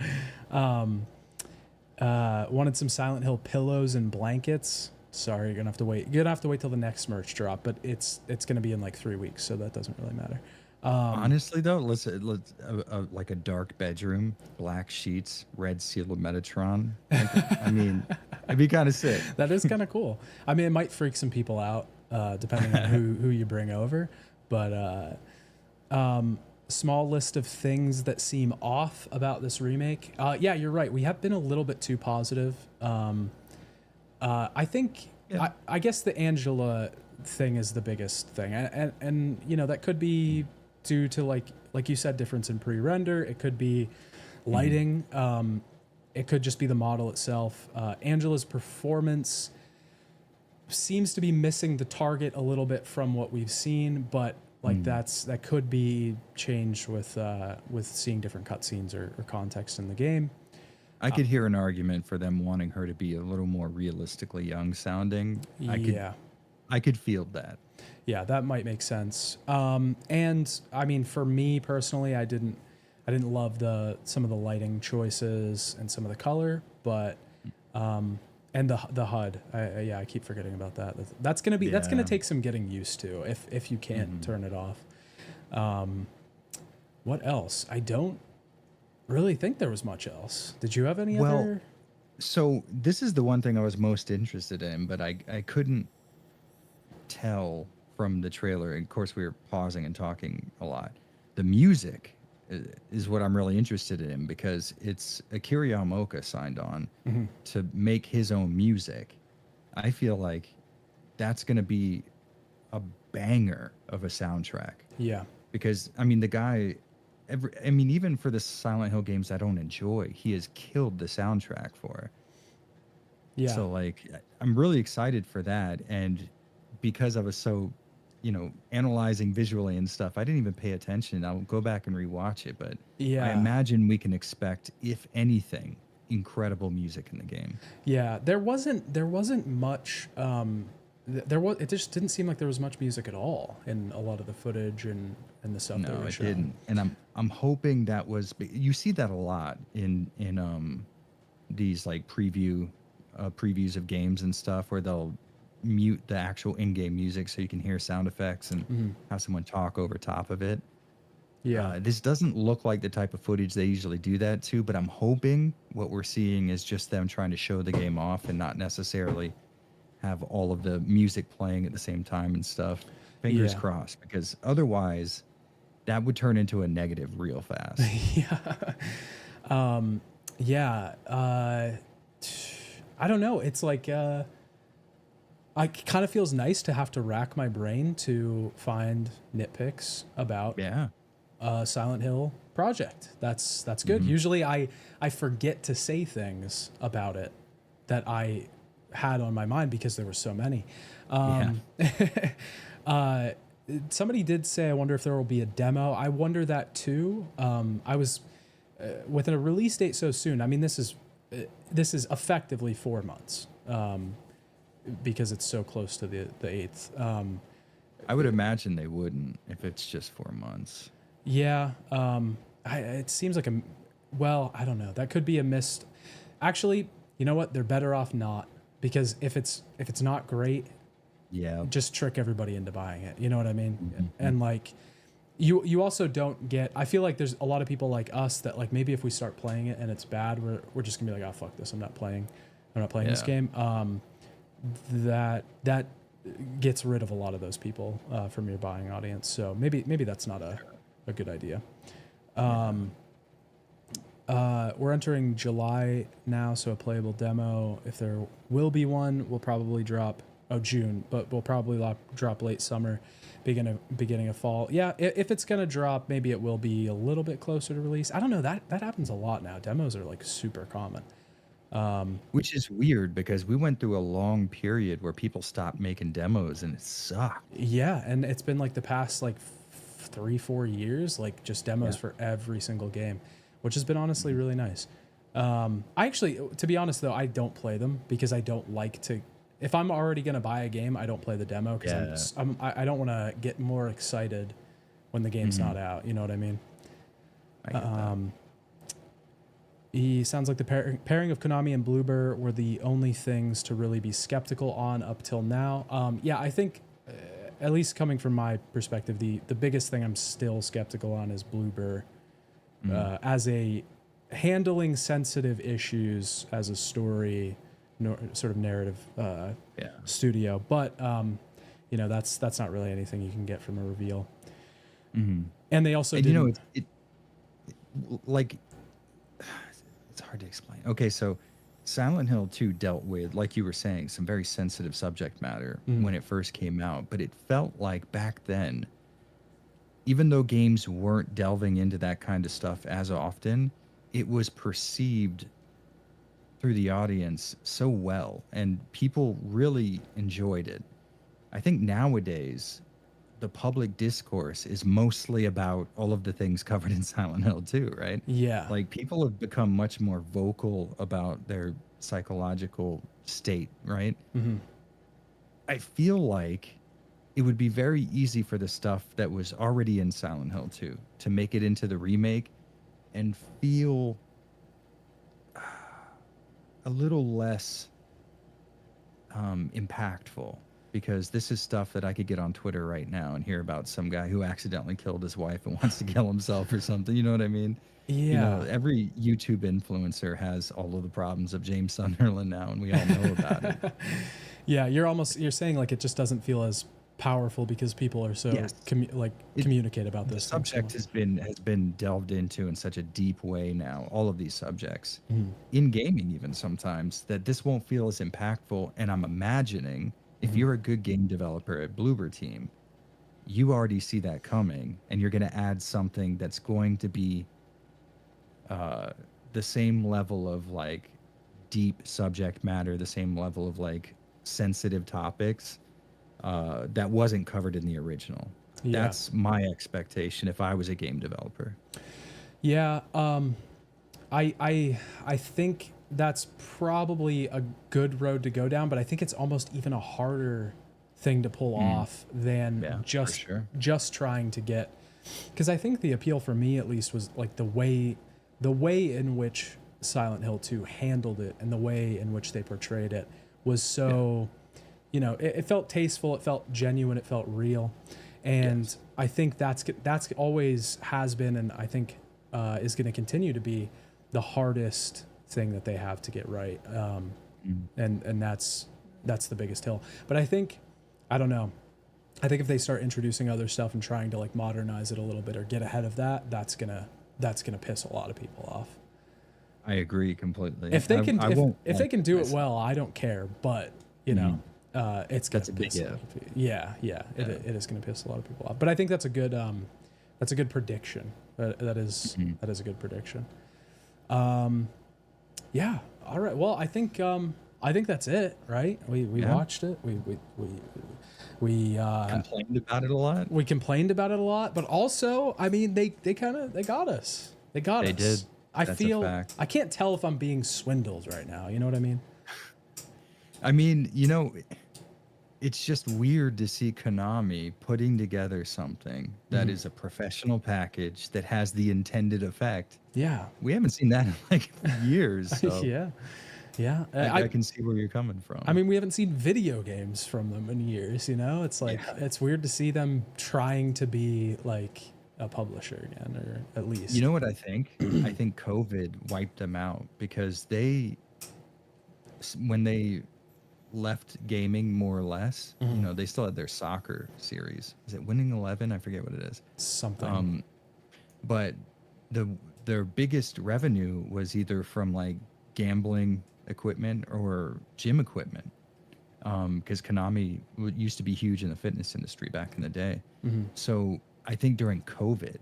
Wanted some Silent Hill pillows and blankets. Sorry, you're gonna have to wait. You're gonna have to wait till the next merch drop, but it's gonna be in like 3 weeks, so that doesn't really matter. Honestly, though, let's like a dark bedroom, black sheets, red seal of Metatron. I mean, it'd be kind of sick. That is kind of cool. I mean, it might freak some people out, depending on who you bring over. But small list of things that seem off about this remake. Yeah, you're right. We have been a little bit too positive. I think, I guess the Angela thing is the biggest thing, and you know, that could be due to like you said, difference in pre-render. It could be lighting. It could just be the model itself. Angela's performance seems to be missing the target a little bit from what we've seen, but like that could be changed with seeing different cutscenes or context in the game. I could hear an argument for them wanting her to be a little more realistically young sounding. I could feel that. Yeah, that might make sense. And I mean, for me personally, I didn't love some of the lighting choices and some of the color, but and the HUD. I keep forgetting about that. That's gonna take some getting used to if you can't turn it off. What else? I don't really think there was much else. Did you have any other? So this is the one thing I was most interested in, but I couldn't tell from the trailer. And of course, we were pausing and talking a lot. The music is what I'm really interested in, because it's Akira Yamaoka signed on to make his own music. I feel like that's going to be a banger of a soundtrack. Yeah. Because, I mean, the guy, even for the Silent Hill games I don't enjoy, he has killed the soundtrack for. Yeah. So, like, I'm really excited for that. And because I was so, analyzing visually and stuff, I didn't even pay attention. I'll go back and rewatch it. But yeah, I imagine we can expect, if anything, incredible music in the game. Yeah, there wasn't much. It just didn't seem like there was much music at all in a lot of the footage and the stuff. No, that were it shown. didn't. And I'm hoping that was, you see that a lot in these like previews of games and stuff, where they'll mute the actual in-game music so you can hear sound effects and have someone talk over top of it. Yeah. This doesn't look like the type of footage they usually do that to, but I'm hoping what we're seeing is just them trying to show the game off and not necessarily have all of the music playing at the same time and stuff. Fingers crossed, because otherwise that would turn into a negative real fast. I don't know. It's like, it kind of feels nice to have to rack my brain to find nitpicks about Silent Hill project. That's good. Usually I forget to say things about it that I had on my mind because there were so many. Somebody did say, I wonder if there will be a demo. I wonder that too. I was with a release date so soon. I mean, this is effectively 4 months. Because it's so close to the 8th. I would imagine they wouldn't if it's just 4 months. Yeah. It seems like I don't know. That could be a missed. Actually, you know what? They're better off not, because if it's not great, just trick everybody into buying it. You know what I mean? And like, you also don't get. I feel like there's a lot of people like us that, like, maybe if we start playing it and it's bad, we're just gonna be like, oh fuck this, I'm not playing this game. That gets rid of a lot of those people from your buying audience. So maybe that's not a good idea. We're entering July now, so a playable demo, if there will be one, will probably drop June, but we'll probably drop late summer, beginning of fall. Yeah, if it's gonna drop, maybe it will be a little bit closer to release. I don't know. That happens a lot now. Demos are like super common. Which is weird, because we went through a long period where people stopped making demos and it sucked. Yeah, and it's been like the past like 3-4 years, like just demos for every single game, which has been honestly really nice. I actually, to be honest though, I don't play them because I don't like to. If I'm already gonna buy a game, I don't play the demo because I don't want to get more excited when the game's not out. You know what I mean? He sounds like the pairing of Konami and Bloober were the only things to really be skeptical on up till now. Yeah, I think, at least coming from my perspective, the biggest thing I'm still skeptical on is Bloober as a handling sensitive issues as a story, sort of narrative studio. But you know, that's not really anything you can get from a reveal. And they also didn't, you know, it like, it's hard to explain. Okay, so Silent Hill 2 dealt with, like you were saying, some very sensitive subject matter when it first came out, but it felt like back then, even though games weren't delving into that kind of stuff as often, it was perceived through the audience so well, and people really enjoyed it. I think nowadays, the public discourse is mostly about all of the things covered in Silent Hill 2, right? Yeah. Like, people have become much more vocal about their psychological state, right? I feel like it would be very easy for the stuff that was already in Silent Hill 2 to make it into the remake and feel a little less impactful. Because this is stuff that I could get on Twitter right now and hear about some guy who accidentally killed his wife and wants to kill himself or something. You know what I mean? Yeah. You know, every YouTube influencer has all of the problems of James Sunderland now, and we all know about it. Yeah, you're saying like it just doesn't feel as powerful because people are so communicate about this. The subject has been delved into in such a deep way now. All of these subjects in gaming, even sometimes, that this won't feel as impactful. And I'm imagining, if you're a good game developer at Bloober Team, you already see that coming, and you're going to add something that's going to be the same level of like deep subject matter, the same level of like sensitive topics that wasn't covered in the original. Yeah. That's my expectation if I was a game developer. Yeah, I think that's probably a good road to go down, but I think it's almost even a harder thing to pull off than just trying to get, because I think the appeal for me at least was like the way in which Silent Hill 2 handled it and the way in which they portrayed it was so, you know, it felt tasteful, it felt genuine, it felt real. And I think that's always has been, and I think is going to continue to be the hardest thing that they have to get right. And that's the biggest hill. But I think, I don't know, I think if they start introducing other stuff and trying to like modernize it a little bit or get ahead of that, that's gonna piss a lot of people off. I agree completely. If they can, if they can do it well, I don't care. But you know, it's gonna piss a lot of people. It is gonna piss a lot of people off. But I think that's a good prediction. That is a good prediction. Yeah. All right. Well, I think that's it, right? We watched it. We complained about it a lot. We complained about it a lot, but also, I mean, they got us. They got us. They did. I feel I can't tell if I'm being swindled right now. You know what I mean? I mean, you know, it's just weird to see Konami putting together something that is a professional package that has the intended effect. Yeah. We haven't seen that in like years. So Yeah. I can see where you're coming from. I mean, we haven't seen video games from them in years, you know? It's like, it's weird to see them trying to be like a publisher again, or at least. You know what I think? I think COVID wiped them out because when they left gaming more or less, you know, they still had their soccer series. Is it Winning 11? I forget what it is. Something. But their biggest revenue was either from like gambling equipment or gym equipment, because Konami used to be huge in the fitness industry back in the day. So I think during COVID,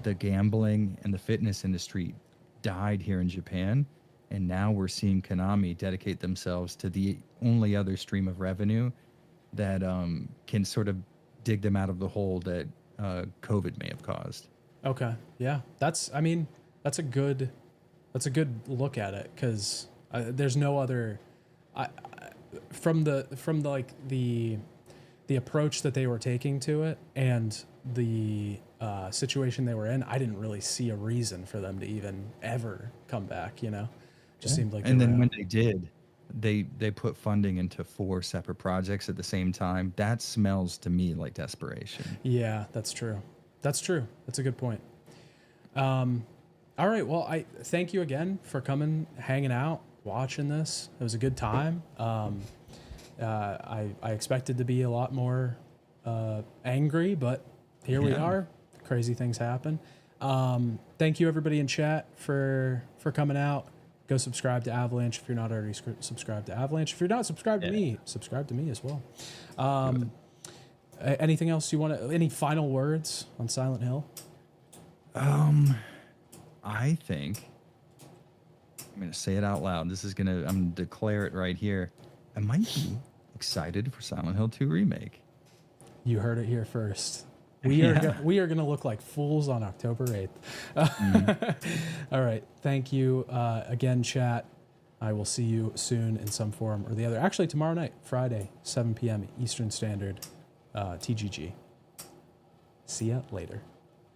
the gambling and the fitness industry died here in Japan, and now we're seeing Konami dedicate themselves to the only other stream of revenue that can sort of dig them out of the hole that COVID may have caused. Okay, yeah, that's a good look at it, because there's no other. From the approach that they were taking to it, and the situation they were in, I didn't really see a reason for them to even ever come back. You know, just seemed like. And then when they did, they put funding into 4 separate projects at the same time. That smells to me like desperation. Yeah, that's true. That's true. That's a good point. All right. Well, I thank you again for coming, hanging out, watching this. It was a good time. I expected to be a lot more angry, but here we are. Crazy things happen. Thank you everybody in chat for coming out. Go subscribe to Avalanche if you're not already subscribed to Avalanche. If you're not subscribed to me, subscribe to me as well. Anything else you want to? Any final words on Silent Hill? I think I'm gonna say it out loud. I'm gonna declare it right here. I might be excited for Silent Hill 2 remake. You heard it here first. We are gonna look like fools on October 8th. All right. Thank you again, chat. I will see you soon in some form or the other. Actually, tomorrow night, Friday, 7 p.m. Eastern Standard, TGG. See ya later.